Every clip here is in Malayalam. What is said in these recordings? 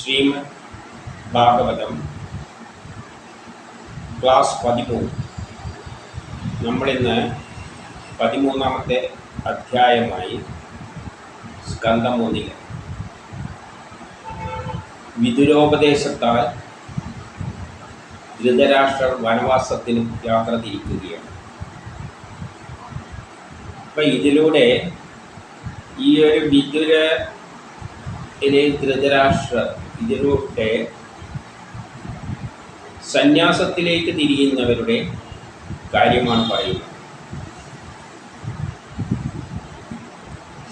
ശ്രീമദ് ഭാഗവതം ക്ലാസ് 13. നമ്മളിന്ന് 13ാമത്തെ അധ്യായമായി സ്കന്ധം 1 വിദുരോപദേശത്താൽ ധൃതരാഷ്ട്രർ വനവാസത്തിന് യാത്ര തിരിക്കുകയാണ്. അപ്പം ഇതിലൂടെ ഈ ഒരു ധൃതരാഷ്ട്രർ ഇതിലൂടെ സന്യാസത്തിലേക്ക് തിരിയുന്നവരുടെ കാര്യമാണ് പറയുന്നത്.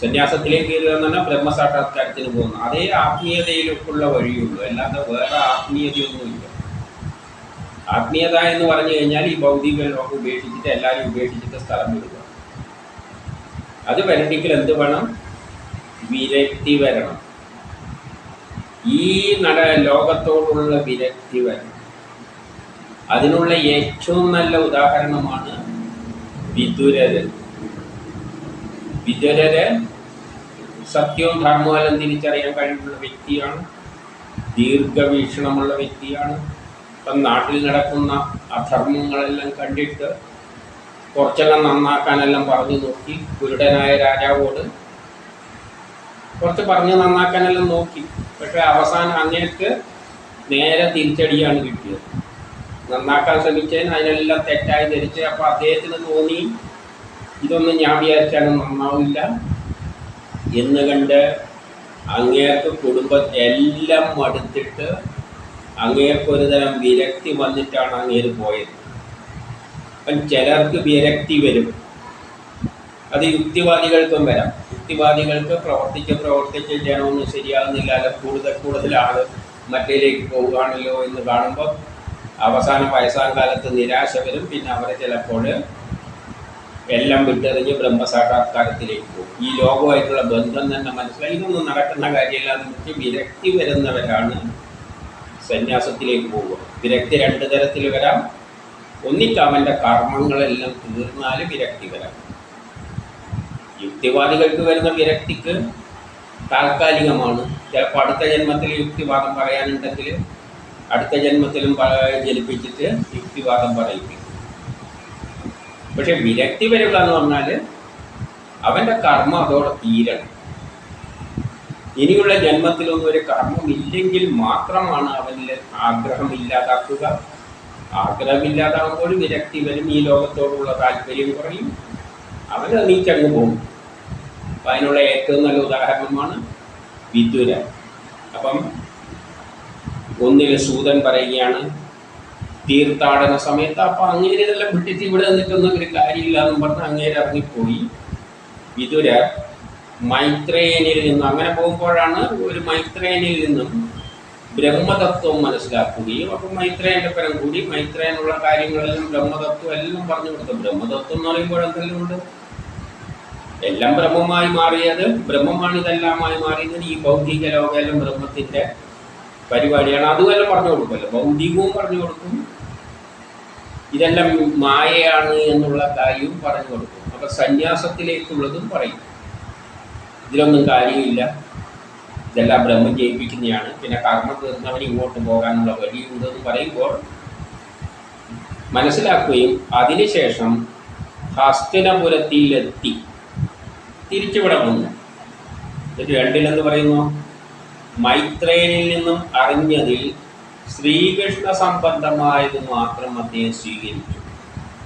സന്യാസത്തിലേക്ക് എന്ന് പറഞ്ഞാൽ ബ്രഹ്മസാക്ഷാത്കാരത്തിന് പോകുന്നു. അതേ ആത്മീയതയിലേക്കുള്ള വഴിയുള്ളൂ, അല്ലാതെ വേറെ ആത്മീയതയൊന്നുമില്ല. ആത്മീയത എന്ന് പറഞ്ഞു കഴിഞ്ഞാൽ ഈ ഭൗതിക ലോകം ഉപേക്ഷിച്ചിട്ട് എല്ലാവരും ഉപേക്ഷിച്ചിട്ട് സ്ഥലം വിടുക. അത് വരണമെങ്കിൽ എന്ത് വേണം? വിരക്തി വരണം. ഈ ലോകത്തോടുള്ള വിരക്തി വരണം. അതിനുള്ള ഏറ്റവും നല്ല ഉദാഹരണമാണ് വിദുരര്. വിദുരര് സത്യവും ധർമ്മവും തിരിച്ചറിയാൻ കഴിവുള്ള വ്യക്തിയാണ്, ദീർഘവീക്ഷണമുള്ള വ്യക്തിയാണ്. ഇപ്പം നാട്ടിൽ നടക്കുന്ന അധർമ്മങ്ങളെല്ലാം കണ്ടിട്ട് കുറച്ചെല്ലാം നന്നാക്കാനെല്ലാം പറഞ്ഞു നോക്കി. കുരുടനായ രാജാവോട് കുറച്ച് പറഞ്ഞ് നന്നാക്കാനെല്ലാം നോക്കി. പക്ഷെ അവസാനം അങ്ങേക്ക് നേരെ തിരിച്ചടിയാണ് കിട്ടിയത്. നന്നാക്കാൻ ശ്രമിച്ചതിന് അതിനെല്ലാം തെറ്റായി ധരിച്ച്. അപ്പോൾ അദ്ദേഹത്തിന് തോന്നി ഇതൊന്നും ഞാൻ വിചാരിച്ചാലും നന്നാവില്ല എന്ന് കണ്ട് അങ്ങേർക്ക് കുടുംബത്തെല്ലാം മടുത്തിട്ട് അങ്ങേർക്കൊരു തരം വിരക്തി വന്നിട്ടാണ് അങ്ങേര് പോയത്. അപ്പം ചിലർക്ക് വിരക്തി വരും, അത് യുക്തിവാദികൾക്കും വരാം. യുക്തിവാദികൾക്ക് പ്രവർത്തിച്ച് ജനമൊന്നും ശരിയാകുന്നില്ല, അല്ല കൂടുതൽ ആൾ മറ്റേലേക്ക് പോവുകയാണല്ലോ എന്ന് കാണുമ്പോൾ അവസാനം വയസ്സാം കാലത്ത് നിരാശ വരും. പിന്നെ അവർ ചിലപ്പോൾ എല്ലാം വിട്ടെറിഞ്ഞ് ബ്രഹ്മസാക്ഷാത്കാരത്തിലേക്ക് പോകും. ഈ ലോകമായിട്ടുള്ള ബന്ധം തന്നെ മനസ്സിലായി ഇതൊന്നും നടക്കുന്ന കാര്യമില്ല എന്ന് വിരക്തി വരുന്നവരാണ് സന്യാസത്തിലേക്ക് പോവുക. വിരക്തി 2 തരത്തിൽ വരാം. ഒന്നിക്ക് അവൻ്റെ കർമ്മങ്ങളെല്ലാം തീർന്നാൽ വിരക്തി വരാം. യുക്തിവാദികൾക്ക് വരുന്ന വിരക്തിക്ക് താൽക്കാലികമാണ്. ചിലപ്പോൾ അടുത്ത ജന്മത്തിൽ യുക്തിവാദം പറയാനുണ്ടെങ്കിൽ അടുത്ത ജന്മത്തിലും ജനിപ്പിച്ചിട്ട് യുക്തിവാദം പറയിപ്പിക്കും. പക്ഷെ വിരക്തി വരിക എന്ന് പറഞ്ഞാൽ അവൻ്റെ കർമ്മം അതോടെ തീരണം. ഇനിയുള്ള ജന്മത്തിലൊന്നും ഒരു കർമ്മമില്ലെങ്കിൽ മാത്രമാണ് അവനിൽ ആഗ്രഹം ഇല്ലാതാക്കുക. ആഗ്രഹമില്ലാതാകുമ്പോൾ വിരക്തി വരും, ഈ ലോകത്തോടുള്ള താല്പര്യം കുറയും, അവൻ നീച്ചങ്ങ് പോകും. അപ്പം അതിനുള്ള ഏറ്റവും നല്ല ഉദാഹരണമാണ് വിദുര. അപ്പം 1 സൂതൻ പറയുകയാണ് തീർത്ഥാടന സമയത്ത് അപ്പം അങ്ങേര് ഇതെല്ലാം വിട്ടിട്ട് ഇവിടെ നിന്നിട്ടൊന്നും ഒരു കാര്യമില്ല എന്നും പറഞ്ഞ് അങ്ങേര് ഇറങ്ങിപ്പോയി. വിദുര മൈത്രേയനിൽ നിന്നും അങ്ങനെ പോകുമ്പോഴാണ് ഒരു മൈത്രേയനിൽ നിന്നും ബ്രഹ്മതത്വം മനസ്സിലാക്കുകയും അപ്പം മൈത്രേയൻ്റെ പരം കൂടി മൈത്രേയനുള്ള കാര്യങ്ങളെല്ലാം ബ്രഹ്മതത്വം എല്ലാം പറഞ്ഞു കൊടുത്തു. ബ്രഹ്മതത്വം എന്ന് പറയുമ്പോൾ എന്തെല്ലാം ഉണ്ട്? എല്ലാം ബ്രഹ്മമായി മാറിയത്, ബ്രഹ്മമാണ് ഇതെല്ലാമായി മാറിയത്. ഈ ഭൗതിക ലോകമെല്ലാം ബ്രഹ്മത്തിൻ്റെ പരിപാടിയാണ്. അതുമെല്ലാം പറഞ്ഞു കൊടുക്കുമല്ലോ. ഭൗതികവും പറഞ്ഞു കൊടുക്കും, ഇതെല്ലാം മായയാണ് എന്നുള്ള കാര്യവും പറഞ്ഞു കൊടുക്കും. അപ്പം സന്യാസത്തിലേക്കുള്ളതും പറയും. ഇതിലൊന്നും കാര്യമില്ല, ഇതെല്ലാം ബ്രഹ്മം ജയിപ്പിക്കുന്നതാണ്, പിന്നെ കർമ്മം തീർന്നവന് ഇങ്ങോട്ട് പോകാനുള്ള വഴിയുണ്ടെന്ന് പറയുമ്പോൾ മനസ്സിലാക്കുകയും അതിനുശേഷം ഹസ്തിനപുരത്തിലെത്തി തിരിച്ചുവിടെ വന്നു. എന്നിട്ട് 2 പറയുന്നു മൈത്രേയനിൽ നിന്നും അറിഞ്ഞതിൽ ശ്രീകൃഷ്ണ സംബന്ധമായത് മാത്രം അദ്ദേഹം സ്വീകരിച്ചു.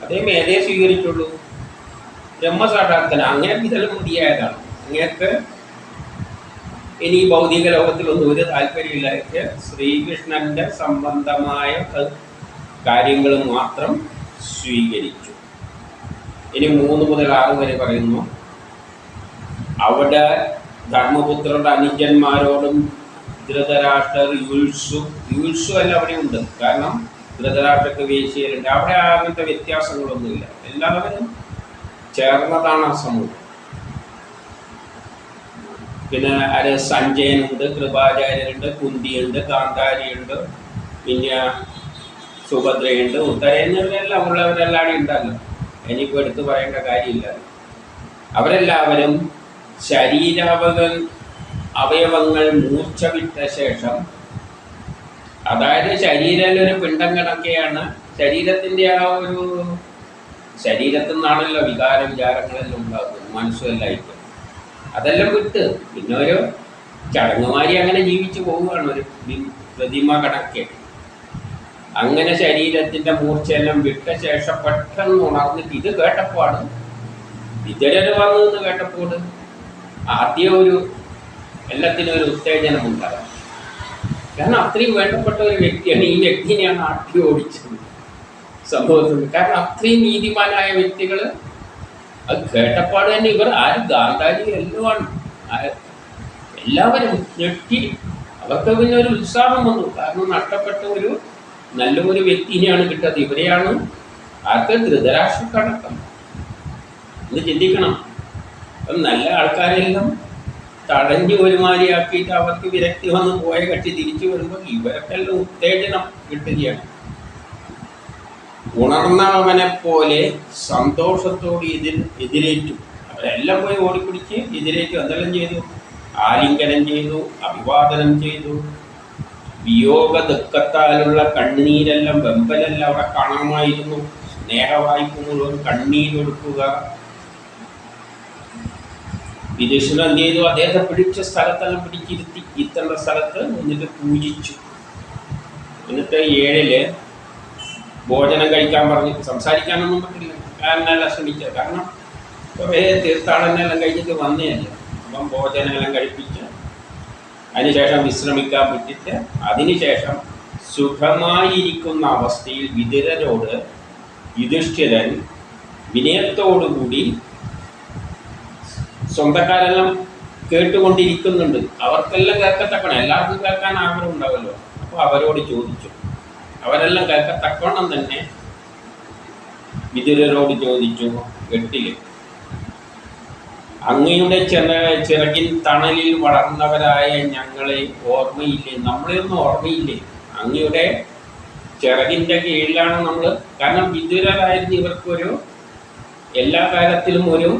അദ്ദേഹം ഏതേ സ്വീകരിച്ചുള്ളൂ? ബ്രഹ്മസാക്ഷാത്കാരം. അങ്ങേക്ക് ഇതെല്ലാം മതിയായതാണ്. അങ്ങേക്ക് ഇനി ഭൗതിക ലോകത്തിലൊന്നും ഒരു താല്പര്യമില്ലായിട്ട് ശ്രീകൃഷ്ണൻ്റെ സംബന്ധമായ കാര്യങ്ങൾ മാത്രം സ്വീകരിച്ചു. ഇനി 3 മുതൽ 6 വരെ പറയുന്നു അവിടെ ധർമ്മപുത്രരുടെ അനുജന്മാരോടും ധൃതരാഷ്ട്രർ യുത്സു എല്ലാം അവിടെ ഉണ്ട്. കാരണം ധൃതരാഷ്ട്രക്ക് വേശ്യയിലുണ്ട്. അവിടെ അങ്ങനത്തെ വ്യത്യാസങ്ങളൊന്നുമില്ല, എല്ലാവരും ചേർന്നതാണ് ആ സമൂഹം. പിന്നെ സഞ്ജയനുണ്ട്, കൃപാചാര്യരുണ്ട്, കുന്തിയുണ്ട്, ഗാന്ധാരിയുണ്ട്, പിന്നെ സുഭദ്രയുണ്ട്, ഉത്തരേന്ത്യയിലെല്ലാം ഉള്ളവരെല്ലാവരും ഉണ്ടല്ലോ. ഇനിയിപ്പോൾ എടുത്തു പറയേണ്ട കാര്യമില്ല. അവരെല്ലാവരും അവയവങ്ങൾ മൂർച്ച വിട്ട ശേഷം അതായത് ശരീരത്തിലൊരു പിണ്ടം കിടക്കുകയാണ്. ശരീരത്തിൻ്റെ ആ ഒരു ശരീരത്തിൽ നിന്നാണല്ലോ വിചാരങ്ങളെല്ലാം ഉണ്ടാകുന്നത്, മനസ്സുമെല്ലായിട്ട്. അതെല്ലാം വിട്ട് പിന്നെ ഒരു ചടങ്ങുമാരി അങ്ങനെ ജീവിച്ചു പോവുകയാണ്, ഒരു പ്രതിമ കണക്കെ. അങ്ങനെ ശരീരത്തിൻ്റെ മൂർച്ചയെല്ലാം വിട്ട ശേഷം പെട്ടെന്ന് ഉണർന്നിട്ട് ഇത് കേട്ടപ്പോഴാണ് വിതുരർ വന്നു കേട്ടപ്പോൾ ആദ്യം ഒരു എല്ലാത്തിനും ഒരു ഉത്തേജനം ഉണ്ടാകാം. കാരണം അത്രയും വേണ്ടപ്പെട്ട ഒരു വ്യക്തിയാണ്. ഈ വ്യക്തിനെയാണ് ആട്ടി ഓടിച്ചത് സംഭവത്തിൽ. കാരണം അത്രയും നീതിമാനായ വ്യക്തികൾ അത് കേട്ടപ്പാട് തന്നെ ഇവർ ആരും ഗാന്ധാരി എല്ലാമാണ്. എല്ലാവരും ഞെട്ടി. അവർക്ക് പിന്നെ ഒരു ഉത്സാഹം വന്നു. കാരണം നഷ്ടപ്പെട്ട ഒരു നല്ലൊരു വ്യക്തിനെയാണ് കിട്ടുന്നത്. ഇവരെയാണ് ആർക്ക് ധൃതരാഷ്ട്രക്കടക്കം എന്ന് ചിന്തിക്കണം. അപ്പം നല്ല ആൾക്കാരെല്ലാം തടഞ്ഞു ഒരുമാതിരിയാക്കിയിട്ട് അവർക്ക് വിരക്തി വന്ന് പോയ കക്ഷി തിരിച്ചു വരുമ്പോൾ ഇവർക്കെല്ലാം ഉത്തേജനം കിട്ടുകയാണ്. ഉണർന്നവനെ പോലെ സന്തോഷത്തോട് എതിരേറ്റു. അവരെല്ലാം പോയി ഓടിപ്പിടിച്ച് എതിരേറ്റു. എന്തെല്ലാം ചെയ്തു? ആലിംഗനം ചെയ്തു, അഭിവാദനം ചെയ്തു. വിയോഗ ദുഃഖത്താലുള്ള കണ്ണീരെല്ലാം വെമ്പലെല്ലാം അവിടെ കാണാമായിരുന്നു. സ്നേഹവായ്പ മുഴുവൻ കണ്ണീരൊടുക്കുക. വിദുഷണൻ എന്ത് ചെയ്തു? അദ്ദേഹത്തെ പിടിച്ച സ്ഥലത്തെല്ലാം പിടിച്ചിരുത്തി ഇത്തേണ്ട സ്ഥലത്ത് എന്നിട്ട് പൂജിച്ചു. എന്നിട്ട് 7 ഭോജനം കഴിക്കാൻ പറഞ്ഞ് സംസാരിക്കാനൊന്നും പറ്റില്ല. കാരനെല്ലാം ശ്രമിച്ചത്. കാരണം കുറേ തീർത്ഥാടനെല്ലാം കഴിഞ്ഞിട്ട് വന്നതല്ല. അപ്പം ഭോജനമെല്ലാം കഴിപ്പിച്ച് അതിനുശേഷം വിശ്രമിക്കാൻ പറ്റിയിട്ട് അതിനുശേഷം സുഖമായിരിക്കുന്ന അവസ്ഥയിൽ വിതുരരോട് യുധിഷ്ഠിരൻ വിനയത്തോടുകൂടി, സ്വന്തക്കാരെല്ലാം കേട്ടുകൊണ്ടിരിക്കുന്നുണ്ട്, അവർക്കെല്ലാം കേൾക്കത്തക്കണം, എല്ലാവർക്കും കേൾക്കാൻ ആഗ്രഹം ഉണ്ടാവുമല്ലോ. അപ്പോൾ അവരോട് ചോദിച്ചു. അവരെല്ലാം കേൾക്കത്തക്കണം തന്നെ വിതുരരോട് ചോദിച്ചു. 8 അങ്ങയുടെ ചിറകിൻ തണലിൽ വളർന്നവരായ ഞങ്ങളെ ഓർമ്മയില്ലേ? നമ്മളെയൊന്നും ഓർമ്മയില്ലേ? അങ്ങയുടെ ചിറകിൻ്റെ കീഴിലാണ് നമ്മൾ. കാരണം വിതുരരായിരുന്നു ഇവർക്കൊരു എല്ലാ കാലത്തിലും ഒരു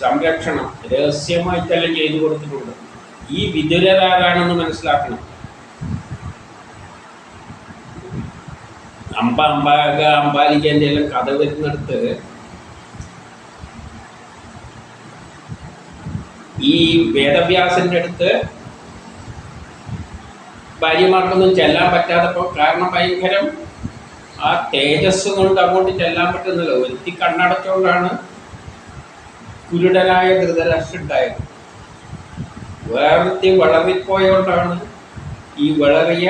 സംരക്ഷണം രഹസ്യമായിട്ടെല്ലാം ചെയ്തു കൊടുത്തിട്ടുണ്ട്. ഈ വിതുരരാരാണെന്ന് മനസ്സിലാക്കണം. അംബാലികൻ്റെ എല്ലാം കഥ വരുന്നിടത്ത് ഈ വേദവ്യാസന്റെ അടുത്ത് ഭാര്യമാർക്കൊന്നും ചെല്ലാൻ പറ്റാത്തപ്പോൾ, കാരണം ഭയങ്കരം ആ തേജസ് കൊണ്ട് അങ്ങോട്ട് ചെല്ലാൻ പറ്റുന്നില്ല. ഒരുത്തി കണ്ണടച്ചുകൊണ്ടാണ് കുരുടനായ ധൃതരാഷ്ട്രം ഉണ്ടായത്. വേറൊരുത്തി വളറിപ്പോയോണ്ടാണ് ഈ വളറിയ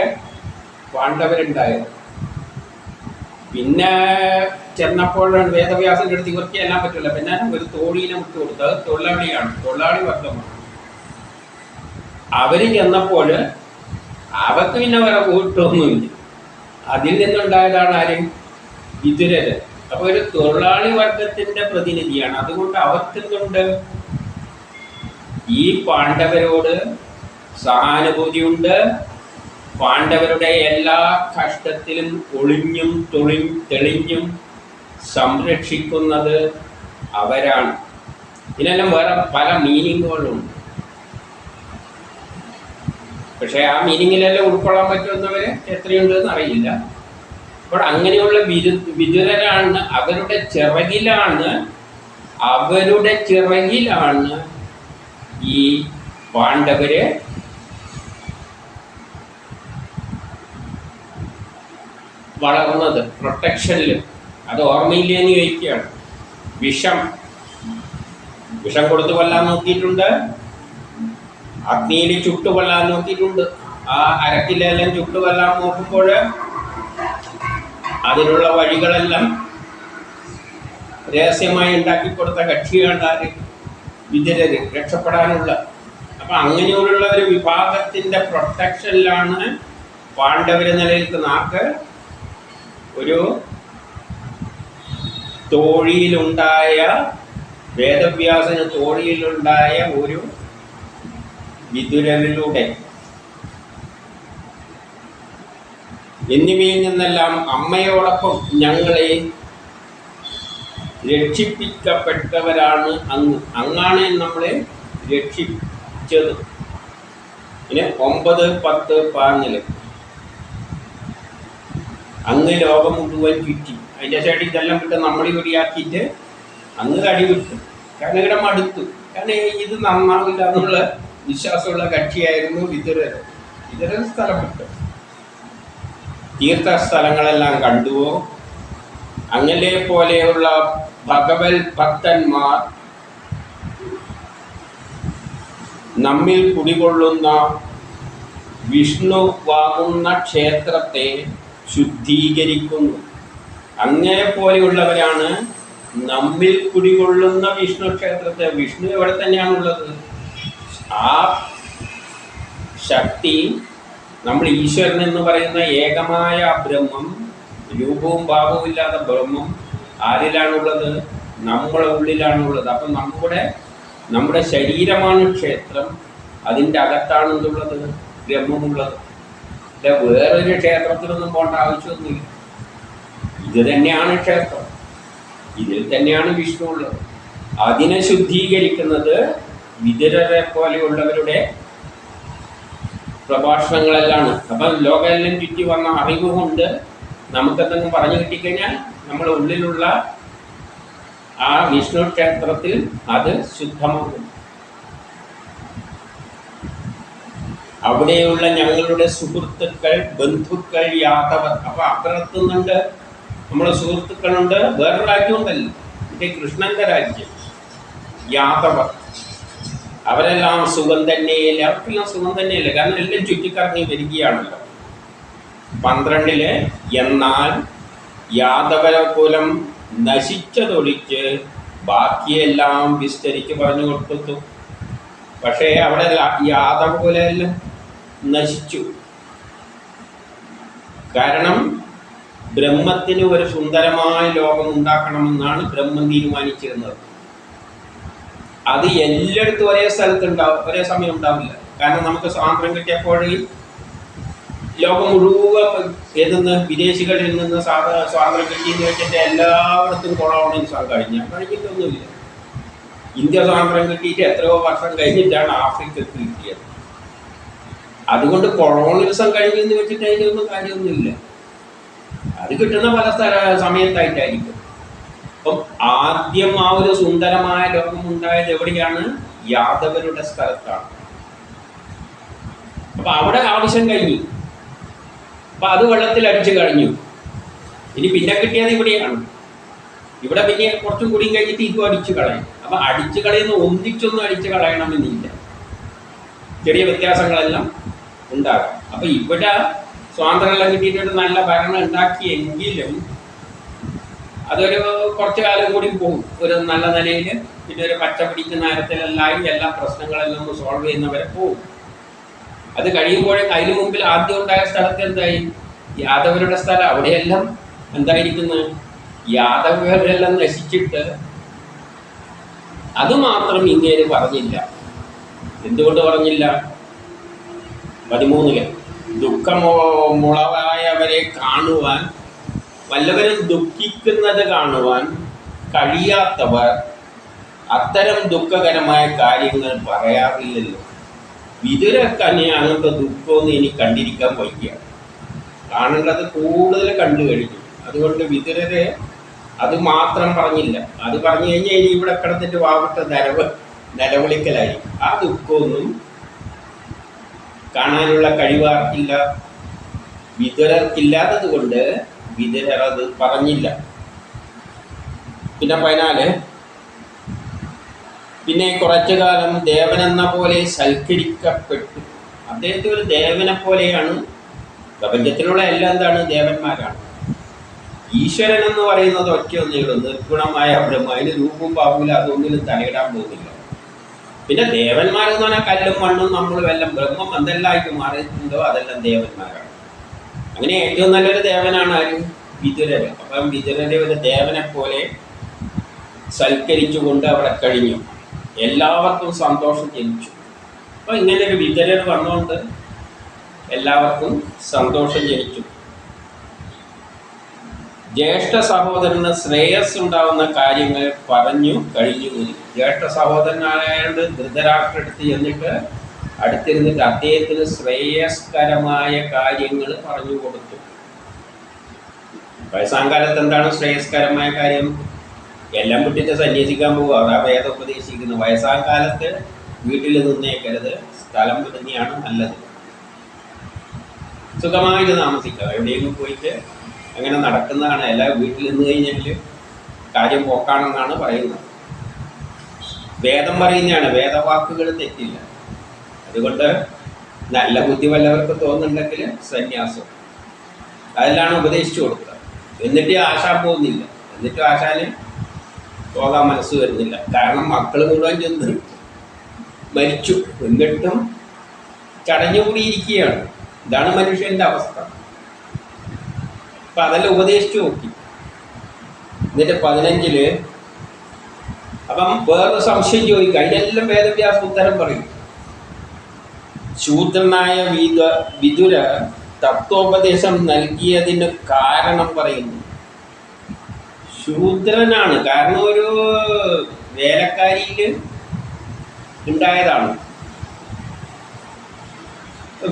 പാണ്ഡവരുണ്ടായത്. പിന്നെ ചെന്നപ്പോഴാണ് വേദവ്യാസന്റെ അടുത്ത് ഇവർക്ക് ചെല്ലാൻ പറ്റില്ല. പിന്നെ ഒരു തോടിയിനെ വിട്ടു കൊടുത്തു. അത് തൊഴിലാളിയാണ്, തൊഴിലാളി വർഗമാണ്. അവര് ചെന്നപ്പോൾ അവർക്ക് പിന്നെ വേറെ കൂട്ടൊന്നുമില്ല. അതിൽ നിന്നുണ്ടായതാണ് ആര്? വിതുരര്. അപ്പൊ ഒരു തൊഴിലാളി വർഗത്തിന്റെ പ്രതിനിധിയാണ്. അതുകൊണ്ട് അവർക്കുണ്ട് ഈ പാണ്ഡവരോട് സഹാനുഭൂതിയുണ്ട്. പാണ്ഡവരുടെ എല്ലാ കഷ്ടത്തിലും ഒളിഞ്ഞും തെളിഞ്ഞും സംരക്ഷിക്കുന്നത് അവരാണ്. ഇതിനെല്ലാം വേറെ പല മീനിങ്ങുകളുണ്ട്. പക്ഷേ ആ മീനിങ്ങിലെല്ലാം ഉൾക്കൊള്ളാൻ പറ്റുന്നവര് എത്രയുണ്ടെന്ന് അറിയില്ല. അപ്പോൾ അങ്ങനെയുള്ള വിതുരരാണ്. അവരുടെ ചിറകിലാണ് ഈ പാണ്ഡവര് വളർന്നത്, പ്രൊട്ടക്ഷനിൽ. അത് ഓർമ്മയില്ലേന്ന് ചോദിക്കുകയാണ്. വിഷം കൊടുത്ത് കൊല്ലാൻ നോക്കിയിട്ടുണ്ട്, അഗ്നിയിൽ ചുട്ടു കൊല്ലാൻ നോക്കിയിട്ടുണ്ട്. ആ അരക്കിലെല്ലാം ചുട്ടു കൊല്ലാൻ നോക്കുമ്പോൾ അതിനുള്ള വഴികളെല്ലാം രഹസ്യമായി ഉണ്ടാക്കിക്കൊടുത്ത കക്ഷിയാണ് ആര്? വിതുരര്, രക്ഷപ്പെടാനുള്ള. അപ്പം അങ്ങനെയുള്ള ഒരു വിഭാഗത്തിൻ്റെ പ്രൊട്ടക്ഷനിലാണ് പാണ്ഡവര് നിലനിൽക്കുന്ന. ആർക്ക്? ഒരു തോഴിയിലുണ്ടായ, വേദവ്യാസന് തോഴിയിലുണ്ടായ ഒരു വിതുരരിലൂടെ എന്നിവയിൽ നിന്നെല്ലാം അമ്മയോടൊപ്പം ഞങ്ങളെ രക്ഷിപ്പിക്കപ്പെട്ടവരാണ് അങ്ങാണ് നമ്മളെ രക്ഷിച്ചത്. പിന്നെ 9, 10, 11 അങ്ങ് ലോകം മുഴുവൻ ചുറ്റി. അതിൻ്റെ ശേഷം ഇതെല്ലാം വിട്ട് നമ്മൾ ഇവിടെയാക്കിയിട്ട് അങ്ങ് കടി വിട്ടു. കാരണം ഇവിടെ മടുത്തു. കാരണം ഇത് നന്നാവില്ല എന്നുള്ള വിശ്വാസമുള്ള കക്ഷിയായിരുന്നു വിതുരർ. വിതുരർ സ്ഥലം വിട്ടു. തീർത്ഥ സ്ഥലങ്ങളെല്ലാം കണ്ടുവോ? അങ്ങനെ പോലെയുള്ള ഭഗവത് ഭക്തന്മാർ നമ്മിൽ കുടികൊള്ളുന്ന വിഷ്ണു വാങ്ങുന്ന ക്ഷേത്രത്തെ ശുദ്ധീകരിക്കുന്നു. അങ്ങനെ പോലെയുള്ളവരാണ് നമ്മിൽ കുടികൊള്ളുന്ന വിഷ്ണു ക്ഷേത്രത്തെ. വിഷ്ണു എവിടെ തന്നെയാണുള്ളത്? ആ ശക്തി, നമ്മൾ ഈശ്വരൻ എന്ന് പറയുന്ന ഏകമായ ബ്രഹ്മം, രൂപവും ഭാവവും ഇല്ലാത്ത ബ്രഹ്മം ആരിലാണുള്ളത്? നമ്മുടെ ഉള്ളിലാണുള്ളത്. അപ്പം നമ്മുടെ ശരീരമാണ് ക്ഷേത്രം. അതിൻ്റെ അകത്താണ് എന്തുള്ളത്? ബ്രഹ്മമുള്ളത്. അല്ല, വേറൊരു ക്ഷേത്രത്തിലൊന്നും പോകേണ്ട ആവശ്യമൊന്നുമില്ല. ഇത് തന്നെയാണ് ക്ഷേത്രം. ഇതിൽ തന്നെയാണ് വിഷ്ണു ഉള്ളത്. അതിനെ ശുദ്ധീകരിക്കുന്നത് വിതുരരെ പോലെയുള്ളവരുടെ പ്രഭാഷണങ്ങളെല്ലാം. അപ്പം ലോകമെല്ലാം ചുറ്റി വന്ന അറിവ് കൊണ്ട് നമുക്കെന്തെങ്കിലും പറഞ്ഞു കിട്ടിക്കഴിഞ്ഞാൽ നമ്മുടെ ഉള്ളിലുള്ള ആ വിഷ്ണു ക്ഷേത്രത്തിൽ അത് ശുദ്ധമാകും. അവിടെയുള്ള ഞങ്ങളുടെ സുഹൃത്തുക്കൾ, ബന്ധുക്കൾ, യാദവർ. അപ്പൊ അപ്പുറത്തുന്നുണ്ട് നമ്മളെ സുഹൃത്തുക്കളുണ്ട്. വേറെ രാജ്യമുണ്ടല്ലോ, ഇത് കൃഷ്ണന്റെ രാജ്യം, യാദവർ. അവരെല്ലാം സുഖം തന്നെയില്ല. അവർക്കെല്ലാം സുഖം തന്നെയില്ല. കാരണം എല്ലാം ചുറ്റിക്കറങ്ങി വരികയാണല്ലോ. 12 എന്നാൽ യാദവര കുലം നശിച്ചതൊഴിച്ച് ബാക്കിയെല്ലാം വിസ്തരിച്ച് പറഞ്ഞു കൊടുത്തു. പക്ഷേ അവിടെ യാദവ കുലമെല്ലാം നശിച്ചു. കാരണം ബ്രഹ്മത്തിന് ഒരു സുന്ദരമായ ലോകം ഉണ്ടാക്കണമെന്നാണ് ബ്രഹ്മം തീരുമാനിച്ചിരുന്നത്. അത് എല്ലായിടത്തും ഒരേ സ്ഥലത്തുണ്ടാവും, ഒരേ സമയം ഉണ്ടാവില്ല. കാരണം നമുക്ക് സ്വാതന്ത്ര്യം കിട്ടിയപ്പോൾ ലോകം മുഴുവൻ വിദേശികളിൽ നിന്ന് സ്വാതന്ത്ര്യം കിട്ടിയെന്ന് വെച്ചിട്ട് എല്ലായിടത്തും കൊളോണിസം കഴിഞ്ഞിട്ടൊന്നുമില്ല. ഇന്ത്യ സ്വാതന്ത്ര്യം കിട്ടിയിട്ട് എത്രയോ വർഷം കഴിഞ്ഞിട്ടാണ് ആഫ്രിക്കക്ക് കിട്ടിയത്. അതുകൊണ്ട് കൊളോണിസം കഴിഞ്ഞെന്ന് വെച്ചിട്ട് അതിനൊന്നും കാര്യമൊന്നുമില്ല. അത് കിട്ടുന്ന പല സമയത്തായിട്ടായിരിക്കും. അപ്പം ആദ്യം ആ ഒരു സുന്ദരമായ ലോകം ഉണ്ടായത് എവിടെയാണ്? യാദവരുടെ സ്ഥലത്താണ്. അപ്പൊ അവിടെ ആവശ്യം കഴിഞ്ഞു. അപ്പൊ അത് വെള്ളത്തിൽ അടിച്ചു കഴിഞ്ഞു. ഇനി പിന്നെ കിട്ടിയത് ഇവിടെയാണ്. ഇവിടെ പിന്നെ കുറച്ചും കൂടി കഴിഞ്ഞിട്ട് ഇതും അടിച്ചു കളയും. അപ്പൊ അടിച്ചു കളയുന്ന ഒന്നിച്ചൊന്നും അടിച്ചു കളയണമെന്നില്ല, ചെറിയ വ്യത്യാസങ്ങളെല്ലാം ഉണ്ടാകാം. അപ്പൊ ഇവിടെ സ്വാതന്ത്ര്യമെല്ലാം കിട്ടിയിട്ട് നല്ല ഭരണം ഉണ്ടാക്കിയെങ്കിലും അതൊരു കുറച്ചു കാലം കൂടി പോകും. ഒരു നല്ല നിലയിൽ പിന്നെ ഒരു പച്ച പിടിക്കുന്ന നേരത്തിലെല്ലാം എല്ലാ പ്രശ്നങ്ങളെല്ലാം ഒന്ന് സോൾവ് ചെയ്യുന്നവരെ പോകും. അത് കഴിയുമ്പോഴേക്കും അതിന് മുമ്പിൽ ആദ്യം ഉണ്ടായ സ്ഥലത്ത് എന്തായി? യാദവരുടെ സ്ഥലം. അവിടെയെല്ലാം എന്തായിരിക്കുന്നത്? യാദവരെല്ലാം നശിച്ചിട്ട് അതുമാത്രം ഇങ്ങേര് പറഞ്ഞില്ല. എന്തുകൊണ്ട് പറഞ്ഞില്ല? 13 ദുഃഖമുളവായവരെ കാണുവാൻ, വല്ലവരും ദുഃഖിക്കുന്നത് കാണുവാൻ കഴിയാത്തവർ അത്തരം ദുഃഖകരമായ കാര്യങ്ങൾ പറയാറില്ലല്ലോ. വിതുരക്കന്നെ അങ്ങനത്തെ ദുഃഖമൊന്നും ഇനി കണ്ടിരിക്കാൻ വയ്യ. കാണേണ്ടത് കൂടുതൽ കണ്ടു കഴിഞ്ഞു. അതുകൊണ്ട് വിതുരരെ അത് മാത്രം പറഞ്ഞില്ല. അത് പറഞ്ഞു കഴിഞ്ഞാൽ ഇനി ഇവിടെ കിടന്നിട്ട് വാവിട്ട് നിലവിളിക്കലായിരിക്കും. ആ ദുഃഖമൊന്നും കാണാനുള്ള കഴിവാർക്കില്ല, വിതുരർക്കില്ലാത്തത് കൊണ്ട് വിതുരർ അത് പറഞ്ഞില്ല. പിന്നെ 14 പിന്നെ കുറച്ചു കാലം ദേവനെന്ന പോലെ സൽക്കരിക്കപ്പെട്ടു. അദ്ദേഹത്തെ ഒരു ദേവനെ പോലെയാണ്. പ്രപഞ്ചത്തിലുള്ള എല്ലാം എന്താണ്? ദേവന്മാരാണ്. ഈശ്വരൻ എന്ന് പറയുന്നത് ഒറ്റയൊന്നേ ഉള്ളൂ, നിർഗുണമായ ബ്രഹ്മം. അതിന് രൂപവും ഭാവമില്ല, അതൊന്നിനും തലയിടാൻ പോകുന്നില്ല. പിന്നെ ദേവന്മാരെന്ന് പറഞ്ഞാൽ കല്ലും മണ്ണും നമ്മളും എല്ലാം ബ്രഹ്മം എന്തെല്ലാമായിട്ട് മാറിയിട്ടുണ്ടോ അതെല്ലാം ദേവന്മാരാണ്. അങ്ങനെ ഏറ്റവും നല്ലൊരു ദേവനാണ് ആര്? വിതുരര്. അപ്പം വിതുരരെ ഒരു ദേവനെ പോലെ സൽക്കരിച്ചുകൊണ്ട് അവിടെ കഴിഞ്ഞു. എല്ലാവർക്കും സന്തോഷം ജനിച്ചു. അപ്പോൾ ഇങ്ങനെ ഒരു വിതുരർ വന്നുകൊണ്ട് എല്ലാവർക്കും സന്തോഷം ജനിച്ചു. ജ്യേഷ്ഠ സഹോദരന് ശ്രേയസ് ഉണ്ടാവുന്ന കാര്യങ്ങൾ പറഞ്ഞു കഴിഞ്ഞു. ജ്യേഷ്ഠ സഹോദരനായതുകൊണ്ട് ധൃതരാഷ്ട്രടുത്ത് ചെന്നിട്ട് അടുത്തിരുന്നിട്ട് അദ്ദേഹത്തിന് ശ്രേയസ്കരമായ കാര്യങ്ങൾ പറഞ്ഞു കൊടുത്തു. വയസ്സാം കാലത്ത് എന്താണ് ശ്രേയസ്കരമായ കാര്യം? എല്ലാം വിട്ടിട്ട് സന്യസിക്കാൻ പോവുക. അതാ വേദം ഉപദേശിക്കുന്നത്. വയസ്സാം കാലത്ത് വീട്ടിൽ നിന്നേക്കരുത്, സ്ഥലം വിടുന്നതാണ് നല്ലത്. സുഖമായിട്ട് താമസിക്കുക. എവിടെയെങ്കിലും പോയിട്ട് അങ്ങനെ നടക്കുന്നതാണ്. എല്ലാം വീട്ടിൽ നിന്ന് കഴിഞ്ഞാൽ കാര്യം പോക്കാണെന്നാണ് പറയുന്നത്. വേദം പറയുന്നതാണ്, വേദവാക്കുകൾ തെറ്റില്ല. അതുകൊണ്ട് നല്ല ബുദ്ധി വല്ലവർക്ക് തോന്നുന്നുണ്ടെങ്കിൽ സന്യാസം അതിലാണ് ഉപദേശിച്ചു കൊടുക്കുക. എന്നിട്ട് ആശാൻ പോകുന്നില്ല, എന്നിട്ടും ആശാന് പോകാൻ മനസ്സ് വരുന്നില്ല. കാരണം മക്കൾ മുഴുവൻ ചെന്ന് മരിച്ചു, എന്നിട്ടും ചടഞ്ഞുകൂടിയിരിക്കുകയാണ്. ഇതാണ് മനുഷ്യൻ്റെ അവസ്ഥ. അപ്പം അതെല്ലാം ഉപദേശിച്ചു നോക്കി. എന്നിട്ട് 15 അപ്പം വേറൊരു സംശയം ചോദിക്കുക. അതിനെല്ലാം വേദവ്യാസ ഉത്തരം പറയും. ശൂദ്രനായ വിതുര തത്വോപദേശം നൽകിയതിന് കാരണം പറയുന്നു. ശൂദ്രനാണ്, കാരണം ഒരു വേലക്കാരിയിൽ ഉണ്ടായതാണ്.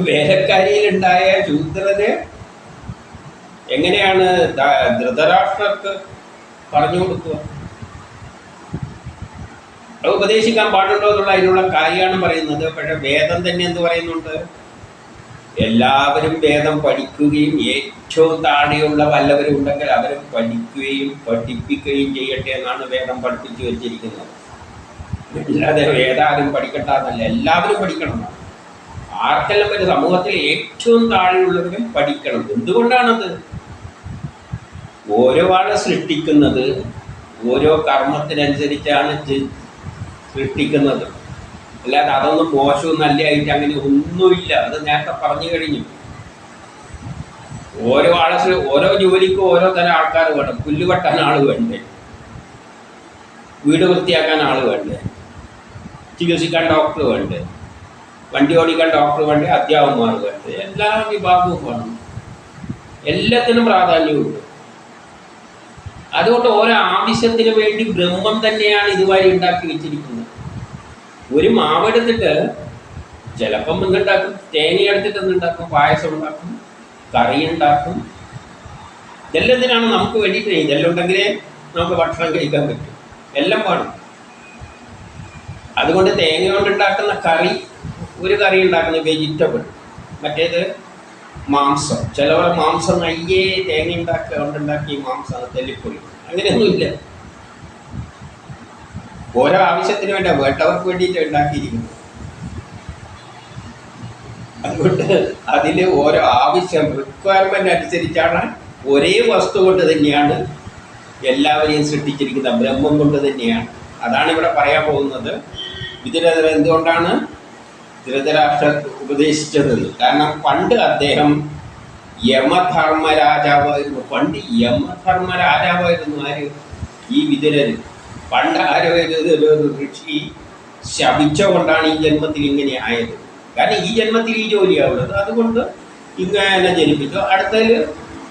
വേലക്കാരിയിലുണ്ടായ ശൂദ്രന് എങ്ങനെയാണ് ധൃതരാഷ്ട്രർക്ക് പറഞ്ഞു കൊടുക്കുക? അത് ഉപദേശിക്കാൻ പാടുണ്ടോ എന്നുള്ള അതിനുള്ള കാര്യമാണ് പറയുന്നത്. പക്ഷെ വേദം തന്നെ എന്ത് പറയുന്നുണ്ട്? എല്ലാവരും വേദം പഠിക്കുകയും ഏറ്റവും താഴെയുള്ള വല്ലവരും ഉണ്ടെങ്കിൽ അവരും പഠിക്കുകയും പഠിപ്പിക്കുകയും ചെയ്യട്ടെ എന്നാണ് വേദം പഠിപ്പിച്ചു വെച്ചിരിക്കുന്നത്. അല്ലാതെ വേദാരും പഠിക്കണ്ടെന്നല്ല, എല്ലാവരും പഠിക്കണം. ആർക്കെല്ലാം ഒരു സമൂഹത്തിൽ ഏറ്റവും താഴെയുള്ളവരും പഠിക്കണം. എന്തുകൊണ്ടാണത്? ഓരോ ആളെ സൃഷ്ടിക്കുന്നത് ഓരോ കർമ്മത്തിനനുസരിച്ചാണ് സൃഷ്ടിക്കുന്നത്. അല്ലാതെ അതൊന്നും മോശവും നല്ലതായിട്ട് അങ്ങനെ ഒന്നുമില്ല. അത് നേരത്തെ പറഞ്ഞു കഴിഞ്ഞു. ഓരോ ഓരോ ജോലിക്കും ഓരോ തരം ആൾക്കാർ വേണം. പുല്ല് വെട്ടാൻ ആൾ വേണ്ടേ, വീട് വൃത്തിയാക്കാൻ ആൾ വേണ്ടേ, ചികിത്സിക്കാൻ ഡോക്ടർ വേണ്ടേ, വണ്ടി ഓടിക്കാൻ ഡോക്ടർ വേണ്ടേ, അധ്യാപകന്മാർ വേണ്ടേ, എല്ലാ വിഭാഗവും വേണം. എല്ലാത്തിനും പ്രാധാന്യമുണ്ട്. അതുകൊണ്ട് ഓരോ ആവശ്യത്തിന് വേണ്ടി ബ്രഹ്മം തന്നെയാണ് ഇതുവരെ ഉണ്ടാക്കി വെച്ചിരിക്കുന്നത്. ഒരു മാവെടുത്തിട്ട് ചിലപ്പം എന്തുണ്ടാക്കും? തേങ്ങ എടുത്തിട്ട് എന്തുണ്ടാക്കും? പായസം ഉണ്ടാക്കും, കറി ഉണ്ടാക്കും. ഇതെല്ലാത്തിനാണ് നമുക്ക് വേണ്ടിയിട്ട്. ഇതെല്ലാം ഉണ്ടെങ്കിലേ നമുക്ക് ഭക്ഷണം കഴിക്കാൻ പറ്റും. എല്ലാം വേണം. അതുകൊണ്ട് തേങ്ങ കൊണ്ടുണ്ടാക്കുന്ന കറി, ഒരു കറി ഉണ്ടാക്കുന്ന വെജിറ്റബിൾ, മറ്റേത് മാംസം. ചിലവർ മാംസം അയ്യേ തേങ്ങ കൊണ്ടുണ്ടാക്കി മാംസം തെല്ലിപ്പൊടി, അങ്ങനെയൊന്നുമില്ല. ഓരോ ആവശ്യത്തിന് വേണ്ട വേണ്ടവർക്ക് വേണ്ടിയിട്ട് ഉണ്ടാക്കിയിരിക്കുന്നു. അതുകൊണ്ട് അതിൽ ഓരോ ആവശ്യം റിക്വയർമെൻ്റ് അനുസരിച്ചാണ്. ഒരേ വസ്തു കൊണ്ട് തന്നെയാണ് എല്ലാവരെയും സൃഷ്ടിച്ചിരിക്കുന്നത്, ബ്രഹ്മം കൊണ്ട് തന്നെയാണ്. അതാണ് ഇവിടെ പറയാൻ പോകുന്നത്. വിതുരർ എന്തുകൊണ്ടാണ് ധൃതരാഷ്ട്ര ഉപദേശിച്ചത്? കാരണം പണ്ട് അദ്ദേഹം യമധർമ്മ രാജാവായിരുന്നു. പണ്ട് യമധർമ്മ രാജാവായിരുന്നു. ആര്? ഈ വിതുരർ. പണ്ട് ആരോ ഒരു ഋഷി ശപിച്ചുകൊണ്ടാണ് ഈ ജന്മത്തിൽ ഇങ്ങനെ ആയത്. കാരണം ഈ ജന്മത്തിൽ ഈ ജോലിയാവുള്ളത്, അതുകൊണ്ട് ഇങ്ങനെ ജനിപ്പിച്ചു. അടുത്തതിൽ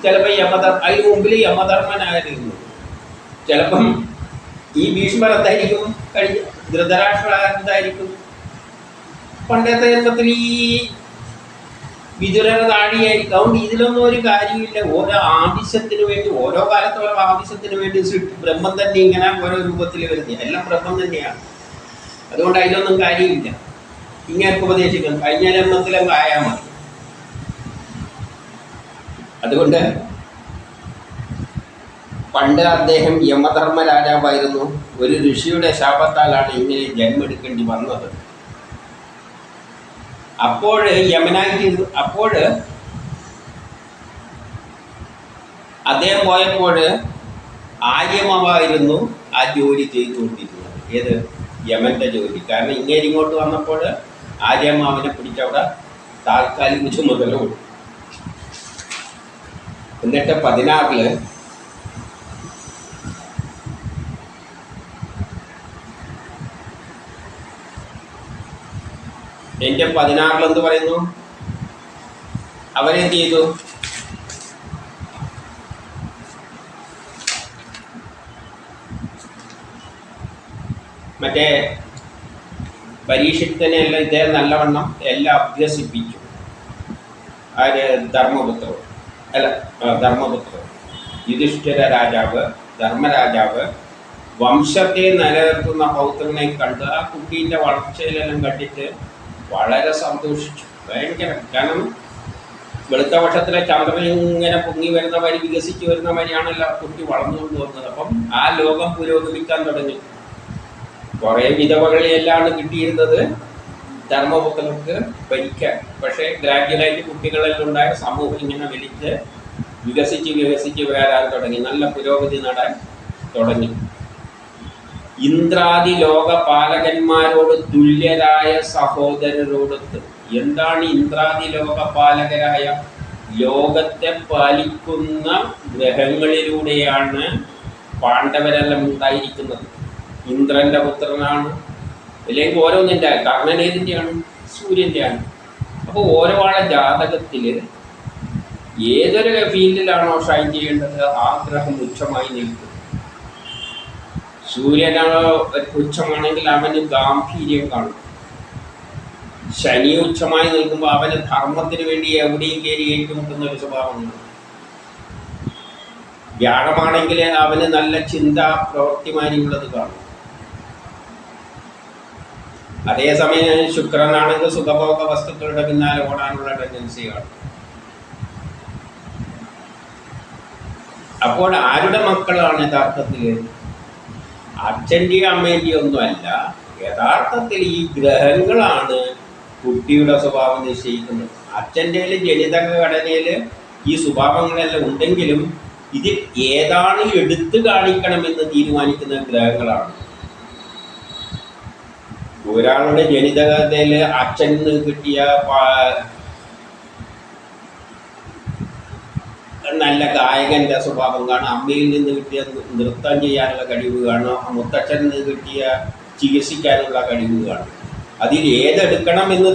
ചിലപ്പോൾ അതിന് മുമ്പിൽ യമധർമ്മനായിരുന്നു. ചിലപ്പം ഈ ഭീഷ്മർ എന്തായിരിക്കും, കഴിഞ്ഞ ധൃതരാഷ്ട്ര എന്തായിരിക്കും? പണ്ടത്തെ ജന്മത്തിൽ ഈ വിതുരർ താടിയായിരിക്കും. അതുകൊണ്ട് ഇതിലൊന്നും ഒരു കാര്യമില്ല. ഓരോ ആവശ്യത്തിന് വേണ്ടി, ഓരോ കാലത്ത് ഓരോ ആവശ്യത്തിന് വേണ്ടി ബ്രഹ്മം തന്നെ ഇങ്ങനെ ഓരോ രൂപത്തിൽ വരുന്നത് എല്ലാം ബ്രഹ്മം തന്നെയാണ്. അതുകൊണ്ട് അതിലൊന്നും കാര്യമില്ല. ഇങ്ങനെ ഉപദേശിക്കണം, കഴിഞ്ഞ ജന്മത്തിലും ആയാൽ മതി. അതുകൊണ്ട് പണ്ട് അദ്ദേഹം യമധർമ്മ രാജാവായിരുന്നു. ഒരു ഋഷിയുടെ ശാപത്താലാണ് ഇങ്ങനെ ജന്മെടുക്കേണ്ടി വന്നത്. അപ്പോൾ യമനായിട്ട് അദ്ദേഹം പോയപ്പോൾ ആര്യമാവായിരുന്നു ആ ജോലി ചെയ്തുകൊണ്ടിരുന്നത്. ഏത്? യമൻ്റെ ജോലി. കാരണം ഇങ്ങോട്ട് വന്നപ്പോൾ ആര്യമാവിനെ പിടിച്ചവിടെ താൽക്കാലിക ചുമതല കൊടുത്തു. എന്നിട്ട് 16 എൻ്റെ 16 എന്ത് പറയുന്നു? അവരെന്ത് ചെയ്തു? മറ്റേ പരീക്ഷത്തിനെ എല്ലാം ഇദ്ദേഹം നല്ലവണ്ണം എല്ലാം അഭ്യസിപ്പിച്ചു. ആര്? ധർമ്മപുത്രൻ. യുധിഷ്ഠിര രാജാവ്, ധർമ്മരാജാവ് വംശത്തെ നിലനിർത്തുന്ന പൗത്രനെ കണ്ട് ആ കുട്ടീൻ്റെ വളർച്ചയിലെല്ലാം കണ്ടിട്ട് വളരെ സന്തോഷിച്ചു. ഭയങ്കര, കാരണം വെളുത്ത പക്ഷത്തിലെ ചന്ദ്രൻ ഇങ്ങനെ പൊങ്ങി വരുന്ന വഴി, വികസിച്ച് വരുന്ന വഴിയാണല്ലോ കുട്ടി വളർന്നുകൊണ്ട് വന്നത്. അപ്പം ആ ലോകം പുരോഗമിക്കാൻ തുടങ്ങി. കുറേ വിധവകളെല്ലാം കിട്ടിയിരുന്നത് ധർമ്മപുത്രർക്ക് ഭരിക്കാൻ. പക്ഷേ ഗ്രാജുവലായിട്ട് കുട്ടികളെല്ലാം ഉണ്ടായ സമൂഹം ഇങ്ങനെ വികസിച്ച് വരാൻ തുടങ്ങി, നല്ല പുരോഗതി നേടാൻ തുടങ്ങി. ഇന്ദ്രാദി ലോകപാലകന്മാരോട് തുല്യരായ സഹോദരരോടൊത്ത്. എന്താണ് ഇന്ദ്രാദി ലോകപാലകരായ? ലോകത്തെ പാലിക്കുന്ന ഗ്രഹങ്ങളിലൂടെയാണ് പാണ്ഡവരെല്ലാം ഉണ്ടായിരിക്കുന്നത്. ഇന്ദ്രന്റെ പുത്രനാണ്, അല്ലെങ്കിൽ ഓരോന്നിൻ്റെ. കർണനേതിൻ്റെയാണ്? സൂര്യൻ്റെയാണ്. അപ്പോൾ ഓരോ ആളെ ജാതകത്തിൽ ഏതൊരു ഫീൽഡിലാണോ ഷൈൻ ചെയ്യേണ്ടത് ആ ഗ്രഹം ഉച്ചമായി നിൽക്കും. സൂര്യനാണോ ഉച്ചമാണെങ്കിൽ അവന് ഗാംഭീര്യം കാണും. ശനി ഉച്ചമായി നിൽക്കുമ്പോൾ അവന് ധർമ്മത്തിന് വേണ്ടി എവിടെയും കയറി ഏറ്റുമുട്ടുന്ന ഒരു സ്വഭാവമുണ്ട്. വ്യാഴമാണെങ്കിൽ അവന് നല്ല ചിന്താ പ്രവൃത്തിമാരിയുള്ളത് കാണും. അതേസമയം ശുക്രനാണെങ്കിൽ സുഖഭോഗ വസ്തുക്കളുടെ പിന്നാലെ ഓടാനുള്ള ടെൻഡൻസി കാണും. അപ്പോൾ ആരുടെ മക്കളാണ് യഥാർത്ഥത്തിൽ? അച്ഛൻ്റെയും അമ്മേൻ്റെയും ഒന്നുമല്ല. യഥാർത്ഥത്തിൽ ഈ ഗ്രഹങ്ങളാണ് കുട്ടിയുടെ സ്വഭാവം നിശ്ചയിക്കുന്നത്. അച്ഛൻ്റെ ജനിതക ഘടനയിൽ ഈ സ്വഭാവങ്ങളെല്ലാം ഉണ്ടെങ്കിലും ഇതിൽ ഏതാണ് എടുത്തു കാണിക്കണമെന്ന് തീരുമാനിക്കുന്ന ഗ്രഹങ്ങളാണ്. ഒരാളുടെ ജനിതകത്തിൽ അച്ഛന് കിട്ടിയ നല്ല ഗായകൻ്റെ സ്വഭാവം കാണും, അമ്മയിൽ നിന്ന് കിട്ടിയ നൃത്തം ചെയ്യാനുള്ള കഴിവ് കാണും, മുത്തച്ഛനിൽ നിന്ന് കിട്ടിയ ചികിത്സിക്കാനുള്ള കഴിവ് കാണും. അതിൽ ഏതെടുക്കണം എന്ന്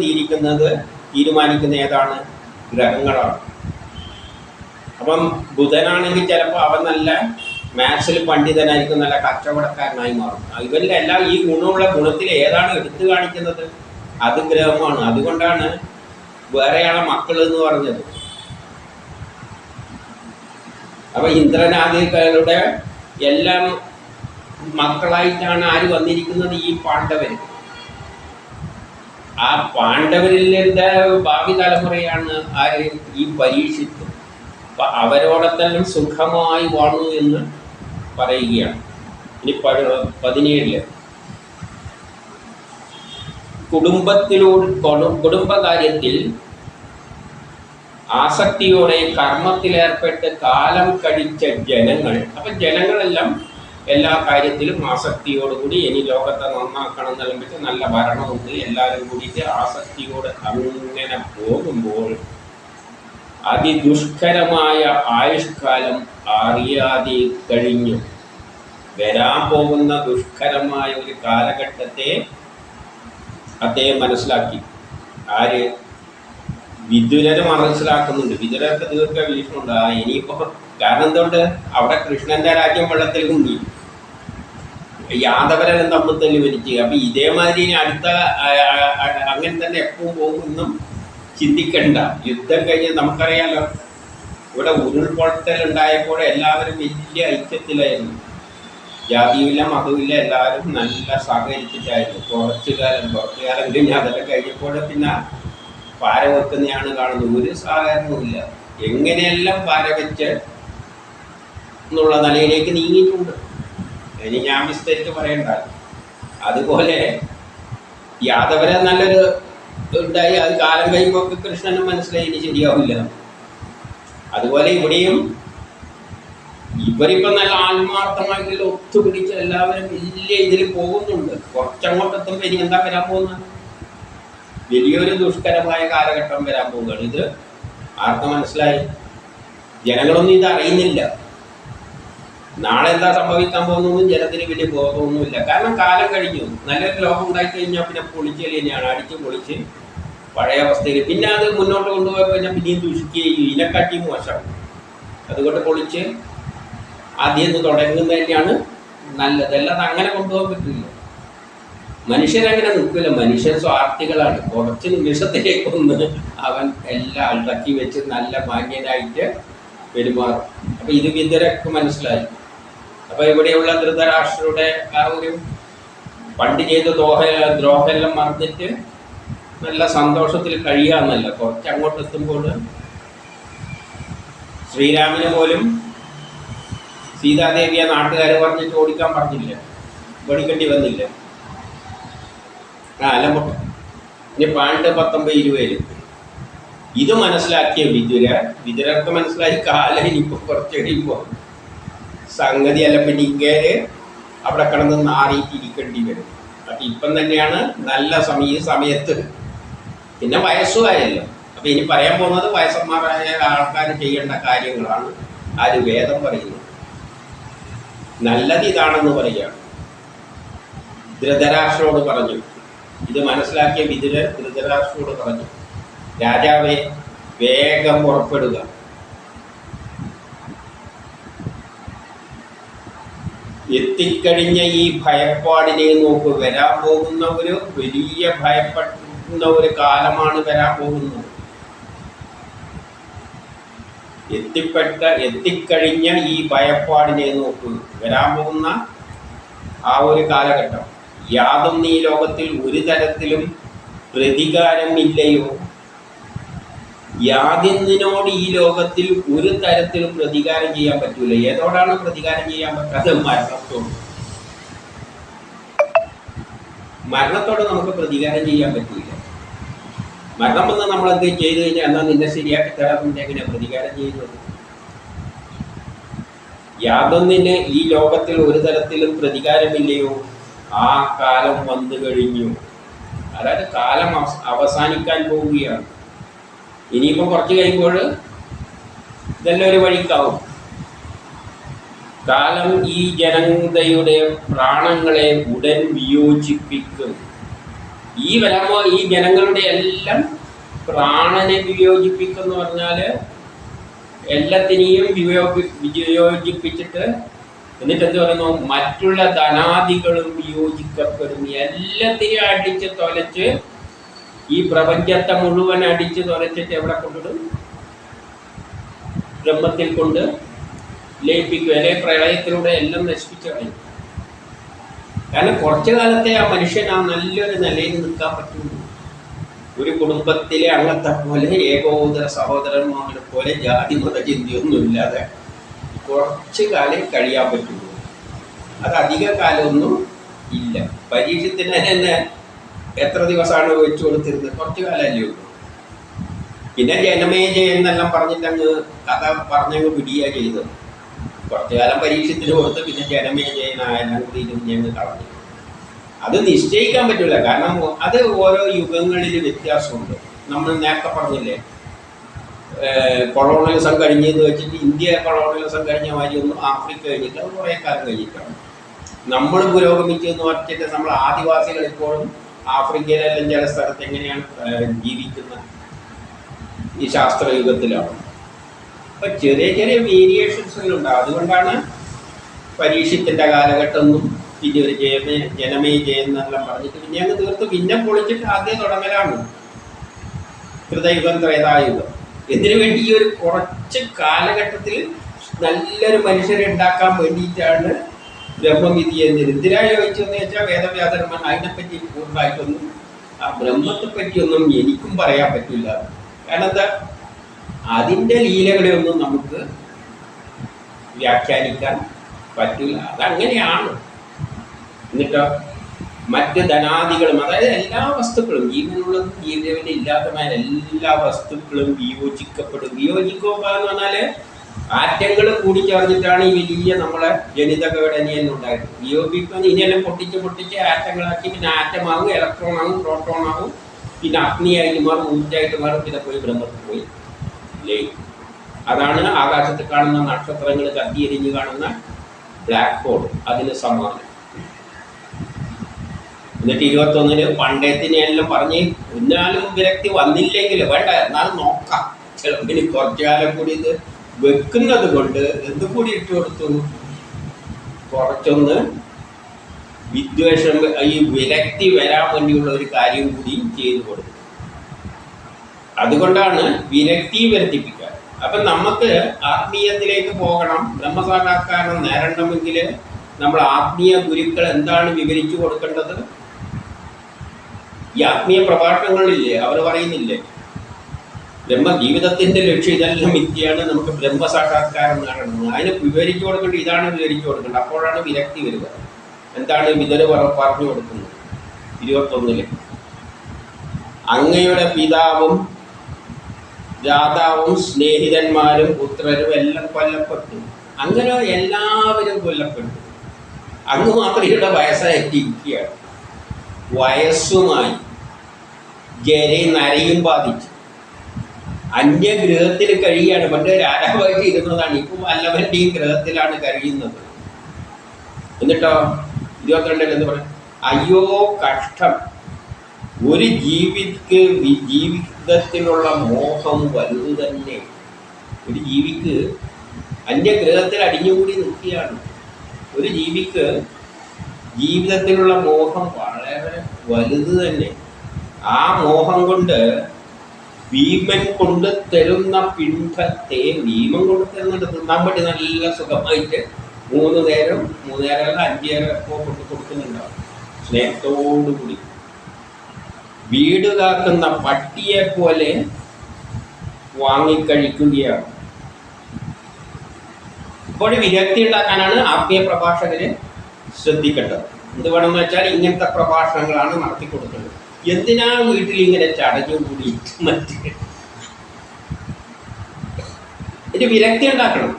തീരുമാനിക്കുന്ന ഏതാണ്? ഗ്രഹങ്ങളാണ്. അപ്പം ബുധനാണെങ്കിൽ ചിലപ്പോൾ അവൻ നല്ല മാത്സിൽ പണ്ഡിതനായിരിക്കും, നല്ല കച്ചവടക്കാരനായി മാറും. ഇവരിൽ എല്ലാം ഈ ഗുണമുള്ള ഗുണത്തിൽ ഏതാണ് എടുത്തു കാണിക്കുന്നത്? അത് ഗ്രഹമാണ്. അതുകൊണ്ടാണ് വേറെയാളെ മക്കൾ എന്ന് പറഞ്ഞത്. അപ്പൊ ഇന്ദ്രനാദികളുടെ എല്ലാം മക്കളായിട്ടാണ് ആര് വന്നിരിക്കുന്നത്? ഈ പാണ്ഡവർ. ആ പാണ്ഡവരിലെ ഭാവി തലമുറയാണ് ആര്? ഈ പരീക്ഷിത്ത്. അപ്പൊ അവരോടത്തെല്ലാം സുഖമായി വാണു എന്ന് പറയുകയാണ്. ഇനി 17 കുടുംബകാര്യത്തിൽ ആസക്തിയോടെ കർമ്മത്തിലേർപ്പെട്ട് കാലം കഴിച്ച ജനങ്ങൾ. അപ്പം ജനങ്ങളെല്ലാം എല്ലാ കാര്യത്തിലും ആസക്തിയോടുകൂടി ഇനി ലോകത്തെ നന്നാക്കണം എന്നെല്ലാം വെച്ച് നല്ല ഭരണമുണ്ട്, എല്ലാവരും കൂടിയിട്ട് ആസക്തിയോട് അങ്ങനെ പോകുമ്പോൾ അതിദുഷ്കരമായ ആയുഷ്കാലം അറിയാതെ കഴിഞ്ഞു. വരാൻ പോകുന്ന ദുഷ്കരമായ ഒരു കാലഘട്ടത്തെ അദ്ദേഹം മനസ്സിലാക്കി. ആര്? വിദുരര് മനസ്സിലാക്കുന്നുണ്ട്. വിദുരർക്ക് ദീർഘവീക്ഷണമുണ്ട്. ഇനിയിപ്പോൾ കാരണം എന്തുകൊണ്ട്? അവിടെ കൃഷ്ണന്റെ രാജ്യം വെള്ളത്തിൽ മുങ്ങി, യാദവരെല്ലാം തമ്മിൽ തല്ലി വലിച്ച്. അപ്പം ഇതേമാതിരി അടുത്ത അങ്ങനെ തന്നെ എപ്പോഴും പോകുമെന്നും ചിന്തിക്കണ്ട. യുദ്ധം കഴിഞ്ഞ് നമുക്കറിയാലോ, ഇവിടെ ഉരുൾപൊട്ടൽ ഉണ്ടായപ്പോൾ എല്ലാവരും വലിയ ഐക്യത്തിലായിരുന്നു. ജാതിയുമില്ല മതവുമില്ല, എല്ലാവരും നല്ല സഹകരിച്ചിട്ടായിരുന്നു. കുറച്ചു കാലം കഴിഞ്ഞ് അതെല്ലാം കഴിഞ്ഞപ്പോൾ പിന്നെ പാര വെക്കുന്നതാണ് കാണുന്നത്. ഒരു സഹകരണവുമില്ല. എങ്ങനെയെല്ലാം പാര വെച്ച് എന്നുള്ള നിലയിലേക്ക് നീങ്ങിയിട്ടുണ്ട്. ഇനി ഞാൻ വിസ്തരിച്ച് പറയണ്ട. അതുപോലെ യാദവരെ നല്ലൊരു ഉണ്ടായി. അത് കാലം കഴിയുമ്പോൾ കൃഷ്ണനും മനസ്സിലായി ഇനി ശരിയാവില്ല. അതുപോലെ ഇവിടെയും ഇവരിപ്പം നല്ല ആത്മാർത്ഥമായിട്ടുള്ള ഒത്തുപിടിച്ച് എല്ലാവരും വലിയ ഇതിൽ പോകുന്നുണ്ട്. കുറച്ചങ്ങോട്ടെത്തുമ്പോൾ ഇനി എന്താ വരാൻ പോകുന്നത്? വലിയൊരു ദുഷ്കരമായ കാലഘട്ടം വരാൻ പോവുകയാണ്. ഇത് ആർക്ക് മനസ്സിലായി? ജനങ്ങളൊന്നും ഇത് അറിയുന്നില്ല. നാളെ എന്താ സംഭവിക്കാൻ പോകുന്നൊന്നും ജനത്തിന് വലിയ ബോധമൊന്നുമില്ല. കാരണം കാലം കഴിഞ്ഞു. നല്ലൊരു ലോകം ഉണ്ടായിക്കഴിഞ്ഞാൽ പിന്നെ പൊളിച്ചൽ തന്നെയാണ്, അടിച്ച് പൊളിച്ച് പഴയ അവസ്ഥയിൽ. പിന്നെ അത് മുന്നോട്ട് കൊണ്ടുപോയി കഴിഞ്ഞാൽ പിന്നെയും ദുഷിക്കുകയും ഇതിനെക്കാട്ടി മോശം. അതുകൊണ്ട് പൊളിച്ച് ആദ്യം നിന്ന് തുടങ്ങുന്നത് തന്നെയാണ് നല്ലത്. അല്ലാതെ അങ്ങനെ കൊണ്ടുപോകാൻ പറ്റില്ല. മനുഷ്യരങ്ങനെ നിൽക്കില്ല. മനുഷ്യൻ സ്വാർത്ഥികളാണ്. കുറച്ച് നിമിഷത്തിലേക്കൊന്ന് അവൻ എല്ലാം ഇറക്കി വെച്ച് നല്ല മാന്യനായിട്ട് പെരുമാറും. അപ്പം ഇത് വിതുരർക്ക് മനസ്സിലായി. അപ്പം ഇവിടെയുള്ള ധൃതരാഷ്ട്രരുടെ ആ ഒരു പണ്ട് ചെയ്ത ദ്രോഹമെല്ലാം മറന്നിട്ട് നല്ല സന്തോഷത്തിൽ കഴിയാന്നല്ല, കുറച്ച് അങ്ങോട്ട് എത്തുമ്പോൾ ശ്രീരാമന് പോലും സീതാദേവിയെ നാട്ടുകാർ പറഞ്ഞിട്ട് ഓടിക്കാൻ പറഞ്ഞില്ല, ഓടിക്കേണ്ടി വന്നില്ല. അല്ല ഇനി 19-20 ഇത് മനസ്സിലാക്കിയ വിതുരർക്ക് മനസ്സിലായി കാലം ഇനിയിപ്പോൾ കുറച്ച് കഴിയുമ്പോൾ സംഗതി അല്ല, പിന്നെ ഇങ്ങേര് അവിടെ കിടന്ന് നാറിയിട്ടിരിക്കേണ്ടി വരും. അപ്പം ഇപ്പം തന്നെയാണ് നല്ല ഈ സമയത്ത്. പിന്നെ വയസ്സുമായല്ലോ. അപ്പം ഇനി പറയാൻ പോകുന്നത് വയസ്സന്മാരായ ആൾക്കാർ ചെയ്യേണ്ട കാര്യങ്ങളാണ്. ആര് വേദം പറയുന്നു. നല്ലത് ഇതാണെന്ന് പറയുകയാണ്. ധൃതരാഷ്ട്രോട് പറഞ്ഞു. ഇത് മനസ്സിലാക്കിയ വിതുരർ ധൃതരാഷ്ട്രോട് പറഞ്ഞു, രാജാവേ വേഗം പുറപ്പെടുക. എത്തിക്കഴിഞ്ഞ ഈ ഭയപ്പാടിനെ നോക്ക്. വരാൻ പോകുന്ന ഒരു വലിയ ഭയപ്പെടുന്ന ഒരു കാലമാണ് വരാൻ പോകുന്നത്. എത്തിക്കഴിഞ്ഞ ഈ ഭയപ്പാടിനെ നോക്ക്. വരാൻ പോകുന്ന ആ ഒരു കാലഘട്ടം. യാതൊന്നും ഈ ലോകത്തിൽ ഒരു തരത്തിലും പ്രതികാരമില്ലയോ? യാതൊന്നിനോട് ഈ ലോകത്തിൽ ഒരു തരത്തിലും പ്രതികാരം ചെയ്യാൻ പറ്റൂല. ഏതോടാണ് പ്രതികാരം ചെയ്യാൻ പറ്റാത്തത്? മരണത്തോട്. മരണത്തോട് നമുക്ക് പ്രതികാരം ചെയ്യാൻ പറ്റില്ല. മരണം വന്ന് നമ്മളെന്ത് ചെയ്തു കഴിഞ്ഞാൽ എന്നാൽ നിന്നെ ശരിയാക്കി തരാമെന്ന് എങ്ങനെ പ്രതികാരം ചെയ്യുന്നത്? യാതൊന്നിന് ഈ ലോകത്തിൽ ഒരു തരത്തിലും പ്രതികാരമില്ലയോ? ആ കാലം വന്നു കഴിഞ്ഞു. അതായത് കാലം അവസാനിക്കാൻ പോവുകയാണ്. ഇനിയിപ്പോൾ കുറച്ച് കഴിയുമ്പോൾ ഇതെല്ലാം ഒരു വഴിക്കാവും. കാലം ഈ ജനതയുടെ പ്രാണങ്ങളെ ഉടൻ വിയോജിപ്പിക്കും. ഈ വരുമ്പോൾ ഈ ജനങ്ങളുടെ എല്ലാം പ്രാണനെ വിയോജിപ്പിക്കുമെന്ന് പറഞ്ഞാൽ എല്ലാത്തിനെയും വിയോജിപ്പിച്ചിട്ട് എന്നിട്ട് എന്ത് പറയുന്നു? മറ്റുള്ള ധനാദികളും വിയോജിക്കപ്പെടും. എല്ലാത്തിനെയും അടിച്ച് തൊലച്ച് ഈ പ്രപഞ്ചത്തെ മുഴുവൻ അടിച്ച് തുലച്ചിട്ട് എവിടെ കൊണ്ടിടും? ബ്രഹ്മത്തിൽ കൊണ്ട് ലയിപ്പിക്കും. അല്ലെ പ്രളയത്തിലൂടെ എല്ലാം നശിപ്പിച്ചു കളയും. കാരണം കുറച്ചു കാലത്തെ ആ മനുഷ്യൻ ആ നല്ലൊരു നിലയിൽ നിൽക്കാൻ പറ്റുള്ളൂ. ഒരു കുടുംബത്തിലെ അംഗത്തെ പോലെ ഏകോദര സഹോദരന്മാരെ പോലെ ജാതി മത ചിന്തയൊന്നുമില്ലാതെ കുറച്ച് കാലം കഴിയാൻ പറ്റുള്ളൂ. അത് അധിക കാലമൊന്നും ഇല്ല. പരീക്ഷത്തിന് തന്നെ എത്ര ദിവസമാണ് വെച്ചു കൊടുത്തിരുന്നത്? കുറച്ചു കാലമല്ലേ ഉള്ളൂ. പിന്നെ ജനമേജയം എന്നെല്ലാം പറഞ്ഞിട്ടങ്ങ് കഥ പറഞ്ഞങ്ങ് പിടിയുക ചെയ്തത്. കുറച്ചു കാലം പരീക്ഷത്തിന് കൊടുത്ത് പിന്നെ ജനമേജയനായെല്ലാം കൂടി ഞങ്ങൾ കളഞ്ഞു. അത് നിശ്ചയിക്കാൻ പറ്റില്ല. കാരണം അത് ഓരോ യുഗങ്ങളിൽ വ്യത്യാസമുണ്ട്. നമ്മൾ നേരത്തെ പറഞ്ഞില്ലേ, കൊളോണിയലിസം കഴിഞ്ഞെന്ന് വെച്ചിട്ട് ഇന്ത്യ കൊളോണിയലിസം കഴിഞ്ഞ മാതിരിയൊന്നും ആഫ്രിക്ക കഴിഞ്ഞിട്ട് അത് കുറേ കാലം കഴിഞ്ഞിട്ടാണ്. നമ്മൾ പുരോഗമിച്ചെന്ന് പറഞ്ഞിട്ട് നമ്മൾ ആദിവാസികൾ ഇപ്പോഴും ആഫ്രിക്കയിലെല്ലാം ചില സ്ഥലത്ത് എങ്ങനെയാണ് ജീവിക്കുന്നത്? ഈ ശാസ്ത്രയുഗത്തിലാണ്. അപ്പം ചെറിയ ചെറിയ വേരിയേഷൻസുകളുണ്ടാകും. അതുകൊണ്ടാണ് പരീക്ഷത്തിൻ്റെ കാലഘട്ടം എന്നും പിന്നെ ഒരു ജനമേ ജയെന്നെല്ലാം പറഞ്ഞിട്ട് പിന്നെ അങ്ങ് തീർത്ത് പിന്നെ പൊളിച്ചിട്ട് ആദ്യം തുടങ്ങലാണ് കൃതയുഗം ത്രേതായുഗം. ഇതിനു വേണ്ടി ഈ ഒരു കുറച്ച് കാലഘട്ടത്തിൽ നല്ലൊരു മനുഷ്യരെ ഉണ്ടാക്കാൻ വേണ്ടിയിട്ടാണ് ബ്രഹ്മവിധി ചെയ്യുന്നത്. എന്തിനാ ചോദിച്ചെന്ന് വെച്ചാൽ വേദവ്യാസന്മാർ അതിനെപ്പറ്റി പൂർണ്ണമായിട്ടൊന്നും ആ ബ്രഹ്മത്തെ പറ്റിയൊന്നും എനിക്കും പറയാൻ പറ്റില്ല. കാരണം എന്താ, അതിൻ്റെ ലീലകളെയൊന്നും നമുക്ക് വ്യാഖ്യാനിക്കാൻ പറ്റില്ല. അതങ്ങനെയാണ്. എന്നിട്ടോ മറ്റ് ധനാദികളും, അതായത് എല്ലാ വസ്തുക്കളും, ജീവനുള്ളതും ജീവനെ ഇല്ലാത്തമായ എല്ലാ വസ്തുക്കളും വിയോജിക്കപ്പെടും. വിയോജിക്കുക എന്ന് പറഞ്ഞാൽ ആറ്റങ്ങൾ കൂടിച്ചേർന്നിട്ടാണ് ഈ വലിയ നമ്മളെ ജനിതകഘടനയെല്ലാം ഉണ്ടായത്. വിയോജിക്കുന്ന ഇനിയെല്ലാം പൊട്ടിച്ച് ആറ്റങ്ങളാക്കി പിന്നെ ആറ്റമാകും, ഇലക്ട്രോൺ ആകും, പ്രോട്ടോൺ ആകും, പിന്നെ അഗ്നിയായിട്ട് മാറും, ഊർജ്ജമായിട്ട് മാറും, പിന്നെ പോയി ബ്രഹ്മത്തിൽ പോയി ലയിക്കും. അതാണ് ആകാശത്ത് കാണുന്ന നക്ഷത്രങ്ങൾ കത്തിയെരിഞ്ഞ് കാണുന്ന ബ്ലാക്ക് ഹോൾ. അതിന് സമാനം. എന്നിട്ട് 21 പണ്ടേത്തിനെല്ലാം പറഞ്ഞ് എന്നാലും വിരക്തി വന്നില്ലെങ്കിൽ വേണ്ട, എന്നാലും നോക്കാം, ചിലപ്പോൾ കുറച്ചു കാലം കൂടി ഇത് വെക്കുന്നത് കൊണ്ട് എന്ത് കൂടി ഇട്ട് കൊടുത്തു, കുറച്ചൊന്ന് വിദ്വേഷം, ഈ വിരക്തി വരാൻ വേണ്ടിയുള്ള ഒരു കാര്യം കൂടി ചെയ്തു കൊടുത്തു. അതുകൊണ്ടാണ് വിരക്തി വർദ്ധിപ്പിക്കുക. അപ്പം നമുക്ക് ആത്മീയത്തിലേക്ക് പോകണം, ബ്രഹ്മസാക്ഷാത്കാരം നേടണമെങ്കിൽ നമ്മൾ ആത്മീയ ഗുരുക്കൾ എന്താണ് വിവരിച്ചു കൊടുക്കേണ്ടത്? ഈ ആത്മീയ പ്രഭാഷണങ്ങളില്ലേ, അവർ പറയുന്നില്ലേ ജീവിതത്തിൻ്റെ ലക്ഷ്യം ഇതെല്ലാം മിഥ്യയാണ്, നമുക്ക് ബ്രഹ്മസാക്ഷാത്കാരം നേടണം. അതിന് വിവരിച്ചു കൊടുക്കേണ്ടത് ഇതാണ് വിവരിച്ചു കൊടുക്കേണ്ടത്. അപ്പോഴാണ് വിരക്തി വരിക. എന്താണ് വിതര് പറഞ്ഞു കൊടുക്കുന്നത്? 21 അങ്ങയുടെ പിതാവും രാധാവും സ്നേഹിതന്മാരും പുത്രരും എല്ലാം കൊല്ലപ്പെട്ടു. അങ്ങനെ എല്ലാവരും കൊല്ലപ്പെട്ടു. അങ്ങ് മാത്രം ഇവിടെ വയസ്സായിട്ടിരിക്കുകയാണ്. വയസ്സുമായി ജരയും നരയും ബാധിച്ചു അന്യഗ്രഹത്തിൽ കഴിയുകയാണ്. പണ്ട് രാജാവായിട്ട് ഇരുന്നതാണ്, ഇപ്പം വല്ലവരുടെയും ഗ്രഹത്തിലാണ് കഴിയുന്നത്. എന്നിട്ടോ 22 എന്ന് പറയാം, അയ്യോ കഷ്ടം, ഒരു ജീവിതത്തിലുള്ള മോഹം വലുത് തന്നെ. ഒരു ജീവിക്ക് അന്യഗ്രഹത്തിൽ അടിഞ്ഞുകൂടി നിൽക്കുകയാണ്. ഒരു ജീവിക്ക് ജീവിതത്തിലുള്ള മോഹം വളരെ വലുത് തന്നെ. ആ മോഹം കൊണ്ട് ഭീമൻ കൊണ്ട് തരുന്ന പിണ്ഡത്തെ, ഭീമൻ കൊണ്ട് തരുന്നുണ്ട് തിന്നാൻ വേണ്ടി നല്ല സുഖമായിട്ട് 3 നേരം 5 നേരം എപ്പോൾ കൊണ്ട് കൊടുക്കുന്നുണ്ടാവും സ്നേഹത്തോടുകൂടി. വീട് കാക്കുന്ന പട്ടിയെ പോലെ വാങ്ങിക്കഴിക്കുകയാണ്. ഇപ്പോൾ വിരക്തി ഉണ്ടാക്കാനാണ് ആത്മീയ പ്രഭാഷകര് ശ്രദ്ധിക്കേണ്ടത്. എന്ത് വേണമെന്ന് വെച്ചാൽ ഇങ്ങനത്തെ പ്രഭാഷണങ്ങളാണ് നടത്തി കൊടുക്കേണ്ടത്. എന്തിനാ വീട്ടിൽ ഇങ്ങനെ ചടഞ്ഞു കൂടി ഇത് വിരക്തി ഉണ്ടാക്കണം.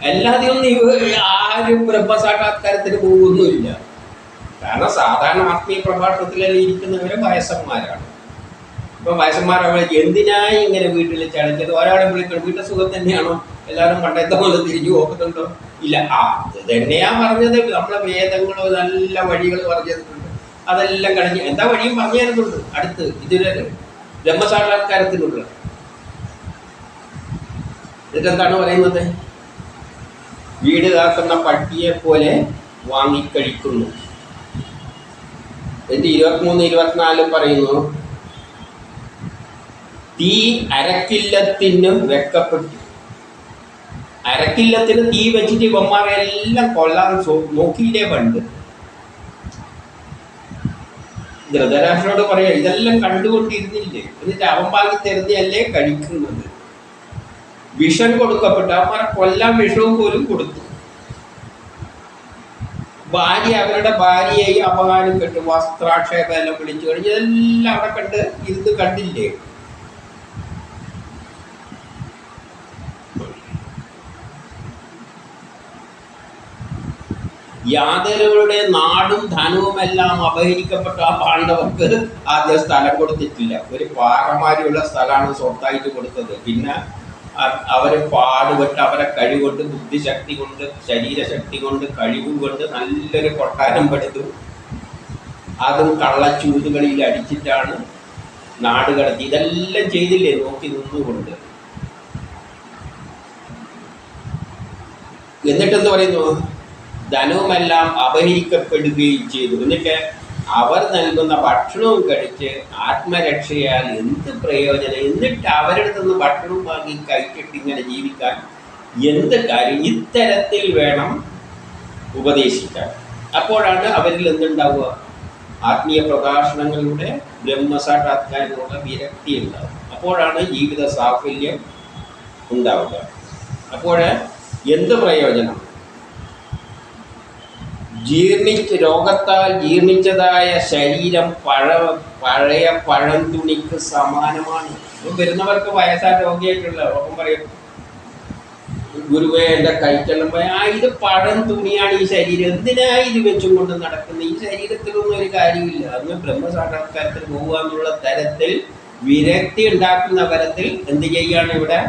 അല്ലാതെയൊന്നും ആരും ബ്രഹ്മസാക്ഷാത്കാരത്തിന് പോകുന്നില്ല. കാരണം സാധാരണ ആത്മീയ പ്രഭാഷണത്തിലെല്ലാം ഇരിക്കുന്നവരെ വയസ്സന്മാരാണ്. ഇപ്പം വയസ്സന്മാരവരെ എന്തിനായി ഇങ്ങനെ വീട്ടിൽ ചടഞ്ഞത്? ഒരാളെ വിളിക്കണം, വീട്ടിൽ സുഖം തന്നെയാണോ? എല്ലാവരും പണ്ടത്തെ പോലെ തിരിഞ്ഞു നോക്കുന്നുണ്ടോ? ഇല്ല. അത് തന്നെയാ പറഞ്ഞത്. നമ്മളെ വേദങ്ങളോ നല്ല വഴികൾ പറഞ്ഞു തന്നിട്ടുണ്ട്. അതെല്ലാം കഴിഞ്ഞ് എന്താ വഴിയും പറഞ്ഞു തരുന്നുണ്ട്. അടുത്ത് ഇതിലൊരു ബ്രഹ്മസാക്ഷാത്കാരത്തിനുള്ള ഇതെന്താണ് പറയുന്നത്? വീട് കാക്കുന്ന പട്ടിയെ പോലെ വാങ്ങിക്കഴിക്കുന്നു. 23, 24 പറയുന്നു, തീ അരക്കില്ലത്തിനും വെക്കപ്പെട്ടു. അരക്കില്ലത്തിന് തീ വെച്ചിട്ട് ഇവന്മാരെ എല്ലാം കൊല്ലാൻ നോക്കിയില്ലേ പണ്ട്. ധൃതരാഷ്ട്രനോട് പറയാ, ഇതെല്ലാം കണ്ടുകൊണ്ടിരുന്നില്ലേ? എന്നിട്ട് അവൻ വാങ്ങി തരുന്നതല്ലേ കഴിക്കുന്നത്. വിഷം കൊടുക്കപ്പെട്ടു. അവന്മാരെ കൊല്ലാൻ വിഷവും പോലും കൊടുത്തു. അവരുടെ ഭാര്യയെ അപമാനം കെട്ടു, വസ്ത്രാക്ഷേപം എല്ലാം വിളിച്ചു കഴിഞ്ഞ് ഇതെല്ലാം അവിടെ കണ്ട് ഇരുന്ന് കണ്ടില്ലേ? യാദവരുടെ നാടും ധനവും എല്ലാം അപഹരിക്കപ്പെട്ട ആ പാണ്ഡവർക്ക് ആദ്യം സ്ഥലം കൊടുത്തിട്ടില്ല. ഒരു പാറമാരിയുള്ള സ്ഥലമാണ് സ്വത്തായിട്ട് കൊടുത്തത്. പിന്നെ അവരെ പാടുപെട്ട് അവരെ കഴിവുകൊണ്ട്, ബുദ്ധിശക്തി കൊണ്ട്, ശരീരശക്തി കൊണ്ട്, കഴിവ് കൊണ്ട് നല്ലൊരു കൊട്ടാരം പടുത്തു. അതും കള്ളച്ചൂതുകളിൽ അടിച്ചിട്ടാണ് നാട് കടത്തി. ഇതെല്ലാം ചെയ്തില്ലേ നോക്കി നിന്നുകൊണ്ട്. എന്നിട്ടെന്ന് പറയുന്നു, ധനവുമെല്ലാം അപഹരിക്കപ്പെടുകയും ചെയ്തു. എന്നിട്ട് അവർ നൽകുന്ന ഭക്ഷണവും കഴിച്ച് ആത്മരക്ഷയാൽ എന്ത് പ്രയോജനം? എന്നിട്ട് അവരുടെ നിന്ന് ഭക്ഷണം വാങ്ങി കഴിച്ചിട്ട് ഇങ്ങനെ ജീവിക്കാൻ എന്ത് കാര്യം? ഇത്തരത്തിൽ വേണം ഉപദേശിക്കാൻ. അപ്പോഴാണ് അവരിൽ എന്തുണ്ടാവുക? ആത്മീയ പ്രഭാഷണങ്ങളുടെ ബ്രഹ്മസാക്ഷാത്കാരത്തിനുള്ള വിരക്തി ഉണ്ടാവുക. അപ്പോഴാണ് ജീവിത സാഫല്യം ഉണ്ടാവുക. അപ്പോൾ എന്ത് പ്രയോജനം? രോഗത്താൽ ജീർണിച്ചതായ ശരീരം പഴയ പഴംതുണിക്ക് സമാനമാണ്. വരുന്നവർക്ക് വയസ്സായ രോഗിയായിട്ടുള്ള ഒപ്പം പറയും, ഗുരുവേ എൻ്റെ കൈക്കെല്ലാം പോയ ഇത് പഴം തുണിയാണ് ഈ ശരീരം, എന്തിനായി ഇത് വെച്ചും കൊണ്ട് നടക്കുന്നത്? ഈ ശരീരത്തിലൊന്നും ഒരു കാര്യമില്ല. അന്ന് ബ്രഹ്മസാക്ഷാത്കാരത്തിൽ പോകുക എന്നുള്ള തരത്തിൽ വിരക്തി ഉണ്ടാക്കുന്ന തരത്തിൽ എന്ത് ചെയ്യാണ് ഇവിടെ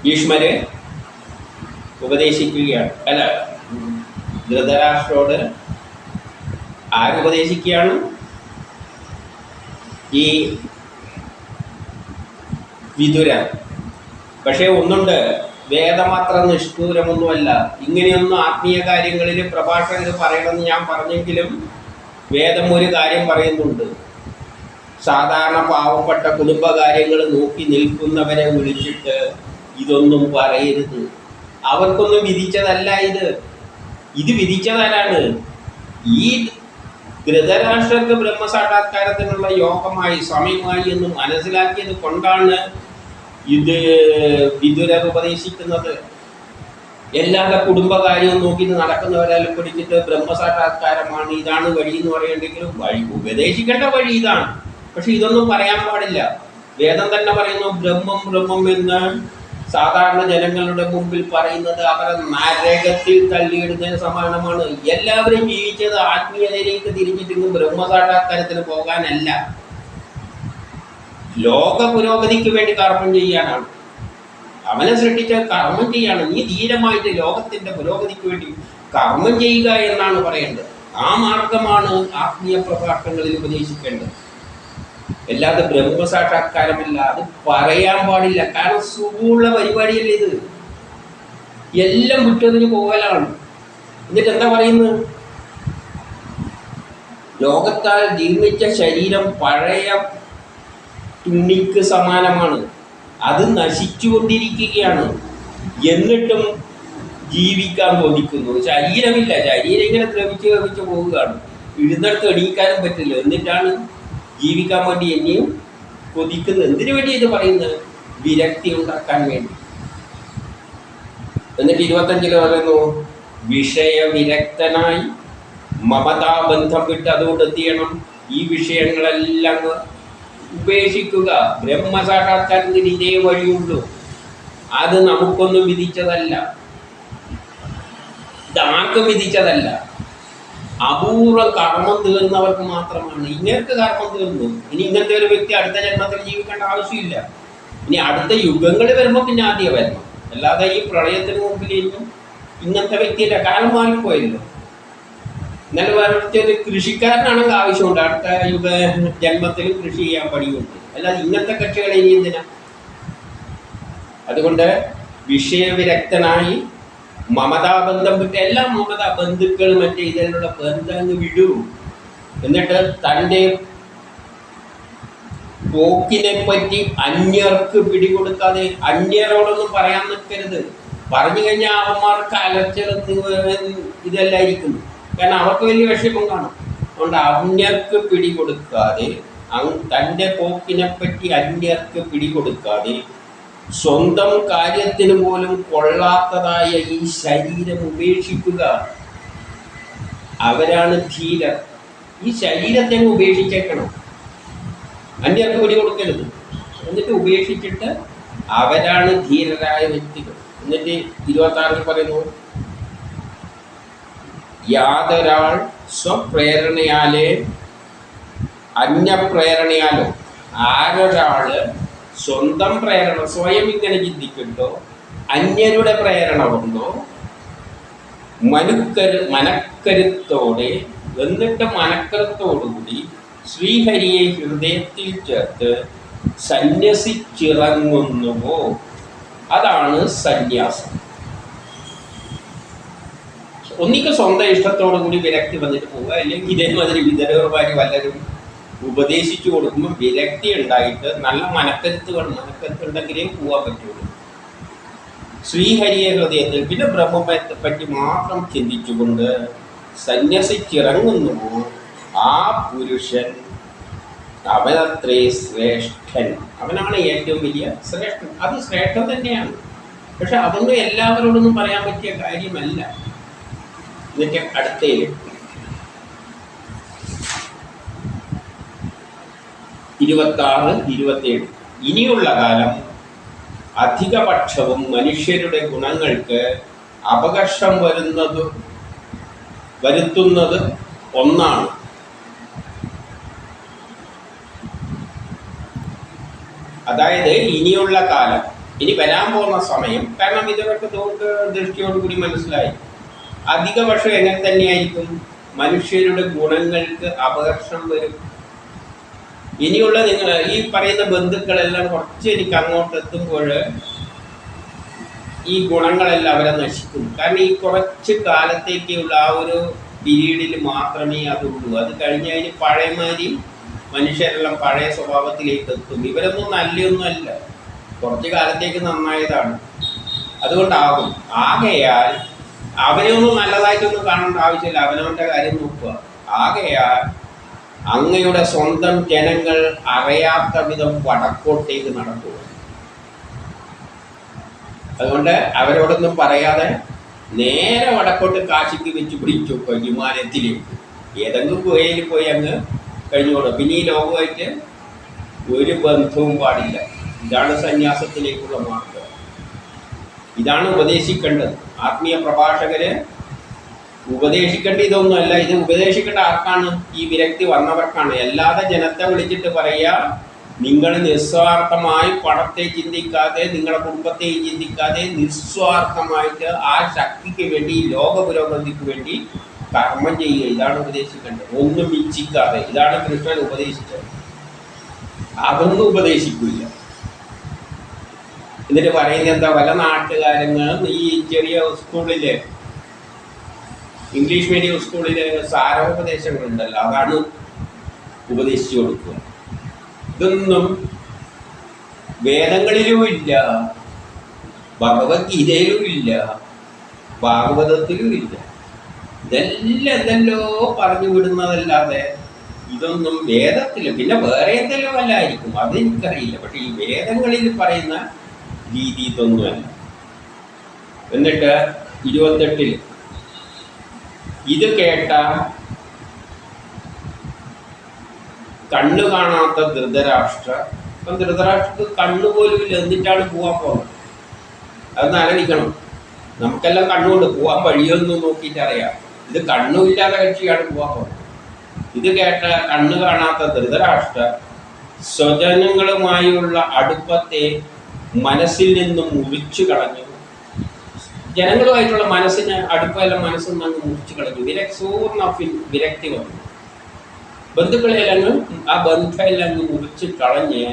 ഭീഷ്മര് ഉപദേശിക്കുകയാണ്. അല്ല, ധൃതരാഷ്ട്രോട് ആരുപദേശിക്കുകയാണ്? ഈ വിതുര. പക്ഷേ ഒന്നുണ്ട്, വേദമാത്ര നിഷ്ഠൂരമൊന്നുമല്ല. ഇങ്ങനെയൊന്നും ആത്മീയ കാര്യങ്ങളിൽ പ്രഭാഷകർ പറയണമെന്ന് ഞാൻ പറഞ്ഞെങ്കിലും വേദം ഒരു കാര്യം പറയുന്നുണ്ട്. സാധാരണ പാവപ്പെട്ട കുടുംബകാര്യങ്ങൾ നോക്കി നിൽക്കുന്നവരെ വിളിച്ചിട്ട് ഇതൊന്നും പറയരുത്. അവർക്കൊന്നും വിധിച്ചതല്ല ഇത്. ഇത് വിധിച്ചതാരാണ്? ഈ ധൃതരാഷ്ട്രർക്ക് ബ്രഹ്മസാക്ഷാത്കാരത്തിനുള്ള യോഗമായി സമയമായി എന്ന് മനസ്സിലാക്കിയത് കൊണ്ടാണ് ഇത് വിദുരർ ഉപദേശിക്കുന്നത്. എല്ലാവരുടെ കുടുംബകാര്യവും നോക്കി നടക്കുന്നവരെല്ലാം പിടിച്ചിട്ട് ബ്രഹ്മസാക്ഷാത്കാരമാണ്, ഇതാണ് വഴി എന്ന് പറയണ്ടെങ്കിലും വഴി ഉപദേശിക്കേണ്ട വഴി ഇതാണ്. പക്ഷെ ഇതൊന്നും പറയാൻ പാടില്ല. വേദം തന്നെ പറയുന്നു ബ്രഹ്മം ബ്രഹ്മം എന്ന് സാധാരണ ജനങ്ങളുടെ മുമ്പിൽ പറയുന്നത് അവരെ നരകത്തിൽ തള്ളിയിടുന്നതിന് സമാനമാണ്. എല്ലാവരും ജീവിച്ചത് ആത്മീയതയിലേക്ക് തിരിഞ്ഞിട്ട് ബ്രഹ്മസാക്ഷാത്കാരത്തിന് പോകാനല്ല, ലോക പുരോഗതിക്ക് വേണ്ടി കർമ്മം ചെയ്യാനാണ്. അവനെ സൃഷ്ടിച്ച കർമ്മം ചെയ്യാണ്. നീ ധീരമായിട്ട് ലോകത്തിന്റെ പുരോഗതിക്ക് വേണ്ടി കർമ്മം ചെയ്യുക എന്നാണ് പറയേണ്ടത്. ആ മാർഗമാണ് ആത്മീയ പ്രഭാഷണങ്ങളിൽ ഉപദേശിക്കേണ്ടത്. അല്ലാതെ ബ്രഹ്മസാക്ഷാത്കാരമല്ല, അത് പറയാൻ പാടില്ല. കാരണം സുഖമുള്ള പരിപാടിയല്ല ഇത്, എല്ലാം വിട്ടതിന് പോകലാണ്. എന്നിട്ട് എന്താ പറയുന്നത്? ലോകത്താൽ നിർമ്മിച്ച ശരീരം പഴയ തുണിക്ക് സമാനമാണ്, അത് നശിച്ചുകൊണ്ടിരിക്കുകയാണ്, എന്നിട്ടും ജീവിക്കാൻ കൊതിക്കുന്നു. ശരീരമില്ല, ശരീരം ഇങ്ങനെ ദ്രവിച്ച് പോവുകയാണ്, ഇഴുന്നിടത്ത് എണീക്കാനും പറ്റില്ല, എന്നിട്ടാണ് ജീവിക്കാൻ വേണ്ടി എന്നെയും കൊതിക്കുന്നത്. എന്തിനു വേണ്ടി ഇത് പറയുന്നത്? വിരക്തി ഉണ്ടാക്കാൻ വേണ്ടി. എന്നിട്ട് 25 പറയുന്നു വിഷയവിരക്തനായി മമതാബന്ധം വിട്ട് അതുകൊണ്ട് എന്ത് ചെയ്യണം? ഈ വിഷയങ്ങളെല്ലാം ഉപേക്ഷിക്കുക. ബ്രഹ്മസാക്ഷാത്കാരത്തിന് ഇതേ വഴിയുള്ളൂ. അത് നമുക്കൊന്നും വിധിച്ചതല്ല, ഇത് ആർക്കും വിധിച്ചതല്ല. അപൂർവം കർമ്മം തീർന്നവർക്ക് മാത്രമാണ്. ഇങ്ങനത്തെ കർമ്മം തീർന്നു, ഇനി ഇങ്ങനത്തെ ഒരു വ്യക്തി അടുത്ത ജന്മത്തിൽ ജീവിക്കേണ്ട ആവശ്യമില്ല. ഇനി അടുത്ത യുഗങ്ങൾ വരുമ്പോൾ പിന്നെ ആദ്യം വരണം. അല്ലാതെ ഈ പ്രളയത്തിന് മുമ്പിൽ ഇങ്ങനത്തെ വ്യക്തിയുടെ കാലം മാറിപ്പോയല്ലോ. എന്നാലും വേറെ കൃഷിക്കാരനാണെങ്കിൽ ആവശ്യമുണ്ട്, അടുത്ത യുഗ ജന്മത്തിൽ കൃഷി ചെയ്യാൻ പണിയുണ്ട്. അല്ലാതെ ഇങ്ങനത്തെ കക്ഷികളെ ഇനി എന്തിനാ? അതുകൊണ്ട് വിഷയവിരക്തനായി മമതാബന്ധം വിട്ട് എല്ലാ മമതാ ബന്ധുക്കളും മറ്റേ ഇതിലുള്ള ബന്ധം വിടൂ. എന്നിട്ട് തൻ്റെ പോക്കിനെ പറ്റി അന്യർക്ക് പിടികൊടുക്കാതെ, അന്യരോടൊന്നും പറയാൻ നിൽക്കരുത്. പറഞ്ഞു കഴിഞ്ഞാൽ അവന്മാർക്ക് അലച്ചിടന്ന് ഇതെല്ലായിരിക്കും. കാരണം അവർക്ക് വലിയ വിഷമം കാണും. അതുകൊണ്ട് അന്യർക്ക് പിടികൊടുക്കാതെ, തൻ്റെ പോക്കിനെ പറ്റി അന്യർക്ക് പിടികൊടുക്കാതെ, സ്വന്തം കാര്യത്തിന് പോലും കൊള്ളാത്തതായ ഈ ശരീരം ഉപേക്ഷിക്കുക. അവരാണ് ധീരർ. ഈ ശരീരത്തെ ഉപേക്ഷിച്ചേക്കണം, അന്യർക്ക് പിടി കൊടുക്കരുത്. എന്നിട്ട് ഉപേക്ഷിച്ചിട്ട് അവരാണ് ധീരരായ വ്യക്തികൾ. എന്നിട്ട് 26 പറയുന്നു യാതൊരാൾ സ്വപ്രേരണയാലേ അന്യപ്രേരണയാലോ, ആരൊരാള് സ്വന്തം പ്രേരണ സ്വയം ഇങ്ങനെ ചിന്തിക്കുന്നുണ്ടോ, അന്യരുടെ പ്രേരണ കൊണ്ടോ മനക്കരുത്തോടെ, എന്നിട്ട് മനക്കരുത്തോടുകൂടി ശ്രീഹരിയെ ഹൃദയത്തിൽ ചേർത്ത് സന്യസിച്ചിറങ്ങുന്നുവോ, അതാണ് സന്യാസം. ഒന്നിക്ക് സ്വന്തം ഇഷ്ടത്തോടു കൂടി വിരക്തി വന്നിട്ട് പോവുക, അല്ലെങ്കിൽ ഇതേമാതിരി വിതരവുമായി വല്ലതും ഉപദേശിച്ചു കൊടുക്കുമ്പോൾ വിരക്തി ഉണ്ടായിട്ട് നല്ല മനക്കരുത്തുണ്ടെങ്കിലേ പോകാൻ പറ്റുള്ളൂ. ശ്രീഹരിയെ ഹൃദയത്തിൽ പിന്നെ ബ്രഹ്മത്തെ പറ്റി മാത്രം ചിന്തിച്ചുകൊണ്ട് സന്യസിച്ചിറങ്ങുന്നുവോ, ആ പുരുഷൻ അവനത്രേ ശ്രേഷ്ഠൻ. അവനാണ് ഏറ്റവും വലിയ ശ്രേഷ്ഠൻ. അത് ശ്രേഷ്ഠൻ തന്നെയാണ്. പക്ഷെ അതൊന്നും എല്ലാവരോടൊന്നും പറയാൻ പറ്റിയ കാര്യമല്ല. എന്നിട്ട് അടുത്തതിൽ 26, 27 ഇനിയുള്ള കാലം അധികപക്ഷവും മനുഷ്യരുടെ ഗുണങ്ങൾക്ക് അപകർഷം വരുത്തുന്നത് ഒന്നാണ്. അതായത് ഇനിയുള്ള കാലം, ഇനി വരാൻ പോകുന്ന സമയം. കാരണം ഇതൊക്കെ നമുക്ക് ദൃഷ്ടിയോടുകൂടി മനസ്സിലായി. അധികപക്ഷം എങ്ങനെ തന്നെയായിരിക്കും? മനുഷ്യരുടെ ഗുണങ്ങൾക്ക് അപകർഷം വരും. ഇനിയുള്ള നിങ്ങൾ ഈ പറയുന്ന ബന്ധുക്കളെല്ലാം കുറച്ച് എനിക്ക് അങ്ങോട്ട് എത്തുമ്പോൾ ഈ ഗുണങ്ങളെല്ലാം അവരെ നശിക്കും. കാരണം ഈ കുറച്ച് കാലത്തേക്കുള്ള ആ ഒരു പീരീഡിൽ മാത്രമേ അതുള്ളൂ. അത് കഴിഞ്ഞ് അതിന് പഴയമാതിരി മനുഷ്യരെല്ലാം പഴയ സ്വഭാവത്തിലേക്ക് എത്തും. ഇവരൊന്നും നല്ലയൊന്നുമല്ല, കുറച്ചു കാലത്തേക്ക് നന്നായതാണ്. അതുകൊണ്ടാകും. ആകയാൽ അവരെയൊന്നും നല്ലതായിട്ടൊന്നും കാണേണ്ട ആവശ്യമില്ല, അവനവൻ്റെ കാര്യം നോക്കുക. ആകയാൽ അങ്ങയുടെ സ്വന്തം ജനങ്ങൾ അറിയാത്ത വിധം വടക്കോട്ടേക്ക് നടക്കുക. അതുകൊണ്ട് അവരോടൊന്നും പറയാതെ നേരെ വടക്കോട്ട് കാശിക്ക് വെച്ച് പിടിച്ചു ഹിമാലയത്തിലേക്ക്. ഏതെങ്കിലും ഗുഹയിൽ പോയി അങ്ങ് കഴിഞ്ഞോളൂ. പിന്നെ ഈ ലോകമായിട്ട് ഒരു ബന്ധവും പാടില്ല. ഇതാണ് സന്യാസത്തിലേക്കുള്ള മാർഗം. ഇതാണ് ഉപദേശിക്കേണ്ടത്. ആത്മീയ പ്രഭാഷകര് ഉപദേശിക്കേണ്ട ഇതൊന്നുമല്ല. ഇത് ഉപദേശിക്കേണ്ട ആർക്കാണ്? ഈ വിരക്തി വന്നവർക്കാണ്. അല്ലാതെ ജനത്തെ വിളിച്ചിട്ട് പറയുക, നിങ്ങൾ നിസ്വാർത്ഥമായി പണത്തെ ചിന്തിക്കാതെ, നിങ്ങളുടെ കുടുംബത്തെ ചിന്തിക്കാതെ, നിസ്വാർത്ഥമായിട്ട് ആ ശക്തിക്ക് വേണ്ടി, ലോക പുരോഗതിക്ക് വേണ്ടി കർമ്മം ചെയ്യുക. ഇതാണ് ഉപദേശിക്കേണ്ടത്. ഒന്നും ഇച്ഛിക്കാതെ. ഇതാണ് കൃഷ്ണൻ ഉപദേശിച്ചത്. അതൊന്നും ഉപദേശിക്കില്ല. എന്നിട്ട് പറയുന്നത് എന്താ? പല നാട്ടുകാരങ്ങളും ഈ ചെറിയ സ്കൂളില്, ഇംഗ്ലീഷ് മീഡിയം സ്കൂളില് സാരോപദേശങ്ങളുണ്ടല്ലോ, അതാണ് ഉപദേശിച്ചു കൊടുക്കുക. ഇതൊന്നും വേദങ്ങളിലും ഇല്ല, ഭഗവത്ഗീതയിലും ഇല്ല, ഭാഗവതത്തിലും ഇല്ല. ഇതെല്ലാം എന്തെല്ലോ പറഞ്ഞു വിടുന്നതല്ലാതെ ഇതൊന്നും വേദത്തിൽ, പിന്നെ വേറെ എന്തെല്ലാം അല്ലായിരിക്കും, അതെനിക്കറിയില്ല. പക്ഷെ ഈ വേദങ്ങളിൽ പറയുന്ന രീതി ഇതൊന്നുമല്ല. എന്നിട്ട് 28 ഇത് കേട്ട കണ്ണു കാണാത്ത ധൃതരാഷ്ട്രക്ക് കണ്ണുപോലും ഇല്ല, എന്നിട്ടാണ് പോവാൻ പോകുന്നത്. അതൊന്ന് ആലോചിക്കണം. നമുക്കെല്ലാം കണ്ണുകൊണ്ട് പോവാൻ വഴിയൊന്നും നോക്കിയിട്ട് അറിയാം. ഇത് കണ്ണുമില്ലാത്ത കക്ഷിയാണ് പോവാൻ പോകുന്നത്. ഇത് കേട്ട കണ്ണു കാണാത്ത ധൃതരാഷ്ട്ര സ്വജനങ്ങളുമായുള്ള അടുപ്പത്തെ മനസ്സിൽ നിന്നും മുറിച്ചു കളഞ്ഞു. ജനങ്ങളുമായിട്ടുള്ള മനസ്സിന് അടുപ്പമെല്ലാം മനസ്സിൽ നിന്ന് മുറിച്ചു കളഞ്ഞു. വിരക്തി വന്നു. ബന്ധുക്കളെല്ലാം ആ ബന്ധമെല്ലാം മുറിച്ച് കളഞ്ഞ്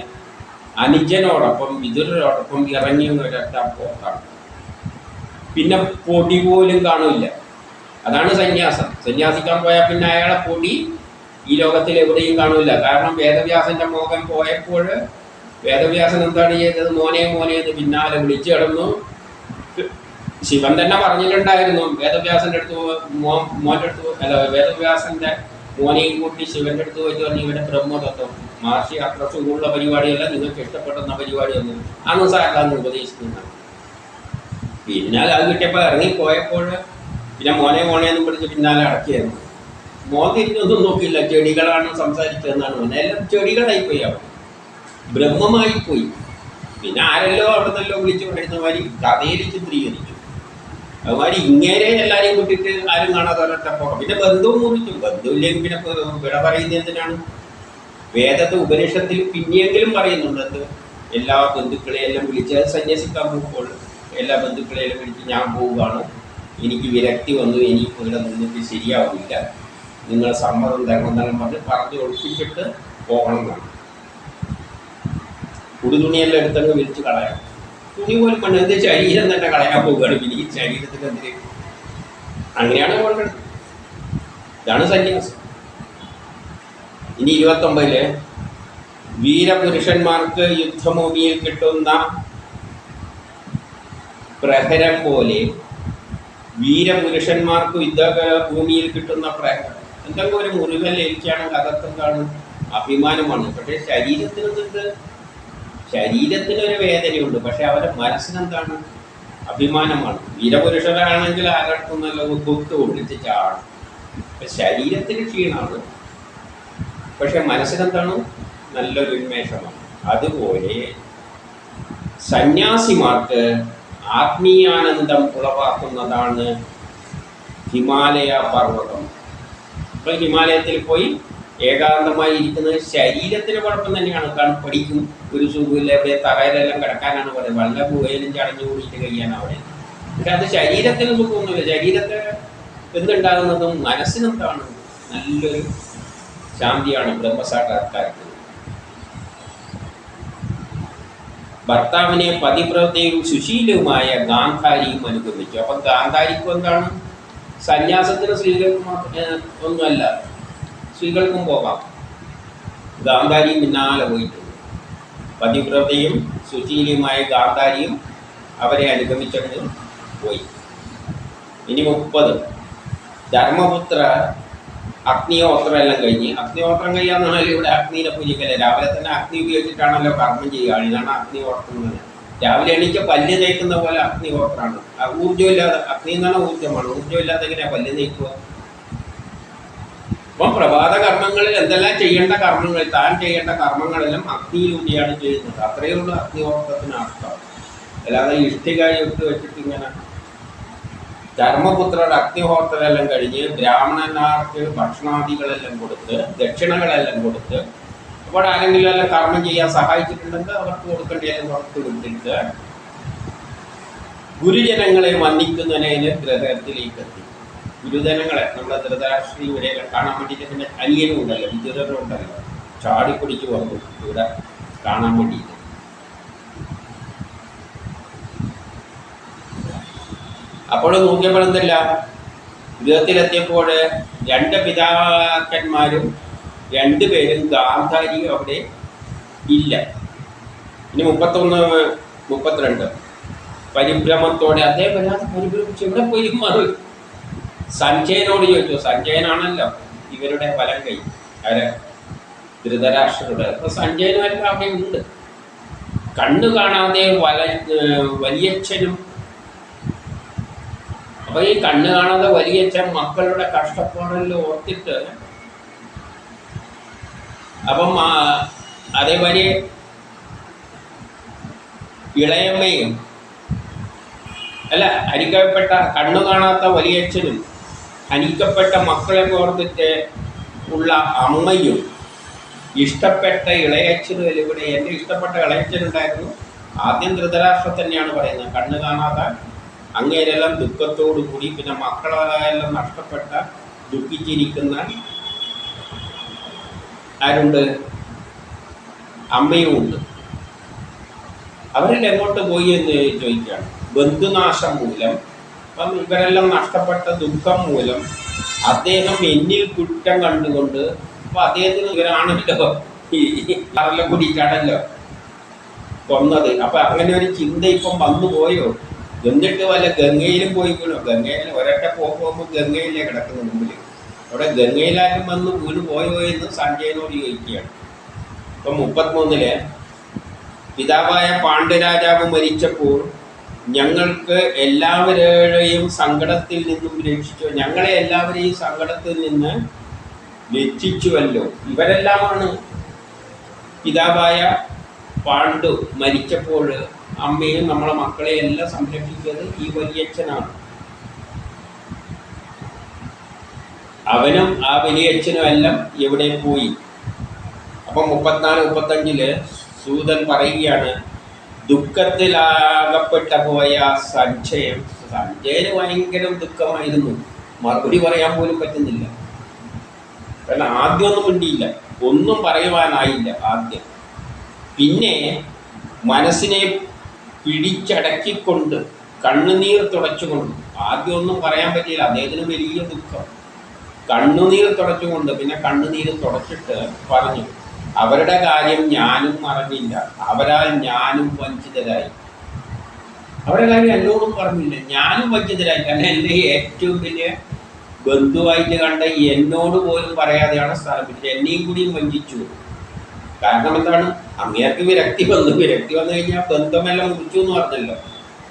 അനുജനോടൊപ്പം വിതുരരോടൊപ്പം ഇറങ്ങിയ ഒരൊറ്റ പോക്കാണ്. പിന്നെ പൊടി പോലും കാണില്ല. അതാണ് സന്യാസം. സന്യാസിക്കാൻ പോയാൽ പിന്നെ അയാളെ പൊടി ഈ ലോകത്തിൽ എവിടെയും കാണില്ല. കാരണം വേദവ്യാസന്റെ മോഹൻ പോയപ്പോൾ വേദവ്യാസൻ എന്താണ് ചെയ്തത്? മോനെ മോനെ എന്ന് പിന്നാലെ വിളിച്ചു കിടന്നു. ശിവൻ തന്നെ പറഞ്ഞിട്ടുണ്ടായിരുന്നു, വേദവ്യാസന്റെ അടുത്ത് മോൻ്റെ അടുത്ത് അല്ല, വേദവ്യാസന്റെ മോനെയും കൂട്ടി ശിവന്റെ അടുത്ത് പോയിട്ട് പറഞ്ഞു, ഇവരെ ബ്രഹ്മതത്വം മഹർഷി അത്ര സുഖമുള്ള പരിപാടിയല്ല, നിങ്ങൾക്ക് ഇഷ്ടപ്പെടുന്ന പരിപാടിയൊന്നും അന്ന് സാറിലാന്ന് ഉപദേശിക്കുന്നതാണ്. പിന്നെ അത് കിട്ടിയപ്പോൾ ഇറങ്ങിപ്പോയപ്പോൾ പിന്നെ മോനെ മോനെയെന്നും പിടിച്ച് പിന്നാലെ അടക്കിയായിരുന്നു. മോൻ തിരിഞ്ഞൊന്നും നോക്കില്ല, ചെടികളാണ് സംസാരിച്ചതെന്നാണ് പറഞ്ഞത്. എല്ലാം ചെടികളായിപ്പോയി, അവർ ബ്രഹ്മമായിപ്പോയി. പിന്നെ ആരെല്ലോ അവിടെ നിന്നല്ലോ വിളിച്ചു പറയുന്ന മാതിരി കഥയിൽ ചിത്രീകരിച്ചു. അതുമാതിരി ഇങ്ങനെ എല്ലാവരെയും കൂട്ടിയിട്ട് ആരും കാണാതെ ഒരൊറ്റപ്പോ. പിന്നെ ബന്ധവും മുറിച്ചു. ബന്ധുവില്ലെങ്കിൽ പിന്നെ വിട പറയുന്നത് എന്തിനാണ്? വേദത്തെ ഉപനിഷത്തിൽ പിന്നെയെങ്കിലും പറയുന്നുണ്ട്, അത് എല്ലാ ബന്ധുക്കളെയെല്ലാം വിളിച്ച് സന്യസിക്കാൻ പോകുമ്പോൾ എല്ലാ ബന്ധുക്കളെയെല്ലാം വിളിച്ച് ഞാൻ പോവുകയാണ്, എനിക്ക് വിരക്തി വന്നു, എനിക്ക് ഇവിടെ നിന്നിട്ട് ശരിയാവില്ല, നിങ്ങൾ സമ്മതം തരണമെന്നെല്ലാം പറഞ്ഞ് ഒളിപ്പിച്ചിട്ട് പോകണം എന്നാണ്. ഉടുതുണിയെല്ലാം എടുത്തങ്ങ് വിരിച്ച് കളയാം. തുണി പോലും പണ്ട് എന്ത് ശരീരം തന്നെ കളയാൻ പോവുകയാണ്. പിന്നെ ഈ ശരീരത്തിന് എന്തിന്? അങ്ങനെയാണ് കൊണ്ടത്. ഇതാണ് സന്യാസം. ഇനി 29 വീരപുരുഷന്മാർക്ക് യുദ്ധഭൂമിയിൽ കിട്ടുന്ന പ്രഹരം പോലെ വീരപുരുഷന്മാർക്ക് യുദ്ധഭൂമിയിൽ കിട്ടുന്ന പ്രഹരം. എന്തെങ്കിലും ഒരു മുറിവല്ലേൽക്കുകയാണെങ്കിൽ അതൊക്കെന്താണ്? അഭിമാനമാണ്. പക്ഷേ ശരീരത്തിനൊരു വേദനയുണ്ട്, പക്ഷെ അവരുടെ മനസ്സിനെന്താണ്? അഭിമാനമാണ്. വീരപുരുഷരാണെങ്കിൽ ആരടുത്തുന്നല്ലോ കൊത്ത് കൊണ്ടിച്ച് ചാടും. ശരീരത്തിന് ക്ഷീണമാണ്, പക്ഷെ മനസ്സിനെന്താണ്? നല്ലൊരു ഉന്മേഷമാണ്. അതുപോലെ സന്യാസിമാർക്ക് ആത്മീയാനന്ദം ഉളവാക്കുന്നതാണ് ഹിമാലയ പർവ്വതം. ഇപ്പോൾ ഹിമാലയത്തിൽ പോയി ഏകാന്തമായി ഇരിക്കുന്നത് ശരീരത്തിന് കുഴപ്പം തന്നെയാണ്. കാരണം പഠിക്കും, ഒരു സുഖമില്ല, എവിടെ തറയിലെല്ലാം കിടക്കാനാണ് പറയുന്നത്, വല്ല ഗുഹയിലും ചടഞ്ഞു കൂടിയിട്ട് കഴിയാനാണ് അവിടെ. പക്ഷെ അത് ശരീരത്തിന് സുഖമൊന്നുമില്ല. ശരീരത്തെ എന്തുണ്ടാകുന്നതും മനസ്സിനെന്താണ്? നല്ലൊരു ശാന്തിയാണ് ബ്രഹ്മസാക്ഷാത്കാരത്തിന്. ഭർത്താവിനെ പതിവ്രതയും സുശീലവുമായ ഗാന്ധാരിയും അനുഗമിച്ചു. അപ്പം ഗാന്ധാരിക്കും എന്താണ്? സന്യാസത്തിന് സ്ത്രീകൾക്ക് ഒന്നുമല്ല, സ്ത്രീകൾക്കും പോകാം. ഗാന്ധാരിയും പിന്നാലെ പോയിട്ടുണ്ട്. പതിവ്രതയും സുശീലിയുമായ ഗാന്ധാരിയും അവരെ അനുഗമിച്ചിട്ട് പോയി. ഇനി 30 ധർമ്മപുത്ര അഗ്നിഹോത്രം എല്ലാം കഴിഞ്ഞ്, അഗ്നിഹോത്രം കഴിയാന്ന് പറഞ്ഞാൽ ഇവിടെ അഗ്നിനെ പൂജിക്കല്ലേ, രാവിലെ തന്നെ അഗ്നി ഉപയോഗിച്ചിട്ടാണല്ലോ കർമ്മം ചെയ്യുക. ഇതാണ് അഗ്നിഹോത്രം എന്ന് പറഞ്ഞാൽ. രാവിലെ എണീച്ച പല്ല് തേക്കുന്ന പോലെ അഗ്നിഹോത്രമാണ്. ഊർജ്ജമില്ലാതെ, അഗ്നി എന്ന് പറഞ്ഞാൽ ഊർജ്ജമാണ്, ഊർജ്ജമില്ലാതെ എങ്ങനെയാണ് പല്ല് തേക്കുക? അപ്പം പ്രഭാത കർമ്മങ്ങളിൽ എന്തെല്ലാം ചെയ്യേണ്ട കർമ്മങ്ങൾ, താൻ ചെയ്യേണ്ട കർമ്മങ്ങളെല്ലാം അഗ്നിയിലൂടെയാണ് ചെയ്യുന്നത്. അത്രയേ ഉള്ളൂ അഗ്നിഹോത്രത്തിന് അർത്ഥം. അല്ലാതെ ഇഷ്ടിക ഇട്ട് വെച്ചിട്ട് ഇങ്ങനെ. ധർമ്മപുത്രരുടെ അഗ്നിഹോത്രമെല്ലാം കഴിഞ്ഞ് ബ്രാഹ്മണന്മാർക്ക് ഭക്ഷണാദികളെല്ലാം കൊടുത്ത് ദക്ഷിണകളെല്ലാം കൊടുത്ത്, അപ്പോൾ ആരെങ്കിലും എല്ലാം കർമ്മം ചെയ്യാൻ സഹായിച്ചിട്ടുണ്ടെങ്കിൽ അവർക്ക് കൊടുക്കേണ്ടതെല്ലാം പുറത്ത് വിട്ടിട്ട് ഗുരുജനങ്ങളെ വന്ദിക്കുന്നതിന് ഗ്രഹത്തിലേക്ക് എത്തി. ഗുരുജനങ്ങളെ നമ്മളെ ധൃതരാഷ്ട്രീയ ഇവരെയൊക്കെ കാണാൻ വേണ്ടിയിട്ട്, പിന്നെ അനിയനും ഉണ്ടല്ലോ, വിദുരനും ഉണ്ടല്ലോ, ചാടിപ്പൊടിച്ച് വന്നു ഇവിടെ കാണാൻ വേണ്ടിയിട്ട്. അപ്പോൾ നോക്കിയപ്പോൾ എന്തല്ല, ഗൃഹത്തിലെത്തിയപ്പോൾ 2 പിതാക്കന്മാരും 2 പേരും ഗാന്ധാരിയും അവിടെ ഇല്ല. ഇനി 31, 32 പരിഭ്രമത്തോടെ അദ്ദേഹം വല്ലാതെ പരിഭ്രമിച്ചു. ഇവിടെ പോയി മാറി സഞ്ജയനോട് ചോദിച്ചു. സഞ്ജയനാണല്ലോ ഇവരുടെ വലം കൈ, അവരെ ധൃതരാഷ്ട്രരുടെ. അപ്പോൾ സഞ്ജയനുമായിട്ട് അവിടെ ഉണ്ട്. കണ്ണു കാണാതെ വലിയച്ഛനും, അപ്പോൾ ഈ കണ്ണ് കാണാതെ വലിയച്ഛൻ മക്കളുടെ കഷ്ടപ്പാടെല്ലാം ഓർത്തിട്ട്, അപ്പം അതേമാതിരി ഇളയമ്മയും അല്ല, ഹനിക്കപ്പെട്ട കണ്ണു കാണാത്ത വലിയച്ഛനും ഹനിക്കപ്പെട്ട മക്കളെ ഓർത്തിട്ട് ഉള്ള അമ്മയും ഇഷ്ടപ്പെട്ട ഇളയച്ഛനും എല്ലാം ഇവിടെ. എൻ്റെ ഇഷ്ടപ്പെട്ട ഇളയച്ഛനുണ്ടായിരുന്നു. ആദ്യം ധൃതരാഷ്ട്രം തന്നെയാണ് പറയുന്നത്. കണ്ണ് കാണാതെ അങ്ങേരെല്ലാം ദുഃഖത്തോടു കൂടി, പിന്നെ മക്കളെല്ലാം നഷ്ടപ്പെട്ട ദുഃഖിച്ചിരിക്കുന്ന ആരുണ്ട്? അമ്മയും ഉണ്ട്. അവരെല്ലാം എങ്ങോട്ട് പോയി എന്ന് ചോദിക്കുകയാണ്. ബന്ധുനാശം മൂലം, അപ്പം ഇവരെല്ലാം നഷ്ടപ്പെട്ട ദുഃഖം മൂലം അദ്ദേഹം എന്നിൽ കുറ്റം കണ്ടുകൊണ്ട്, അപ്പൊ അദ്ദേഹത്തിന് ഇവരാണല്ലോ ഈ കറലം കുടിച്ചാണല്ലോ കൊന്നത്. അപ്പൊ അങ്ങനെ ഒരു ചിന്ത ഇപ്പം വന്നു പോയോ? എന്നിട്ട് വല്ല ഗംഗയിലും പോയി വീണോ? ഗംഗയിൽ ഒരൊറ്റ പോകുമ്പോൾ ഗംഗയിലേ കിടക്കുന്ന മുമ്പിൽ. അവിടെ ഗംഗയിലാരും വന്ന് വീണ് പോയോ എന്ന് സഞ്ജയനോട് ചോദിക്കുകയാണ്. ഇപ്പം 33 പിതാവായ പാണ്ഡ്യരാജാവ് മരിച്ചപ്പോൾ ഞങ്ങൾക്ക് എല്ലാവരെയും സങ്കടത്തിൽ നിന്നും രക്ഷിച്ചു, ഞങ്ങളെ എല്ലാവരെയും സങ്കടത്തിൽ നിന്ന് രക്ഷിച്ചുവല്ലോ. ഇവരെല്ലാമാണ് പിതാവായ പാണ്ഡു മരിച്ചപ്പോൾ അമ്മയും നമ്മളെ മക്കളെ എല്ലാം സംരക്ഷിച്ചത് ഈ വലിയച്ഛനാണ്. അവനും ആ വലിയച്ഛനും എല്ലാം എവിടെ പോയി? അപ്പം 34, 35 സൂതൻ പറയുകയാണ്, ദുഃഖത്തിലാകപ്പെട്ട പോയ സഞ്ജയന് ഭയങ്കര ദുഃഖമായിരുന്നു. മറുപടി പറയാൻ പോലും പറ്റുന്നില്ല. കാരണം ആദ്യമൊന്നും മിണ്ടിയില്ല, ഒന്നും പറയുവാനായില്ല ആദ്യം. പിന്നെ മനസ്സിനെ പിടിച്ചടക്കിക്കൊണ്ട് കണ്ണുനീർ തുടച്ചുകൊണ്ട്, ആദ്യം ഒന്നും പറയാൻ പറ്റിയില്ല, അദ്ദേഹത്തിന് വലിയ ദുഃഖം. കണ്ണുനീർ തുടച്ചുകൊണ്ട്, പിന്നെ കണ്ണുനീർ തുടച്ചിട്ട് പറഞ്ഞു, അവരുടെ കാര്യം ഞാനും അറിഞ്ഞില്ല, അവരാൽ ഞാനും വഞ്ചിതരായി. അവരുടെ കാര്യം എന്നോടും പറഞ്ഞില്ല, ഞാനും വഞ്ചിതരായി. കാരണം എൻ്റെ ഏറ്റവും വലിയ ബന്ധുവായിട്ട് കണ്ട എന്നോട് പോലും പറയാതെയാണ് സ്ഥലം പിടിച്ചത്, എന്നെയും കൂടിയും വഞ്ചിച്ചു. കാരണം എന്താണ്? അങ്ങേർക്ക് വിരക്തി വന്നു. വിരക്തി വന്നു കഴിഞ്ഞാൽ ബന്ധമെല്ലാം മുറിച്ചു എന്ന് പറഞ്ഞല്ലോ.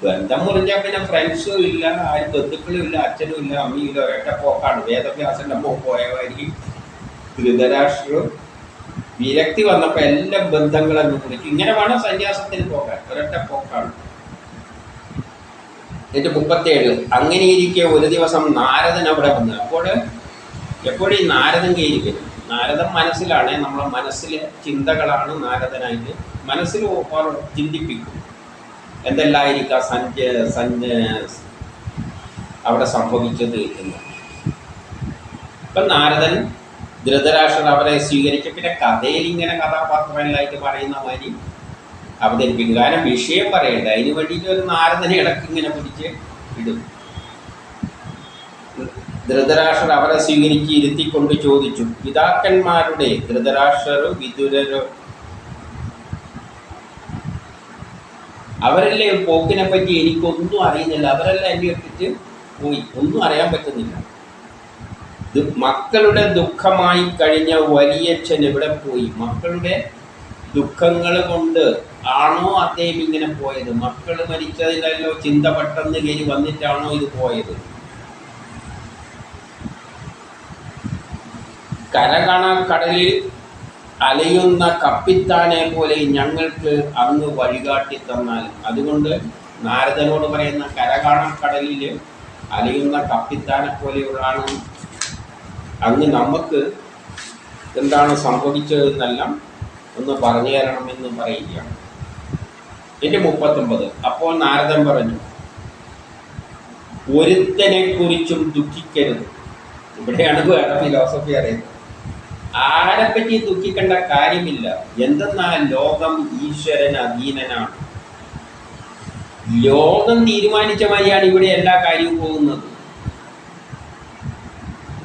ബന്ധം മുറിഞ്ഞാൽ പിന്നെ ഫ്രണ്ട്സും ഇല്ല, ആരും ബന്ധുക്കളും ഇല്ല, അച്ഛനും ഇല്ല, അമ്മയും ഇല്ല, ഒരൊറ്റ പോക്കാണ്. വേദവ്യാസൻ്റെ അമ്മ പോയവരി ധൃതരാഷ്ട്രവും വിരക്തി വന്നപ്പോൾ എല്ലാ ബന്ധങ്ങളെന്നും മുറിച്ചു. ഇങ്ങനെ വേണം സന്യാസത്തിന് പോകാൻ, ഒരൊറ്റ പോക്കാണ്. എന്നിട്ട് 37 അങ്ങനെയിരിക്കെ ഒരു ദിവസം നാരദൻ അവിടെ വന്നു. അപ്പോൾ എപ്പോഴും ഈ നാരദൻ കയറി വരും. നാരദൻ മനസ്സിലാണ്, നമ്മളെ മനസ്സിലെ ചിന്തകളാണ് നാരദനായിട്ട് മനസ്സിൽ ചിന്തിപ്പിക്കും. എന്തെല്ലാമായിരിക്കാം അവിടെ സംഭവിച്ചത് എന്ന്. ഇപ്പം നാരദൻ ധൃതരാഷ്ട്രർ അവരെ സ്വീകരിച്ച, പിന്നെ കഥയിൽ ഇങ്ങനെ കഥാപാത്രങ്ങളായിട്ട് പറയുന്ന മാതിരി അവതരിപ്പിക്കും. കാരണം വിഷയം പറയണ്ട, അതിന് വേണ്ടിയിട്ട് ഒരു നാരദനെ ഇടയ്ക്ക് ഇങ്ങനെ പിടിച്ച് ഇടും. ധൃതരാഷ്ട്രർ അവരെ സ്വീകരിച്ച് ഇരുത്തിക്കൊണ്ട് ചോദിച്ചു, പിതാക്കന്മാരുടെ ധൃതരാഷ്ട്രരോ വിദുരരോ അവരല്ലേ പോക്കിനെ പറ്റി എനിക്കൊന്നും അറിയുന്നില്ല, അവരെല്ലാം എന്നെ ഇട്ടിട്ട് പോയി, ഒന്നും അറിയാൻ പറ്റുന്നില്ല. മക്കളുടെ ദുഃഖമായി കഴിഞ്ഞ വലിയച്ഛൻ എവിടെ പോയി? മക്കളുടെ ദുഃഖങ്ങൾ കൊണ്ട് ആണോ അദ്ദേഹം ഇങ്ങനെ പോയത്? മക്കൾ മരിച്ചതിലല്ലോ ചിന്ത പെട്ടെന്ന് കയറി വന്നിട്ടാണോ ഇത് പോയത്? കടലിൽ അലയുന്ന കപ്പിത്താനെ പോലെ ഞങ്ങൾക്ക് അങ്ങ് വഴികാട്ടി തന്നാൽ. അതുകൊണ്ട് നാരദനോട് പറയുന്ന കടലിൽ അലയുന്ന കപ്പിത്താനെ പോലെയുള്ളതാണ് അങ്ങ് നമുക്ക് എന്താണ് സംഭവിച്ചതെന്നെല്ലാം ഒന്ന് പറഞ്ഞു തരണമെന്ന് പറയുകയാണ്. എൻ്റെ 39. അപ്പോൾ നാരദൻ പറഞ്ഞു, ഒരുത്തനെ കുറിച്ചും ദുഃഖിക്കരുത്. ഇവിടെയാണ് വേറെ ഫിലോസഫി അറിയുന്നത്. ആരെപ്പറ്റി ദുഃഖിക്കേണ്ട കാര്യമില്ല. എന്തെന്നാൽ ലോകം ഈശ്വരന് അധീനനാണ്. ലോകം തീരുമാനിച്ച മാതിരിയാണ് ഇവിടെ എല്ലാ കാര്യവും പോകുന്നത്.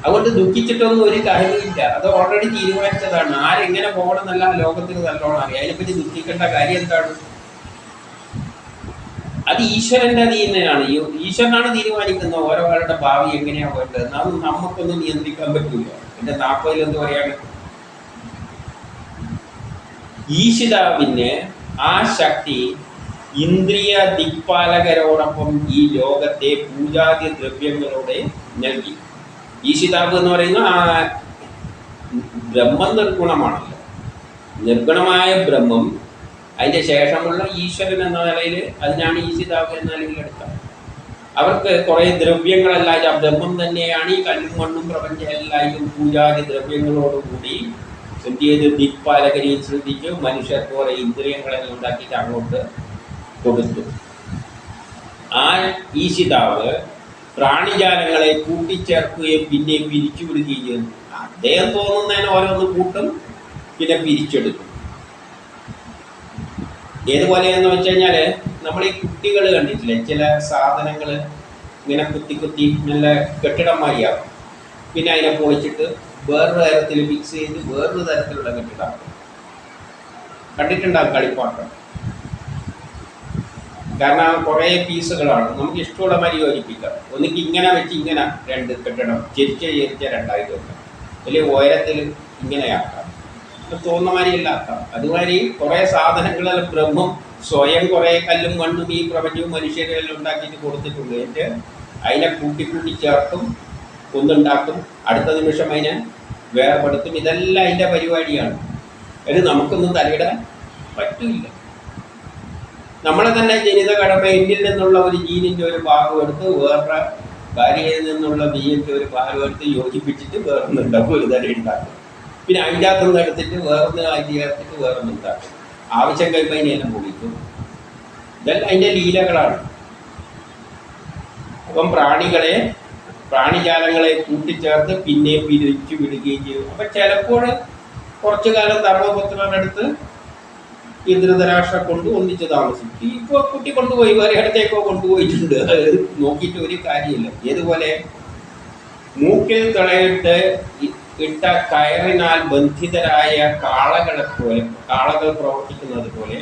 അതുകൊണ്ട് ദുഃഖിച്ചിട്ടൊന്നും ഒരു കാര്യമില്ല. അത് ഓൾറെഡി തീരുമാനിച്ചതാണ്. ആരെങ്ങനെ പോകണം എന്നല്ല ലോകത്തിന് നല്ലോണം അറിയാം. അതിനെപ്പറ്റി ദുഃഖിക്കേണ്ട കാര്യം എന്താണ്? അത് ഈശ്വരന്റെ അധീനനാണ്. ഈശ്വരനാണ് തീരുമാനിക്കുന്നത് ഓരോരുടെ ഭാവി എങ്ങനെയാണ് വേണ്ടത്. അത് നമുക്കൊന്നും നിയന്ത്രിക്കാൻ പറ്റില്ല. എൻ്റെ 40 എന്ത് പറയാണ്? ഈശിതാവിന് ആ ശക്തി ഇന്ദ്രിയ ദിക്പാലകരോടൊപ്പം ഈ ലോകത്തെ പൂജാതി ദ്രവ്യങ്ങളോടെ നൽകി. ഈശിതാവ് എന്ന് പറയുന്ന ആ ബ്രഹ്മം നിർഗുണമാണല്ലോ. നിർഗുണമായ ബ്രഹ്മം, അതിൻ്റെ ശേഷമുള്ള ഈശ്വരൻ എന്ന നിലയിൽ അതിനാണ് ഈശിതാവ് എന്ന നിലയിൽ എടുക്കുക. അവർക്ക് കുറേ ദ്രവ്യങ്ങളെല്ലാം ആ ബ്രഹ്മം തന്നെയാണ്. ഈ കല്ലും മണ്ണും പ്രപഞ്ചം എല്ലാവരും പൂജാതി ദ്രവ്യങ്ങളോടുകൂടി എന്ത് ചെയ്ത് ദിക്പാലകരെയും ശ്രദ്ധിച്ച് മനുഷ്യർക്ക് കുറേ ഇന്ദ്രിയങ്ങളെല്ലാം ഉണ്ടാക്കിയിട്ട് അങ്ങോട്ട് കൊടുത്തു. ആ ഈശിതാവ് പ്രാണിജാലങ്ങളെ കൂട്ടിച്ചേർക്കുകയും പിന്നെ പിരിച്ചുവിടുകയും ചെയ്യുന്നു. അദ്ദേഹം തോന്നുന്നതിന് ഓരോന്ന് കൂട്ടും, പിന്നെ പിരിച്ചെടുക്കും. ഏതുപോലെയെന്ന് വെച്ച് കഴിഞ്ഞാൽ നമ്മൾ ഈ കുട്ടികൾ കണ്ടിട്ടില്ലേ, ചില സാധനങ്ങൾ ഇങ്ങനെ കുത്തി നല്ല കെട്ടിടമാരിയാകും. പിന്നെ അതിനെ പൊളിച്ചിട്ട് വേറൊരു തരത്തിൽ മിക്സ് ചെയ്ത് വേറൊരു തരത്തിലുള്ള കെട്ടിടം കണ്ടിട്ടുണ്ടാകും. കളിപ്പാട്ടം കാരണം കുറേ പീസുകളാണ്, നമുക്ക് ഇഷ്ടമുള്ള മാതിരി യോജിപ്പിക്കാം. ഒന്നിക്ക് ഇങ്ങനെ വെച്ച് ഇങ്ങനെ 2 കെട്ടിടം ചെരിച്ച 2 വെക്കാം, അല്ലെങ്കിൽ ഉയരത്തിൽ ഇങ്ങനെയാക്കാം, തോന്നുന്ന മാതിരിയല്ല ആക്കാം. അതുമാതിരി കുറേ സാധനങ്ങളെല്ലാം ബ്രഹ്മം സ്വയം കുറേ കല്ലും മണ്ണും ഈ പ്രപഞ്ചവും മനുഷ്യരെല്ലാം ഉണ്ടാക്കിയിട്ട് കൊടുത്തിട്ടുണ്ട്. എന്നിട്ട് അതിനെ കൂട്ടി ചേർത്തും ഒന്നുണ്ടാക്കും, അടുത്ത നിമിഷം അതിനെ വേർപെടുത്തും. ഇതെല്ലാം അതിൻ്റെ പരിപാടിയാണ്. അത് നമുക്കൊന്നും തലയിടാൻ പറ്റില്ല. നമ്മളെ തന്നെ ജനിത കടമ എന്നിൽ നിന്നുള്ള ഒരു ജീനിൻ്റെ ഒരു ഭാഗം എടുത്ത് വേറെ ഭാര്യയിൽ നിന്നുള്ള ജീനിൻ്റെ ഒരു ഭാഗം എടുത്ത് യോജിപ്പിച്ചിട്ട് വേറൊന്നുണ്ടാക്കും, ഒരു തല ഉണ്ടാക്കും. പിന്നെ അതിൻ്റെ അകത്തുനിന്ന് എടുത്തിട്ട് വേറൊന്ന് അരി ചേർത്തിട്ട് വേറൊന്നുണ്ടാക്കും. ആവശ്യം കഴിയുമ്പോൾ അതിനെല്ലാം പൊളിക്കും. ഇതെല്ലാം അതിൻ്റെ ലീലകളാണ്. അപ്പം പ്രാണിജാലങ്ങളെ കൂട്ടിച്ചേർത്ത് പിന്നെ പിരിച്ചു വിടുകയും ചെയ്യും. അപ്പം ചിലപ്പോൾ കുറച്ചു കാലം ധർമ്മപുത്രനടുത്ത് ഈ ധൃതരാഷ്ട്രം കൊണ്ട് ഒന്നിച്ച് താമസിക്കും. ഇപ്പോൾ കുട്ടി കൊണ്ടുപോയി വേറെ ഇടത്തേക്കോ കൊണ്ടുപോയിട്ടുണ്ട്. അത് നോക്കിയിട്ട് ഒരു കാര്യമില്ല. ഏതുപോലെ മൂക്കിൽ തളയിട്ട് ഇട്ട കയറിനാൽ ബന്ധിതരായ കാളകളെപ്പോലെ, കാളകൾ പ്രവർത്തിക്കുന്നത് പോലെ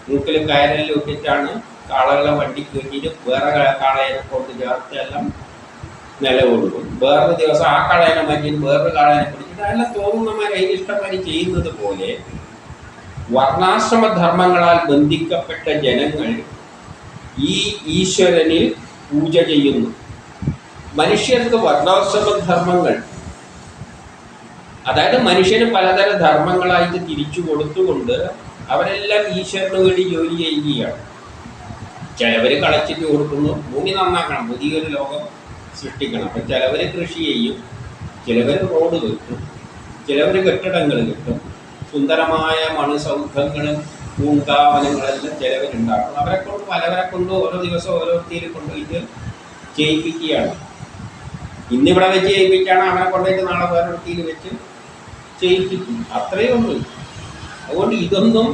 മൂക്കിൽ കയറെല്ലാം ഇട്ടിട്ടാണ് കാളകളെ വണ്ടിക്ക് വേണ്ടിയിട്ട് വേറെ കാളയെ കൊണ്ട് ചേർത്ത് എല്ലാം നിലകൊടുക്കും. വേറൊരു ദിവസം ആ കാളേനെ മാറ്റിയിട്ട് വേറൊരു കാളേനെ പിടിച്ചിട്ട് അതെല്ലാം തോന്നുന്നമാരെ അതിന് ഇഷ്ടമായി ചെയ്യുന്നത് പോലെ വർണ്ണാശ്രമധർമ്മങ്ങളാൽ ബന്ധിക്കപ്പെട്ട ജനങ്ങൾ ഈ ഈശ്വരനിൽ പൂജ ചെയ്യുന്നു. മനുഷ്യർക്ക് വർണ്ണാശ്രമധർമ്മങ്ങൾ, അതായത് മനുഷ്യന് പലതര ധർമ്മങ്ങളായിട്ട് തിരിച്ചു കൊടുത്തുകൊണ്ട് അവരെല്ലാം ഈശ്വരന് വേണ്ടി ജോലി ചെയ്യുകയാണ്. ചിലവർ കളച്ചിട്ട് കൊടുക്കുന്നു, ഭൂമി നന്നാക്കണം, പുതിയൊരു ലോകം സൃഷ്ടിക്കണം. അപ്പം ചിലവർ കൃഷി ചെയ്യും, ചിലവർ റോഡ് കെട്ടും, ചിലവർ കെട്ടിടങ്ങൾ കെട്ടും, സുന്ദരമായ മണുസൗധങ്ങളും പൂങ്കാവനങ്ങളെല്ലാം ചിലവരുണ്ടാക്കും. പലവരെ കൊണ്ട് ഓരോ ദിവസം ഓരോരുത്തരും കൊണ്ടുപോയിട്ട് ചെയ്യിപ്പിക്കുകയാണ്. ഇന്നിവിടെ വെച്ച് ചെയ്യിപ്പിക്കുകയാണ്, അവനെ കൊണ്ടുപോയിട്ട് നാളെ വേറൊരുത്തിയിൽ വെച്ച് ചെയ്യിപ്പിക്കും. അത്രയേ ഉള്ളൂ. അതുകൊണ്ട് ഇതൊന്നും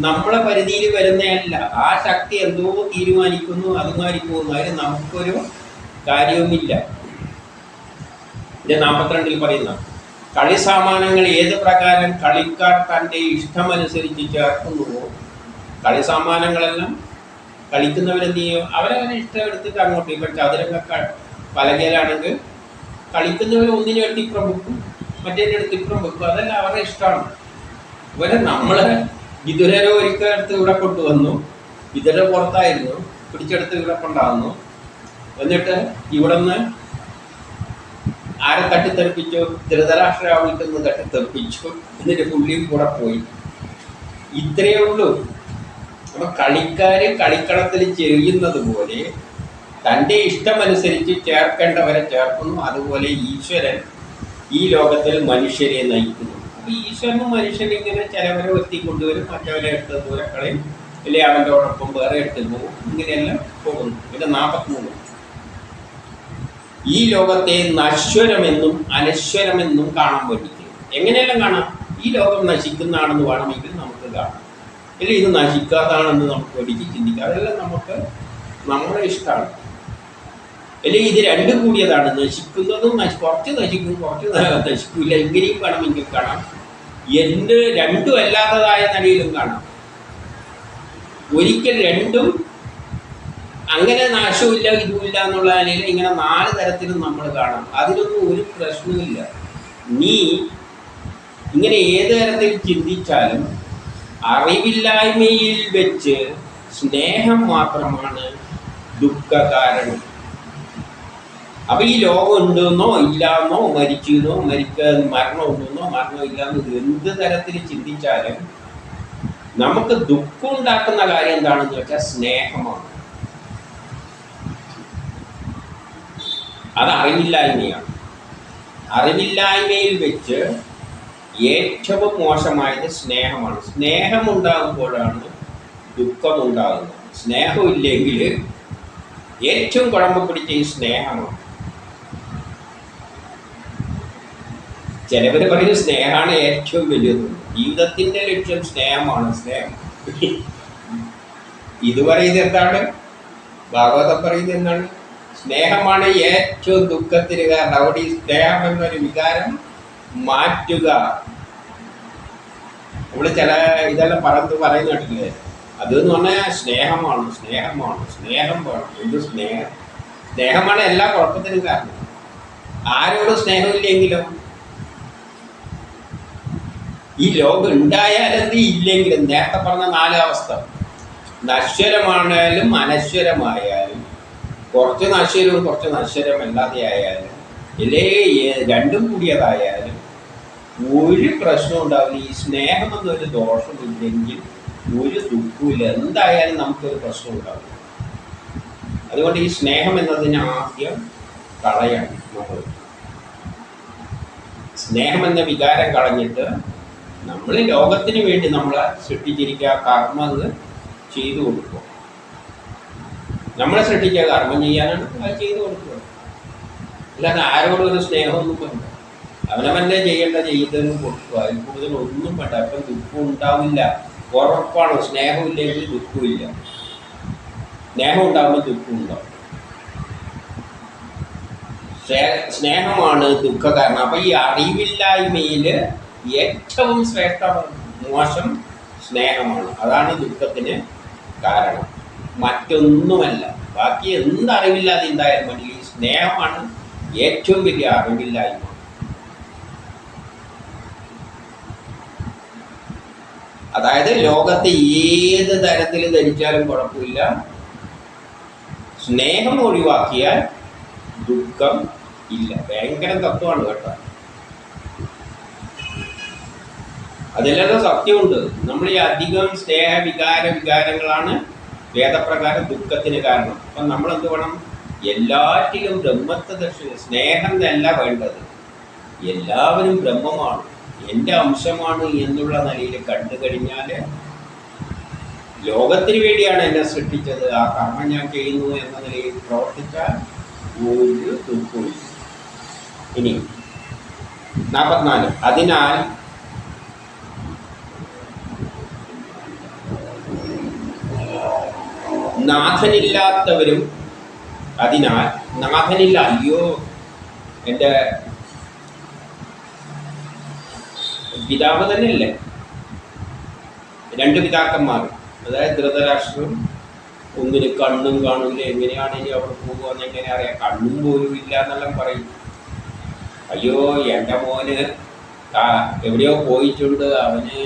നമ്മളെ പരിധിയിൽ വരുന്നതല്ല. ആ ശക്തി എന്തോ തീരുമാനിക്കുന്നു, അതുമാതിരി പോകുന്നു. അതിന് നമുക്കൊരു കാര്യവുമില്ല. ഇത് 42 പറയുന്ന കളി സാമാനങ്ങൾ ഏത് പ്രകാരം കളിക്കാർ തൻ്റെ ഇഷ്ടമനുസരിച്ച് ചേർക്കുന്നുവോ, കളി സാമാനങ്ങളെല്ലാം കളിക്കുന്നവരെന്ത് ചെയ്യും, അവരവരെ ഇഷ്ടം എടുത്തിട്ട് അങ്ങോട്ട്. ഇപ്പം ചതുരംഗ പലകയിലാണെങ്കിൽ കളിക്കുന്നവർ ഒന്നിനെ എടുത്ത് ഇപ്പുറം വെക്കും, മറ്റേ അടുത്ത് ഇപ്പുറം വെക്കും, അതെല്ലാം അവരുടെ ഇഷ്ടമാണ്. ഇവരെ നമ്മൾ വിതുരരെ ഒരിക്കലെടുത്ത് ഇവിടെ കൊണ്ടുവന്നു, വിതുര പുറത്തായിരുന്നു, പിടിച്ചെടുത്ത് ഇവിടെ കൊണ്ടാകുന്നു. എന്നിട്ട് ഇവിടെ നിന്ന് ആരെ തട്ടിത്തെറിപ്പിച്ചു, ധൃതരാഷ്ട്ര വീട്ടിൽ നിന്ന് തട്ടിത്തെറിപ്പിച്ചു, എന്നിട്ട് പുള്ളിയും കൂടെ പോയി. ഇത്രയേ ഉള്ളൂ. അപ്പൊ കളിക്കാര് കളിക്കളത്തിൽ ചെയ്യുന്നത് പോലെ തൻ്റെ ഇഷ്ടമനുസരിച്ച് ചേർക്കേണ്ടവരെ ചേർക്കുന്നു. അതുപോലെ ഈശ്വരൻ ഈ ലോകത്തിൽ മനുഷ്യരെ നയിക്കുന്നു. അപ്പൊ ഈശ്വരനും മനുഷ്യനിങ്ങനെ ചിലവരെ എത്തിക്കൊണ്ടുവരും, മറ്റവരെ എടുത്ത് ദൂരക്കളയും, അല്ലെ അവൻ്റെയോടൊപ്പം വേറെ എടുത്ത് പോകും, ഇങ്ങനെയെല്ലാം പോകുന്നു. പിന്നെ 43 ഈ ലോകത്തെ നശ്വരമെന്നും അനശ്വരമെന്നും കാണാൻ പഠിക്കും. എങ്ങനെയെല്ലാം കാണാം? ഈ ലോകം നശിക്കുന്നതാണെന്ന് വേണമെങ്കിൽ നമുക്ക് കാണാം, അല്ലെങ്കിൽ ഇത് നശിക്കാതാണെന്ന് നമുക്ക് പഠിച്ച് ചിന്തിക്കാം. അതെല്ലാം നമുക്ക് നമ്മുടെ ഇഷ്ടമാണ്. അല്ലെങ്കിൽ ഇത് രണ്ടും കൂടിയതാണ്, നശിക്കുന്നതും കുറച്ച് നശിക്കും, കുറച്ച് നശിക്കില്ല, ഇങ്ങനെയും വേണമെങ്കിൽ കാണാം. രണ്ടും അല്ലാത്തതായ നിലയിലും കാണാം. ഒരിക്കൽ രണ്ടും അങ്ങനെ നാശവുമില്ല ഇതുമില്ല എന്നുള്ള നിലയിൽ ഇങ്ങനെ 4 തരത്തിലും നമ്മൾ കാണാം. അതിലൊന്നും ഒരു പ്രശ്നമില്ല. നീ ഇങ്ങനെ ഏത് തരത്തിൽ ചിന്തിച്ചാലും അറിവില്ലായ്മയിൽ വെച്ച് സ്നേഹം മാത്രമാണ് ദുഃഖകാരണം. അപ്പൊ ഈ ലോകം ഉണ്ടെന്നോ ഇല്ലാന്നോ, മരിച്ചെന്നോ മരണം ഉണ്ടെന്നോ മരണം ഇല്ലാന്നോ എന്ത് തരത്തിൽ ചിന്തിച്ചാലും നമുക്ക് ദുഃഖം ഉണ്ടാക്കുന്ന കാര്യം എന്താണെന്ന് വെച്ചാൽ സ്നേഹമാണ്. അത് അറിവില്ലായ്മയാണ്. അറിവില്ലായ്മയിൽ വെച്ച് ഏറ്റവും മോശമായത് സ്നേഹമാണ്. സ്നേഹമുണ്ടാകുമ്പോഴാണ് ദുഃഖമുണ്ടാകുന്നത്. സ്നേഹമില്ലെങ്കിൽ ഏറ്റവും കുഴമ്പ് പിടിച്ച ഈ സ്നേഹമാണ്. ചിലവർ പറയും സ്നേഹമാണ് ഏറ്റവും വലുത്, ജീവിതത്തിൻ്റെ ലക്ഷ്യം സ്നേഹമാണ്. സ്നേഹം ഇത് പറയുന്നത് എന്താണ്? ഭാഗവതം പറയുന്നത് എന്താണ്? സ്നേഹമാണ് ഏറ്റവും ദുഃഖത്തിന് കാരണം. അവിടെ ഈ സ്നേഹം എന്നൊരു വികാരം മാറ്റുക. നമ്മൾ ചില ഇതെല്ലാം പറയുന്ന കേട്ടില്ലേ, അതെന്ന് പറഞ്ഞാൽ സ്നേഹമാണ്, സ്നേഹമാണ്, സ്നേഹം വേണം. എന്ത് സ്നേഹം? സ്നേഹമാണ് എല്ലാ കുഴപ്പത്തിനും കാരണം. ആരോടും സ്നേഹമില്ലെങ്കിലും ഈ ലോകം ഉണ്ടായാലെന്ത് ഇല്ലെങ്കിലും, നേരത്തെ പറഞ്ഞ 4 അവസ്ഥ, നശ്വരമായാലും അനശ്വരമായാലും, കുറച്ച് നശ്വരവും കുറച്ച് നശ്വരമല്ലാതെ ആയാലും, ഇല്ലേ രണ്ടും കൂടിയതായാലും ഒരു പ്രശ്നം ഉണ്ടാവില്ല. ഈ സ്നേഹം എന്നൊരു ദോഷമില്ലെങ്കിൽ ഒരു ദുഃഖമില്ല. എന്തായാലും നമുക്കൊരു പ്രശ്നം ഉണ്ടാവില്ല. അതുകൊണ്ട് ഈ സ്നേഹം എന്നതിന് ആദ്യം കളയണം. നമ്മൾ സ്നേഹം എന്ന വികാരം കളഞ്ഞിട്ട് നമ്മൾ ലോകത്തിന് വേണ്ടി നമ്മളെ സൃഷ്ടിച്ചിരിക്കുക കർമ്മങ്ങൾ ചെയ്തു കൊടുക്കുക. നമ്മളെ സൃഷ്ടിക്കുക കർമ്മം ചെയ്യാനാണ്, അത് ചെയ്തു കൊടുക്കുക. അല്ലാതെ ആരോടും ഒരു സ്നേഹമൊന്നും വേണ്ട. അവനവൻ്റെ ചെയ്തതിനും കൊടുക്കുക. അതിൽ കൂടുതൽ ഒന്നും വേണ്ട. അപ്പം ദുഃഖം ഉണ്ടാവില്ല, ഉറപ്പാണ്. സ്നേഹമില്ലെങ്കിൽ ദുഃഖമില്ല. സ്നേഹം ഉണ്ടാകുമ്പോൾ ദുഃഖം ഉണ്ടാവും. സ്നേഹമാണ് ദുഃഖ കാരണം. അപ്പം ഈ അറിവില്ലായ്മയിൽ ഏറ്റവും മോശം സ്നേഹമാണ്. അതാണ് ദുഃഖത്തിന് കാരണം, മറ്റൊന്നുമല്ല. ബാക്കി എന്തറിവില്ലാതെ ഉണ്ടായാലും മതി. ഈ സ്നേഹമാണ് ഏറ്റവും വലിയ അറിവില്ലായ്മ. അതായത് ലോകത്തെ ഏത് തരത്തിൽ ധരിച്ചാലും കുഴപ്പമില്ല, സ്നേഹം ഒഴിവാക്കിയാൽ ദുഃഖം ഇല്ല. ഭയങ്കര തത്വമാണ് കേട്ടോ. അതിലെല്ലാം സത്യമുണ്ട്. നമ്മൾ ഈ അധികം വികാരങ്ങളാണ് വേദപ്രകാരം ദുഃഖത്തിന് കാരണം. അപ്പം നമ്മളെന്ത് വേണം? എല്ലാറ്റിലും ബ്രഹ്മത്തെ ദർശനം. സ്നേഹം എന്നല്ല വേണ്ടത്, എല്ലാവരും ബ്രഹ്മമാണ്, എൻ്റെ അംശമാണ് എന്നുള്ള നിലയിൽ കണ്ടു കഴിഞ്ഞാൽ ലോകത്തിന് വേണ്ടിയാണ് എന്നെ സൃഷ്ടിച്ചത്, ആ കർമ്മം ഞാൻ ചെയ്യുന്നു എന്ന നിലയിൽ പ്രവർത്തിച്ചാൽ ഒരു ദുഃഖവും. ഇനി 44. അതിനാൽ നാഥനില്ലാത്തവരും, അതിനാൽ നാഥനില്ല, അയ്യോ എൻ്റെ പിതാവ് തന്നെയല്ലേ, രണ്ട് പിതാക്കന്മാർ. അതായത് ധൃതരാഷ്ട്രം ഒന്നിന് കണ്ണും കാണില്ല, എങ്ങനെയാണ് ഇനി അവിടെ പോകുകയെന്ന് എങ്ങനെ അറിയാം, കണ്ണും പോലും ഇല്ല എന്നെല്ലാം പറയും. അയ്യോ എൻ്റെ മോന് എവിടെയോ പോയിട്ടുണ്ട്, അവന്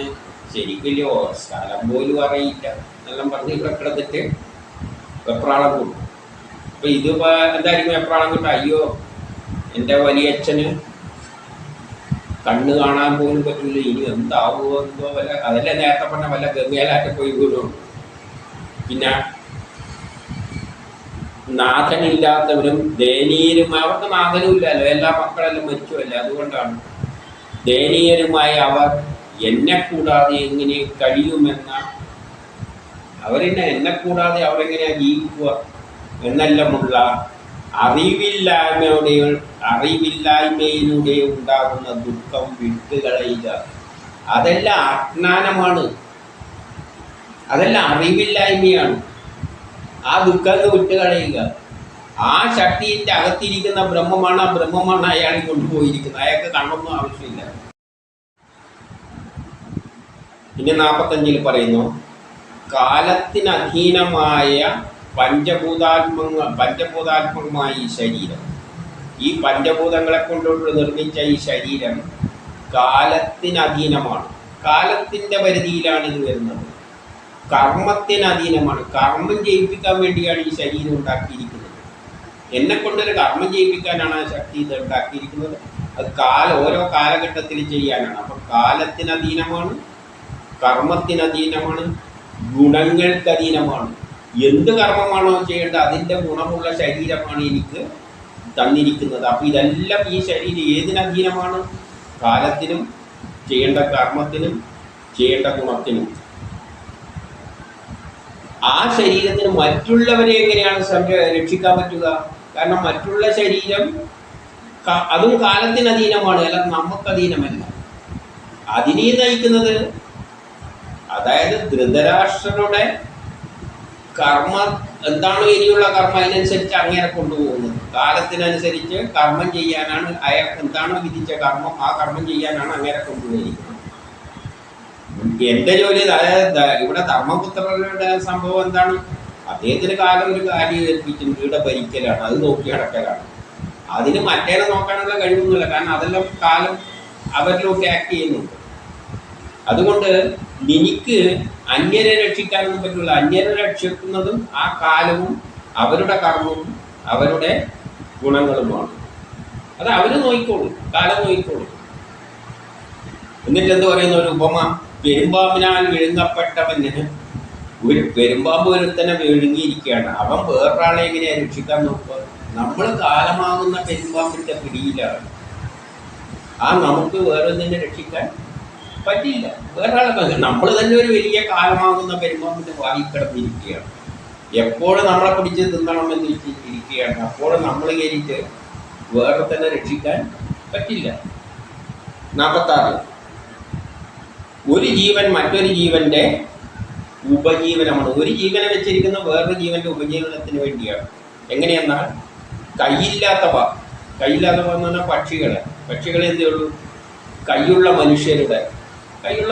ശരിക്കില്ലയോ സ്ഥലം പോലും അറിയില്ല എന്നെല്ലാം പറഞ്ഞ് ഇവിടെ കിടന്നിട്ട് വെപ്രാളം കൂട്ടും. അപ്പം ഇതിപ്പോൾ എന്തായിരിക്കും വെപ്രാളം കൂട്ടുക, അയ്യോ എൻ്റെ വലിയച്ഛന് കണ്ണ് കാണാൻ പോലും പറ്റില്ല, ഇനി എന്താവുമോ എന്തോ വല്ല, അതല്ലേ നേരത്തെ പറഞ്ഞ വല്ല ഗംഗയിലാറ്റ് പോയി വീഴും. പിന്നെ നാഥനില്ലാത്തവരും ദയനീയരും, അവർക്ക് നാഥനും ഇല്ലല്ലോ, എല്ലാ മക്കളെല്ലാം മരിച്ചുമല്ലേ, അതുകൊണ്ടാണ് ദയനീയരുമായ അവർ എന്നെ കൂടാതെ എങ്ങനെ കഴിയുമെന്ന, എന്നെ കൂടാതെ അവരെങ്ങനെയാ ജീവിക്കുക എന്നെല്ലാമുള്ള അറിവില്ലായ്മയിലൂടെ ഉണ്ടാകുന്ന ദുഃഖം വിട്ടുകളയുക. അതെല്ലാം അജ്ഞാനമാണ്, അതെല്ലാം അറിവില്ലായ്മയാണ്. ആ ദുഃഖങ്ങൾ വിട്ടുകളയുക. ആ ശക്തിയുടെ അകത്തിരിക്കുന്ന ബ്രഹ്മമാണ്, ആ ബ്രഹ്മമാണ് അയാളെ കൊണ്ടുപോയിരിക്കുന്നത്. അയാൾക്ക് കണ്ണൊന്നും ആവശ്യമില്ല. പിന്നെ 45 പറയുന്നു, കാലത്തിനധീനമായ പഞ്ചഭൂതാത്മകമായ ഈ ശരീരം, ഈ പഞ്ചഭൂതങ്ങളെ കൊണ്ടുള്ള നിർമ്മിച്ച ഈ ശരീരം കാലത്തിനധീനമാണ്. കാലത്തിൻ്റെ പരിധിയിലാണ് ഇത് വരുന്നത്. കർമ്മത്തിന് അധീനമാണ്. കർമ്മം ചെയ്യിപ്പിക്കാൻ വേണ്ടിയാണ് ഈ ശരീരം ഉണ്ടാക്കിയിരിക്കുന്നത്. എന്നെ കൊണ്ടൊരു കർമ്മം ചെയ്യിപ്പിക്കാനാണ് ആ ശക്തി ഇത് ഉണ്ടാക്കിയിരിക്കുന്നത്. അത് ഓരോ കാലഘട്ടത്തിൽ ചെയ്യാനാണ്. അപ്പം കാലത്തിന് അധീനമാണ്, കർമ്മത്തിന് അധീനമാണ്, ഗുണങ്ങൾക്ക് അധീനമാണ്. എന്ത് കർമ്മമാണോ ചെയ്യേണ്ടത് അതിൻ്റെ ഗുണമുള്ള ശരീരമാണ് എനിക്ക് തന്നിരിക്കുന്നത്. അപ്പം ഇതെല്ലാം ഈ ശരീരം ഏതിനധീനമാണ്? കാലത്തിനും ചെയ്യേണ്ട കർമ്മത്തിനും ചെയ്യേണ്ട ഗുണത്തിനും. ആ ശരീരത്തിന് മറ്റുള്ളവരെ എങ്ങനെയാണ് രക്ഷിക്കാൻ പറ്റുക? കാരണം മറ്റുള്ള ശരീരം അതും കാലത്തിന് അധീനമാണ്, അല്ല നമുക്ക് അധീനമല്ല. അതിനെ നയിക്കുന്നത്, അതായത് ധൃതരാഷ്ട്രരുടെ കർമ്മം എന്താണോ ഇനിയുള്ള കർമ്മം അതിനനുസരിച്ച് അങ്ങനെ കൊണ്ടുപോകുന്നത്. കാലത്തിനനുസരിച്ച് കർമ്മം ചെയ്യാനാണ് അയാൾക്ക് എന്താണോ വിധിച്ച കർമ്മം, ആ കർമ്മം ചെയ്യാനാണ് അങ്ങനെ കൊണ്ടുപോയിരിക്കുന്നത്. എൻ്റെ ജോലി, അതായത് ഇവിടെ ധർമ്മപുത്രരുടെ സംഭവം എന്താണ്? അദ്ദേഹത്തിന് കാലം ഒരു കാര്യം ഏൽപ്പിച്ചിട്ടുണ്ട്, ഇവിടെ ഭരിക്കലാണ്, അത് നോക്കി നടക്കലാണ്. അതിന് മറ്റേനെ നോക്കാനുള്ള കഴിവൊന്നുമില്ല, കാരണം അതെല്ലാം കാലം അവരിലോട്ട് ആക്ട് ചെയ്യുന്നുണ്ട്. അതുകൊണ്ട് എനിക്ക് അന്യരെ രക്ഷിക്കാനൊന്നും പറ്റില്ല. അന്യരെ രക്ഷിക്കുന്നതും ആ കാലവും അവരുടെ കർമ്മവും അവരുടെ ഗുണങ്ങളുമാണ്. അത് അവർ നോക്കിക്കോളും, കാലം നോക്കിക്കോളും. എന്നിട്ട് എന്ത് പറയുന്ന ഒരു ഉപമ, പെരുമ്പാമ്പിനാൽ വിഴുങ്ങപ്പെട്ടവന്, ഒരു പെരുമ്പാമ്പ് ഒരുത്തനെ വിഴുങ്ങിയിരിക്കുകയാണ്, അവൻ വേറൊരാളെ എങ്ങനെയാണ് രക്ഷിക്കാൻ നോക്കുക? നമ്മൾ കാലമാകുന്ന പെരുമ്പാമ്പിൻ്റെ പിടിയിലാണ്. നമുക്ക് വേറൊന്നിനെ രക്ഷിക്കാൻ പറ്റില്ല. വേറൊരാളെ നമ്മൾ തന്നെ ഒരു വലിയ കാലമാകുന്ന പെരുമ്പാമ്പിൻ്റെ വായി കിടന്നിരിക്കുകയാണ്. എപ്പോഴും നമ്മളെ പിടിച്ച് തിന്നണമെന്ന് ഇരിക്കുകയാണ്. അപ്പോഴും നമ്മൾ കയറിയിട്ട് വേറെ തന്നെ രക്ഷിക്കാൻ പറ്റില്ല. 46 ഒരു ജീവൻ മറ്റൊരു ജീവൻ്റെ ഉപജീവനമാണ്. ഒരു ജീവനെ വെച്ചിരിക്കുന്ന വേറൊരു ജീവൻ്റെ ഉപജീവനത്തിന് വേണ്ടിയാണ്. എങ്ങനെയെന്നാൽ കൈയില്ലാത്തവ എന്ന് പറഞ്ഞാൽ പക്ഷികളെ എന്തേ ഉള്ളൂ? കൈയുള്ള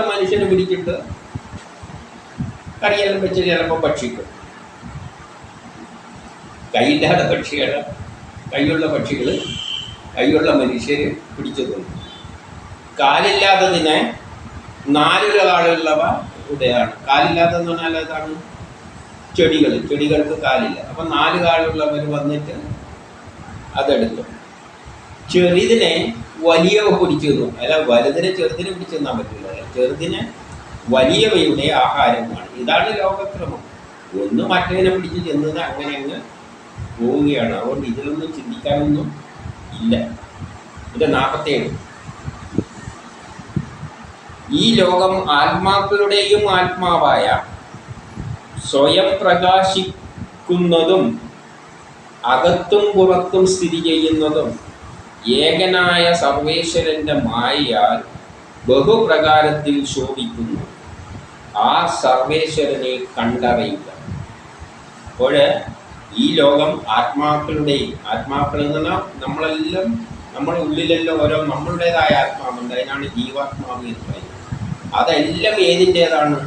മനുഷ്യനെ പിടിച്ചിട്ട് കറിയെല്ലാം വെച്ച് ചിലപ്പോൾ ഭക്ഷിക്കും. കൈയില്ലാത്ത പക്ഷികളെ കൈയുള്ള മനുഷ്യർ പിടിച്ചു തോന്നും. കാലില്ലാത്തതിനെ 4 കാലുള്ളവ ഇവിടെയാണ്. കാലില്ലാത്തതെന്ന് പറഞ്ഞാൽ അതാണ് ചെടികൾക്ക് കാലില്ല. അപ്പം 4 കാലുള്ളവർ വന്നിട്ട് അതെടുക്കും. ചെറുതിനെ വലിയവ പിടിച്ചു തന്നു. അല്ല, വലുതിനെ ചെറുതിനെ പിടിച്ചു തന്നാൻ പറ്റില്ല. ചെറുതിനെ വലിയവയുടെ ആഹാരമാണ്. ഇതാണ് ലോകക്രമം. ഒന്ന് മറ്റേതിനെ പിടിച്ച് ചെന്നത് അങ്ങനെ അങ്ങ് പോവുകയാണ്. അതുകൊണ്ട് ഇതിലൊന്നും ചിന്തിക്കാനൊന്നും ഇല്ല. ഇത് 47 ഈ ലോകം ആത്മാക്കളുടെയും ആത്മാവായ സ്വയം പ്രകാശിക്കുന്നതും അകത്തും പുറത്തും സ്ഥിതി ചെയ്യുന്നതും ഏകനായ സർവേശ്വരൻ്റെ മായയാൽ ബഹുപ്രകാരത്തിൽ ശോഭിക്കുന്നു. ആ സർവേശ്വരനെ കണ്ടറിയുക. അപ്പോൾ ഈ ലോകം ആത്മാക്കളുടെയും, ആത്മാക്കൾ എന്ന് പറഞ്ഞാൽ നമ്മളെല്ലാം നമ്മുടെ ഉള്ളിലെല്ലാം ഓരോ നമ്മളുടേതായ ആത്മാവുണ്ട്. അതിനാണ് ജീവാത്മാവ് എന്ന് പറയുന്നത്. അതെല്ലാം ഏതിൻ്റേതാണ്?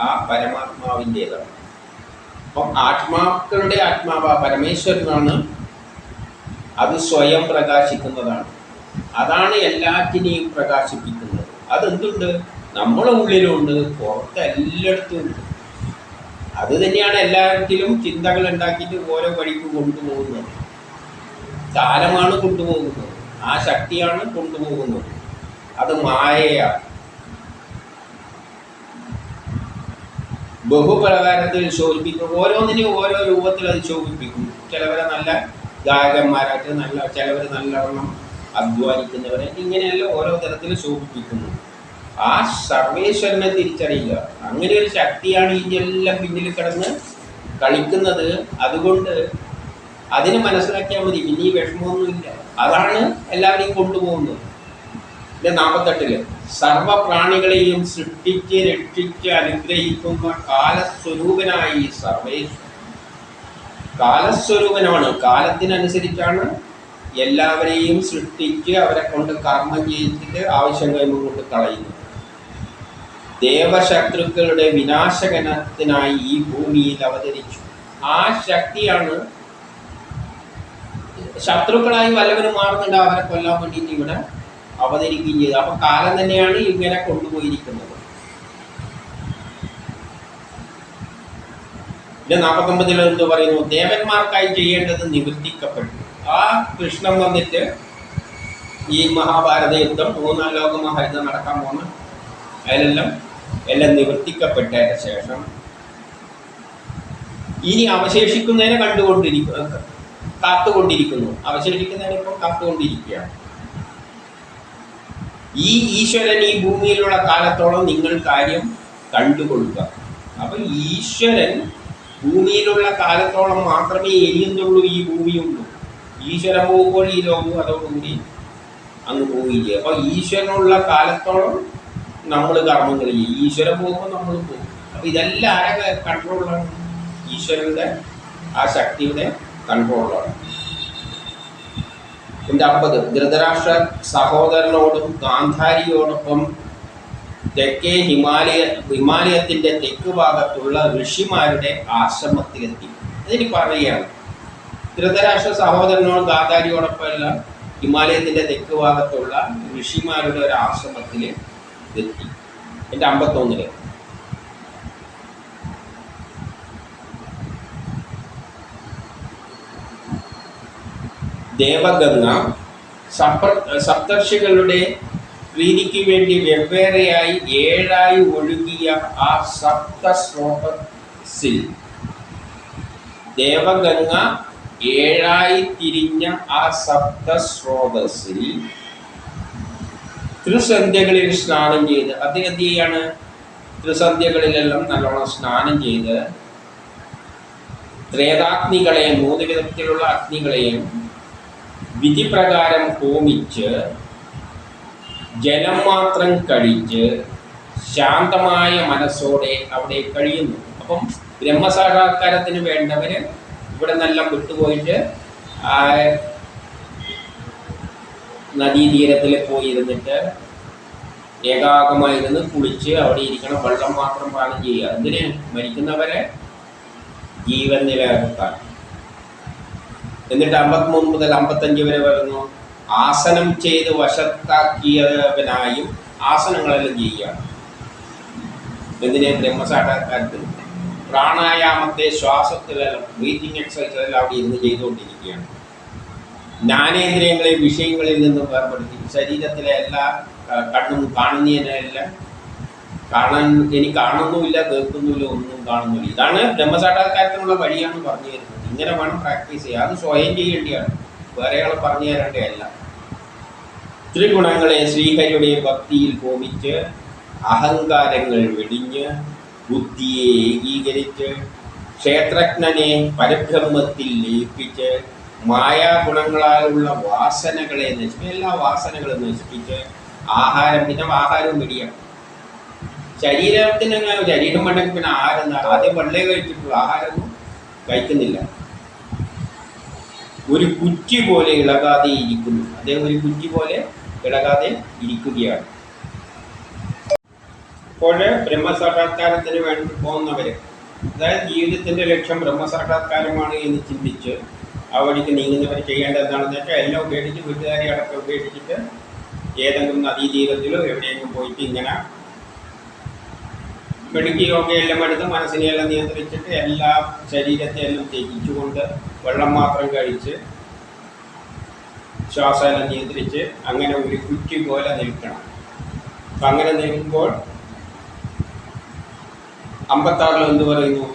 ആ പരമാത്മാവിൻ്റേതാണ്. അപ്പം ആത്മാക്കളുടെ ആത്മാവ് പരമേശ്വരനാണ്. അത് സ്വയം പ്രകാശിക്കുന്നതാണ്. അതാണ് എല്ലാറ്റിനെയും പ്രകാശിപ്പിക്കുന്നത്. അതെന്തുണ്ട്? നമ്മുടെ ഉള്ളിലുണ്ട്, പുറത്ത് എല്ലായിടത്തും ഉണ്ട്. അത് തന്നെയാണ് എല്ലാത്തിലും ചിന്തകൾ ഉണ്ടാക്കിയിട്ട് ഓരോ വഴിക്ക് കൊണ്ടുപോകുന്നത്. കാലമാണ് കൊണ്ടുപോകുന്നത്, ആ ശക്തിയാണ് കൊണ്ടുപോകുന്നത്. അത് മായയാണ്. ബഹുപ്രകാരത്തിൽ ശോഭിപ്പിക്കും. ഓരോന്നിനെയും ഓരോ രൂപത്തിൽ അത് ശോഭിപ്പിക്കും. ചിലവരെ നല്ല ഗായകന്മാരായിട്ട്, ചിലവർ നല്ലവണ്ണം അധ്വാനിക്കുന്നവരെ, ഇങ്ങനെയെല്ലാം ഓരോ തരത്തിൽ ശോഭിപ്പിക്കുന്നു. ആ സർവേശ്വരനെ തിരിച്ചറിയുക. അങ്ങനെ ഒരു ശക്തിയാണ് ഇതിനെല്ലാം പിന്നിൽ കിടന്ന് കളിക്കുന്നത്. അതുകൊണ്ട് അതിനെ മനസ്സിലാക്കിയാൽ മതി. പിന്നെ ഈ വിഷമമൊന്നുമില്ല. അതാണ് എല്ലാവരെയും കൊണ്ടുപോകുന്നത്. 48 സർവപ്രാണികളെയും സൃഷ്ടിച്ച് രക്ഷിച്ച് അനുഗ്രഹിക്കുന്ന കാലസ്വരൂപനായി സർവേശ്വരൻ. കാലസ്വരൂപനാണ്. കാലത്തിനനുസരിച്ചാണ് എല്ലാവരെയും സൃഷ്ടിച്ച് അവരെ കൊണ്ട് കർമ്മം ചെയ്തിട്ട് ആവശ്യം കഴിയുമ്പോൾ കൊണ്ട് കളയുന്നത്. ദേവശത്രുക്കളുടെ വിനാശകനത്തിനായി ഈ ഭൂമിയിൽ അവതരിച്ചു. ആ ശക്തിയാണ്. ശത്രുക്കളായി വല്ലവരും മാറുന്നുണ്ട്, അവരെ കൊല്ലാൻ വേണ്ടിയിട്ട് ഇവിടെ അവതരിക്കുകയും ചെയ്തു. അപ്പൊ കാലം തന്നെയാണ് ഇങ്ങനെ കൊണ്ടുപോയിരിക്കുന്നത്. 49 എന്ത് പറയുന്നു? ദേവന്മാർക്കായി ചെയ്യേണ്ടത് നിവർത്തിക്കപ്പെട്ടു. ആ കൃഷ്ണൻ വന്നിട്ട് ഈ മഹാഭാരത യുദ്ധം, 3-ാം ലോക മഹായുദ്ധം നടക്കാൻ പോകുന്ന അതിലെല്ലാം എല്ലാം നിവർത്തിക്കപ്പെട്ടതിന് ശേഷം ഇനി അവശേഷിക്കുന്നതിനെ കാത്തുകൊണ്ടിരിക്കുന്നു. അവശേഷിക്കുന്നതിനെ ഇപ്പോൾ കാത്തുകൊണ്ടിരിക്കുകയാണ്. ഈ ഈശ്വരൻ ഈ ഭൂമിയിലുള്ള കാലത്തോളം നിങ്ങൾ കാര്യം കണ്ടുകൊള്ളുക. അപ്പൊ ഈശ്വരൻ ഭൂമിയിലുള്ള കാലത്തോളം മാത്രമേ എരിയുന്നുള്ളൂ, ഈ ഭൂമിയുള്ളൂ. ഈശ്വരൻ പോകുമ്പോൾ ഈ ലോകവും അതോടുകൂടി അങ്ങ് പോവുകയില്ല. അപ്പൊ ഈശ്വരനുള്ള കാലത്തോളം നമ്മൾ കർമ്മങ്ങൾ ചെയ്യും. ഈശ്വരൻ പോകുമ്പോൾ നമ്മൾ പോകും. അപ്പൊ ഇതെല്ലാം ആരെ കൺട്രോളാണ്? ഈശ്വരന്റെ ആ ശക്തിയുടെ കൺട്രോളാണ്. 50 ധൃതരാഷ്ട്ര സഹോദരനോടും ഗാന്ധാരിയോടൊപ്പം തെക്കേ ഹിമാലയത്തിന്റെ തെക്ക് ഭാഗത്തുള്ള ഋഷിമാരുടെ ആശ്രമത്തിലെത്തി. അതിന് പറയുകയാണ്, ധൃതരാഷ്ട്ര സഹോദരനോട് ഗാന്ധാരിയോടൊപ്പം എല്ലാം ഹിമാലയത്തിന്റെ തെക്ക് ഭാഗത്തുള്ള ഋഷിമാരുടെ ഒരു ആശ്രമത്തിൽ എത്തി. 51 ദേവഗംഗ സപ്തർഷികളുടെ പ്രീതിക്ക് വേണ്ടി വെവ്വേറെയായി 7 ഒഴുകിയ ആ സപ്തസ്രോതസ്സിൽ, ദേവഗംഗ 7 തിരിഞ്ഞ ആ സപ്തസ്രോതസ്സിൽ ത്രിസന്ധ്യകളിൽ സ്നാനം ചെയ്ത്, അദ്ദേഹം എന്ത് ചെയ്യാണ്? ത്രിസന്ധ്യകളിലെല്ലാം നല്ലോണം സ്നാനം ചെയ്ത് ത്രേതാഗ്നികളെയും 3 വിധത്തിലുള്ള അഗ്നികളെയും വിധിപ്രകാരം ഹോമിച്ച് ജലം മാത്രം കഴിച്ച് ശാന്തമായ മനസ്സോടെ അവിടെ കഴിയുന്നു. അപ്പം ബ്രഹ്മസാക്ഷാത്കാരത്തിന് വേണ്ടവര് ഇവിടെ നിന്നെല്ലാം വിട്ടുപോയിട്ട് നദീതീരത്തിൽ പോയി ഇരുന്നിട്ട് ഏകാഗ്രമായിരുന്ന് കുളിച്ച് അവിടെ ഇരിക്കണം. വെള്ളം മാത്രം പാനം ചെയ്യുക. എന്തിന്? മരിക്കുന്നവരെ ജീവൻ നിലനിർത്താൻ. എന്നിട്ട് 53 മുതൽ 55 വരെ വരുന്നു. ആസനം ചെയ്ത് വശത്താക്കിയവനായും ആസനങ്ങളെല്ലാം ചെയ്യുകയാണ്. എന്തിനെ? ബ്രഹ്മസാക്ഷാത്കാരത്തിന്. പ്രാണായാമത്തെ ശ്വാസത്തിലെല്ലാം ബ്രീത്തിങ് എക്സസൈസെല്ലാം അവിടെ ഇരുന്ന് ചെയ്തുകൊണ്ടിരിക്കുകയാണ്. ജ്ഞാനേന്ദ്രിയങ്ങളെ വിഷയങ്ങളിൽ നിന്നും വേർപെടുത്തി ശരീരത്തിലെ എല്ലാ കണ്ണും കാണുന്നതിനെല്ലാം എനിക്ക് കാണുന്നുമില്ല, കേൾക്കുന്നില്ല, ഒന്നും കാണുന്നില്ല. ഇതാണ് ബ്രഹ്മസാക്ഷാത്കാരത്തിനുള്ള വഴിയാണ് പറഞ്ഞു തരുന്നത്. ഇങ്ങനെ വേണം പ്രാക്ടീസ് ചെയ്യുക. അത് സ്വയം ചെയ്യേണ്ടിയാണ്, വേറെ ആൾ പറഞ്ഞു തരേണ്ടതല്ല. ത്രിഗുണങ്ങളെ ശ്രീഹരിയുടെ ഭക്തിയിൽ ഹോമിച്ച് അഹങ്കാരങ്ങൾ വെടിഞ്ഞ് ബുദ്ധിയെ ഏകീകരിച്ച് ക്ഷേത്രജ്ഞനെ പരബ്രഹ്മത്തിൽ ലയിപ്പിച്ച് മായാഗുണങ്ങളാലുള്ള വാസനകളെ നശിപ്പിച്ച്, എല്ലാ വാസനകളും നശിപ്പിച്ച് പിന്നെ ആഹാരവും വെടിയാണ്. ശരീരം വേണ്ടെങ്കിൽ പിന്നെ ആഹാരം ആദ്യം വെള്ളേ കഴിച്ചിട്ടുള്ളൂ, ആഹാരമൊന്നും കഴിക്കുന്നില്ല. ഒരു കുറ്റി പോലെ ഇളകാതെ ഇരിക്കുന്നു. അദ്ദേഹം ഒരു കുറ്റി പോലെ ഇളകാതെ ഇരിക്കുകയാണ്. അപ്പോൾ ബ്രഹ്മസാക്ഷാത്കാരത്തിന് വേണ്ടി പോകുന്നവർ, അതായത് ജീവിതത്തിൻ്റെ ലക്ഷ്യം ബ്രഹ്മസാക്ഷാത്കാരമാണ് എന്ന് ചിന്തിച്ച് ആ വഴിക്ക് നീങ്ങുന്നവർ ചെയ്യേണ്ടത് എന്താണെന്ന് വെച്ചാൽ എല്ലാം ഉപേക്ഷിച്ച്, വീട്ടുകാരെ അടക്കം ഉപേക്ഷിച്ചിട്ട് ഏതെങ്കിലും നദീതീരത്തിലോ എവിടെയെങ്കിലും പോയിട്ട് ഇങ്ങനെ മെഡിക്കുകയൊക്കെ എല്ലാം എടുത്ത് മനസ്സിനെയെല്ലാം നിയന്ത്രിച്ചിട്ട് എല്ലാ ശരീരത്തെ എല്ലാം ത്യജിച്ചുകൊണ്ട് വെള്ളം മാത്രം കഴിച്ച് ശ്വാസമെല്ലാം നിയന്ത്രിച്ച് അങ്ങനെ ഒരു കുറ്റി പോലെ നിൽക്കണം. അപ്പം അങ്ങനെ നിൽക്കുമ്പോൾ 56 എന്ത് പറയുന്നു?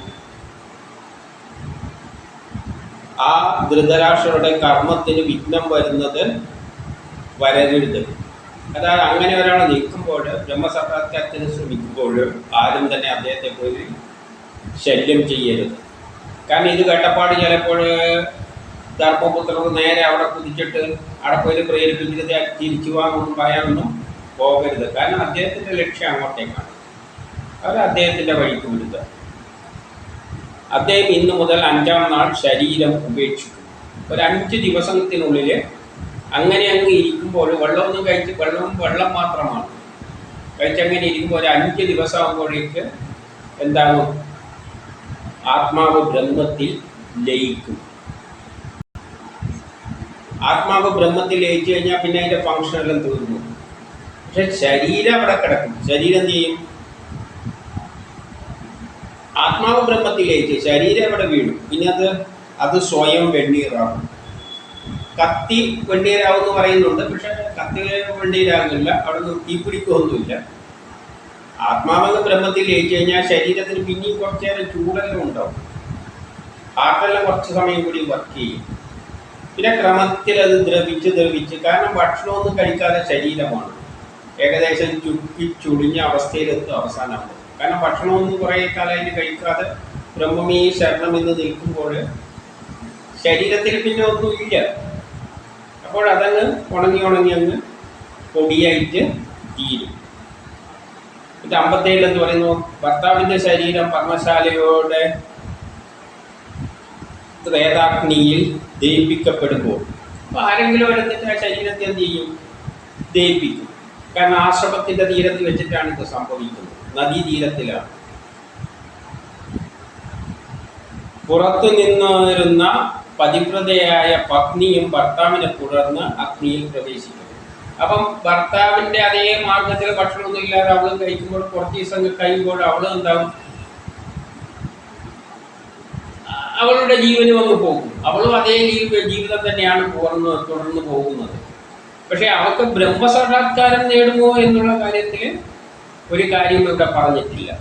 ആ ധൃതരാഷ്ട്രരുടെ കർമ്മത്തിന് വിഘ്നം വരുന്നത് വരരുത്. അതായത് അങ്ങനെ ഒരാൾ നിൽക്കുമ്പോൾ, ബ്രഹ്മസാക്ഷാത്കാരത്തിന് ശ്രമിക്കുമ്പോൾ ആരും തന്നെ അദ്ദേഹത്തെ പോയി ശല്യം ചെയ്യരുത്. കാരണം ഇത് കേട്ടപ്പാട് ചിലപ്പോൾ ധർമ്മപുത്രർ നേരെ അവിടെ കുതിച്ചിട്ട് അവിടെ പോയി പ്രേരിപ്പിച്ചിട്ട് തിരിച്ചു പോകാനൊന്നും പറയാനൊന്നും പോകരുത്. കാരണം അദ്ദേഹത്തിൻ്റെ ലക്ഷ്യം അങ്ങോട്ടേക്കാണ്. അവർ അദ്ദേഹത്തിൻ്റെ വഴിക്ക് വിടുക. അദ്ദേഹം ഇന്ന് മുതൽ 5-ാം നാൾ ശരീരം ഉപേക്ഷിക്കും. ഒരു 5 ദിവസത്തിനുള്ളിൽ അങ്ങനെ അങ്ങ് ഇരിക്കുമ്പോൾ വെള്ളമൊന്നും കഴിച്ച് വെള്ളം മാത്രമാണ് കഴിച്ചങ്ങനെ ഇരിക്കുമ്പോൾ ഒരു 5 ദിവസം ആകുമ്പോഴേക്ക് എന്താണ്? ആത്മാവ് ബ്രഹ്മത്തിൽ ലയിക്കും. ആത്മാവ് ബ്രഹ്മത്തിൽ ലയിച്ചു കഴിഞ്ഞാൽ പിന്നെ അതിൻ്റെ ഫങ്ഷനെല്ലാം തീർന്നു. പക്ഷെ ശരീരം അവിടെ കിടക്കും. ശരീരം എന്ത് ചെയ്യും? ആത്മാവ് ബ്രഹ്മത്തിൽ ലയിച്ച് ശരീരം അവിടെ വീണു. പിന്നെ അത് സ്വയം വെണ്ണീറാകും. കത്തി വെണ്ണീരാവും എന്ന് പറയുന്നുണ്ട്. പക്ഷെ കത്തി വെണ്ണീരാകുന്നില്ല, അവിടെ നിന്ന് തീപിടിക്കുകയൊന്നുമില്ല. ആത്മാവെന്ന് ബ്രഹ്മത്തിൽ ലയിച്ചു കഴിഞ്ഞാൽ ശരീരത്തിന് പിന്നെയും കുറച്ച് നേരം ചൂടെല്ലാം ഉണ്ടാവും. ഹാർട്ടെല്ലാം കുറച്ച് സമയം കൂടി വർക്ക് ചെയ്യും. പിന്നെ ക്രമത്തിൽ അത് ദ്രവിച്ച് കാരണം ഭക്ഷണമൊന്നും കഴിക്കാതെ ശരീരമാണ് ഏകദേശം ചുടിഞ്ഞ അവസ്ഥയിലെത്തും അവസാനമാകുമ്പോൾ. കാരണം ഭക്ഷണമൊന്നും കുറേ കാലമായിട്ട് കഴിക്കാതെ ബ്രഹ്മമേ ശരണം എന്ന് നിൽക്കുമ്പോൾ ശരീരത്തിൽ പിന്നെ ഒന്നുമില്ല. അപ്പോൾ അതങ്ങ് ഉണങ്ങി അങ്ങ് പൊടിയായിട്ട് തീരും. ഇത് 57 എന്ന് പറയുന്നു. ഭർത്താവിൻ്റെ ശരീരം പർമ്മശാലയോടെ ത്രേതാഗ്നിയിൽ ദഹിപ്പിക്കപ്പെടുമ്പോൾ അപ്പോൾ ആരെങ്കിലും എടുത്തിട്ട് ആ ശരീരത്തെ എന്ത് ചെയ്യും? ദഹിപ്പിക്കും. കാരണം ആശ്രമത്തിൻ്റെ തീരത്ത് വെച്ചിട്ടാണ് ഇത് സംഭവിക്കുന്നത്. നദീതീരത്തിലാണ്. പുറത്തു നിന്നിരുന്ന പതിവ്രതയായ പത്നിയും ഭർത്താവിനെ തുടർന്ന് അഗ്നിയിൽ പ്രവേശിക്കുന്നു. അപ്പം ഭർത്താവിൻ്റെ അതേ മാർഗത്തിൽ ഭക്ഷണമൊന്നും ഇല്ലാതെ അവളും കഴിക്കുമ്പോൾ കുറച്ച് ദിവസം കഴിയുമ്പോൾ അവളും എന്താവും? അവളുടെ ജീവനും അങ്ങ് പോകും. അവളും അതേ ജീവിതം തന്നെയാണ് തുടർന്ന് പോകുന്നത്. പക്ഷെ അവൾക്ക് ബ്രഹ്മസാക്ഷാത്കാരം നേടുമോ എന്നുള്ള കാര്യത്തിൽ ഒരു കാര്യം ഇവിടെ പറഞ്ഞിട്ടില്ല.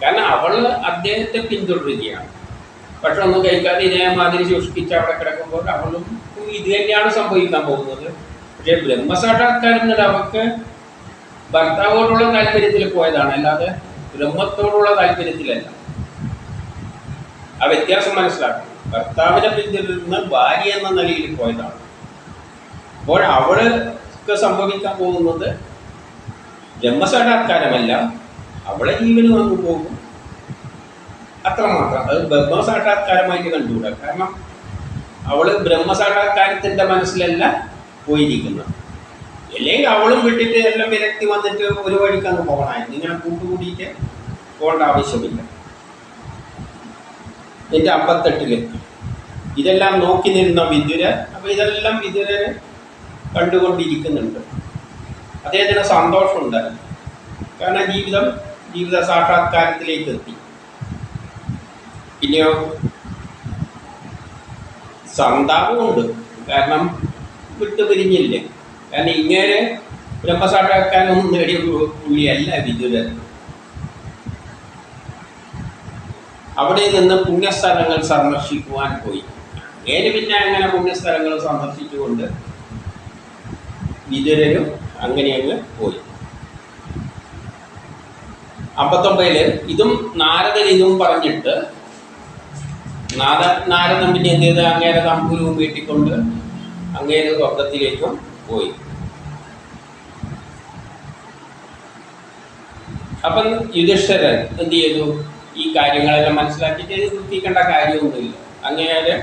കാരണം അവൾ അദ്ദേഹത്തെ പിന്തുടരുകയാണ്. പക്ഷെ ഒന്നും കഴിക്കാതെ ഇതേമാതിരി ശുഷ്കിച്ച് അവിടെ കിടക്കുമ്പോൾ അവളും ഇത് തന്നെയാണ് സംഭവിക്കാൻ പോകുന്നത്. പക്ഷേ ബ്രഹ്മസാക്ഷാത്കാരം എന്നത് അവൾക്ക് ഭർത്താവോടുള്ള താല്പര്യത്തിൽ പോയതാണ്, അല്ലാതെ ബ്രഹ്മത്തോടുള്ള താല്പര്യത്തിലല്ല. ആ വ്യത്യാസം മനസ്സിലാക്കണം. ഭർത്താവിനെ പിന്തുടരുന്ന ഭാര്യ എന്ന നിലയിൽ പോയതാണ്. അപ്പോൾ അവൾക്ക് സംഭവിക്കാൻ പോകുന്നത് ബ്രഹ്മസാക്ഷാത്കാരമല്ല, അവളെ ജീവനും അങ്ങ് പോകും. അത്രമാത്രം. അത് ബ്രഹ്മസാക്ഷാത്കാരമായിട്ട് കണ്ടുകൂടാ. കാരണം അവൾ ബ്രഹ്മസാക്ഷാത്കാരത്തിൻ്റെ മനസ്സിലല്ല പോയിരിക്കുന്നത്. അല്ലെങ്കിൽ അവളും വിട്ടിട്ട് എല്ലാം വിരക്തി വന്നിട്ട് ഒരു വഴിക്ക് അങ്ങ് പോകണമായിരുന്നു. ഇങ്ങനെ കൂട്ടുകൂടിയിട്ട് പോകേണ്ട ആവശ്യമില്ല. എൻ്റെ 58 ഇതെല്ലാം നോക്കി നിന്ന വിതുര. അപ്പോൾ ഇതെല്ലാം വിതുരന് കണ്ടുകൊണ്ടിരിക്കുന്നുണ്ട്. അദ്ദേഹത്തിന് സന്തോഷമുണ്ടായിരുന്നു. കാരണം ജീവിത സാക്ഷാത്കാരത്തിലേക്ക് എത്തി. പിന്നെയോ സന്താപമുണ്ട്. കാരണം വിട്ടുപിരിഞ്ഞില്ലേ. കാരണം ഇങ്ങനെ ബ്രഹ്മസാക്ഷാത്കാരമൊന്നും നേടിയ പുള്ളിയല്ല വിതുരൻ. അവിടെ നിന്ന് പുണ്യസ്ഥലങ്ങൾ സന്ദർശിക്കുവാൻ പോയി. പിന്നെ അങ്ങനെ പുണ്യസ്ഥലങ്ങൾ സന്ദർശിച്ചുകൊണ്ട് വിതുരനും അങ്ങനെ അങ്ങ് പോയി. 59 ഇതും നാരദൻ ഇതും പറഞ്ഞിട്ട് നാരദൻ പിന്നെ എന്ത് ചെയ്ത് അങ്ങേരെ തമ്പുരുവും വീട്ടിക്കൊണ്ട് അങ്ങേരെ സ്വർഗത്തിലേക്കും പോയി. അപ്പം യുധിഷ്ഠിരൻ എന്ത് ചെയ്തു? ഈ കാര്യങ്ങളെല്ലാം മനസ്സിലാക്കിയിട്ട് ഇത് വൃത്തിക്കേണ്ട കാര്യമൊന്നുമില്ല. അങ്ങേരെ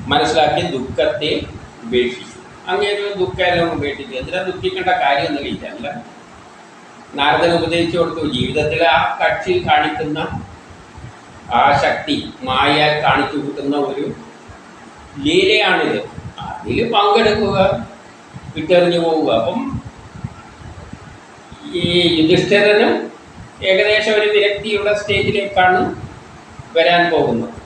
മനസ്സിലാക്കി ദുഃഖത്തെ ഉപേക്ഷിച്ചു. അങ്ങേരു ദുഃഖമെല്ലാം ഉപേക്ഷിച്ചു. എന്തിനാ ദുഃഖിക്കേണ്ട കാര്യമൊന്നുമില്ല. അല്ല, നാരദൻ ഉപദേശിച്ചു കൊടുത്തു, ജീവിതത്തിൽ ആ കക്ഷി കാണിക്കുന്ന ആ ശക്തി മായയാൽ കാണിച്ചു കൂട്ടുന്ന ഒരു ലീലയാണിത്. അതിൽ പങ്കെടുക്കുക, വിട്ടെറിഞ്ഞു പോവുക. അപ്പം ഈ യുധിഷ്ഠിരനും ഏകദേശം ഒരു വിരക്തിയുള്ള സ്റ്റേജിലേക്കാണ് വരാൻ പോകുന്നത്.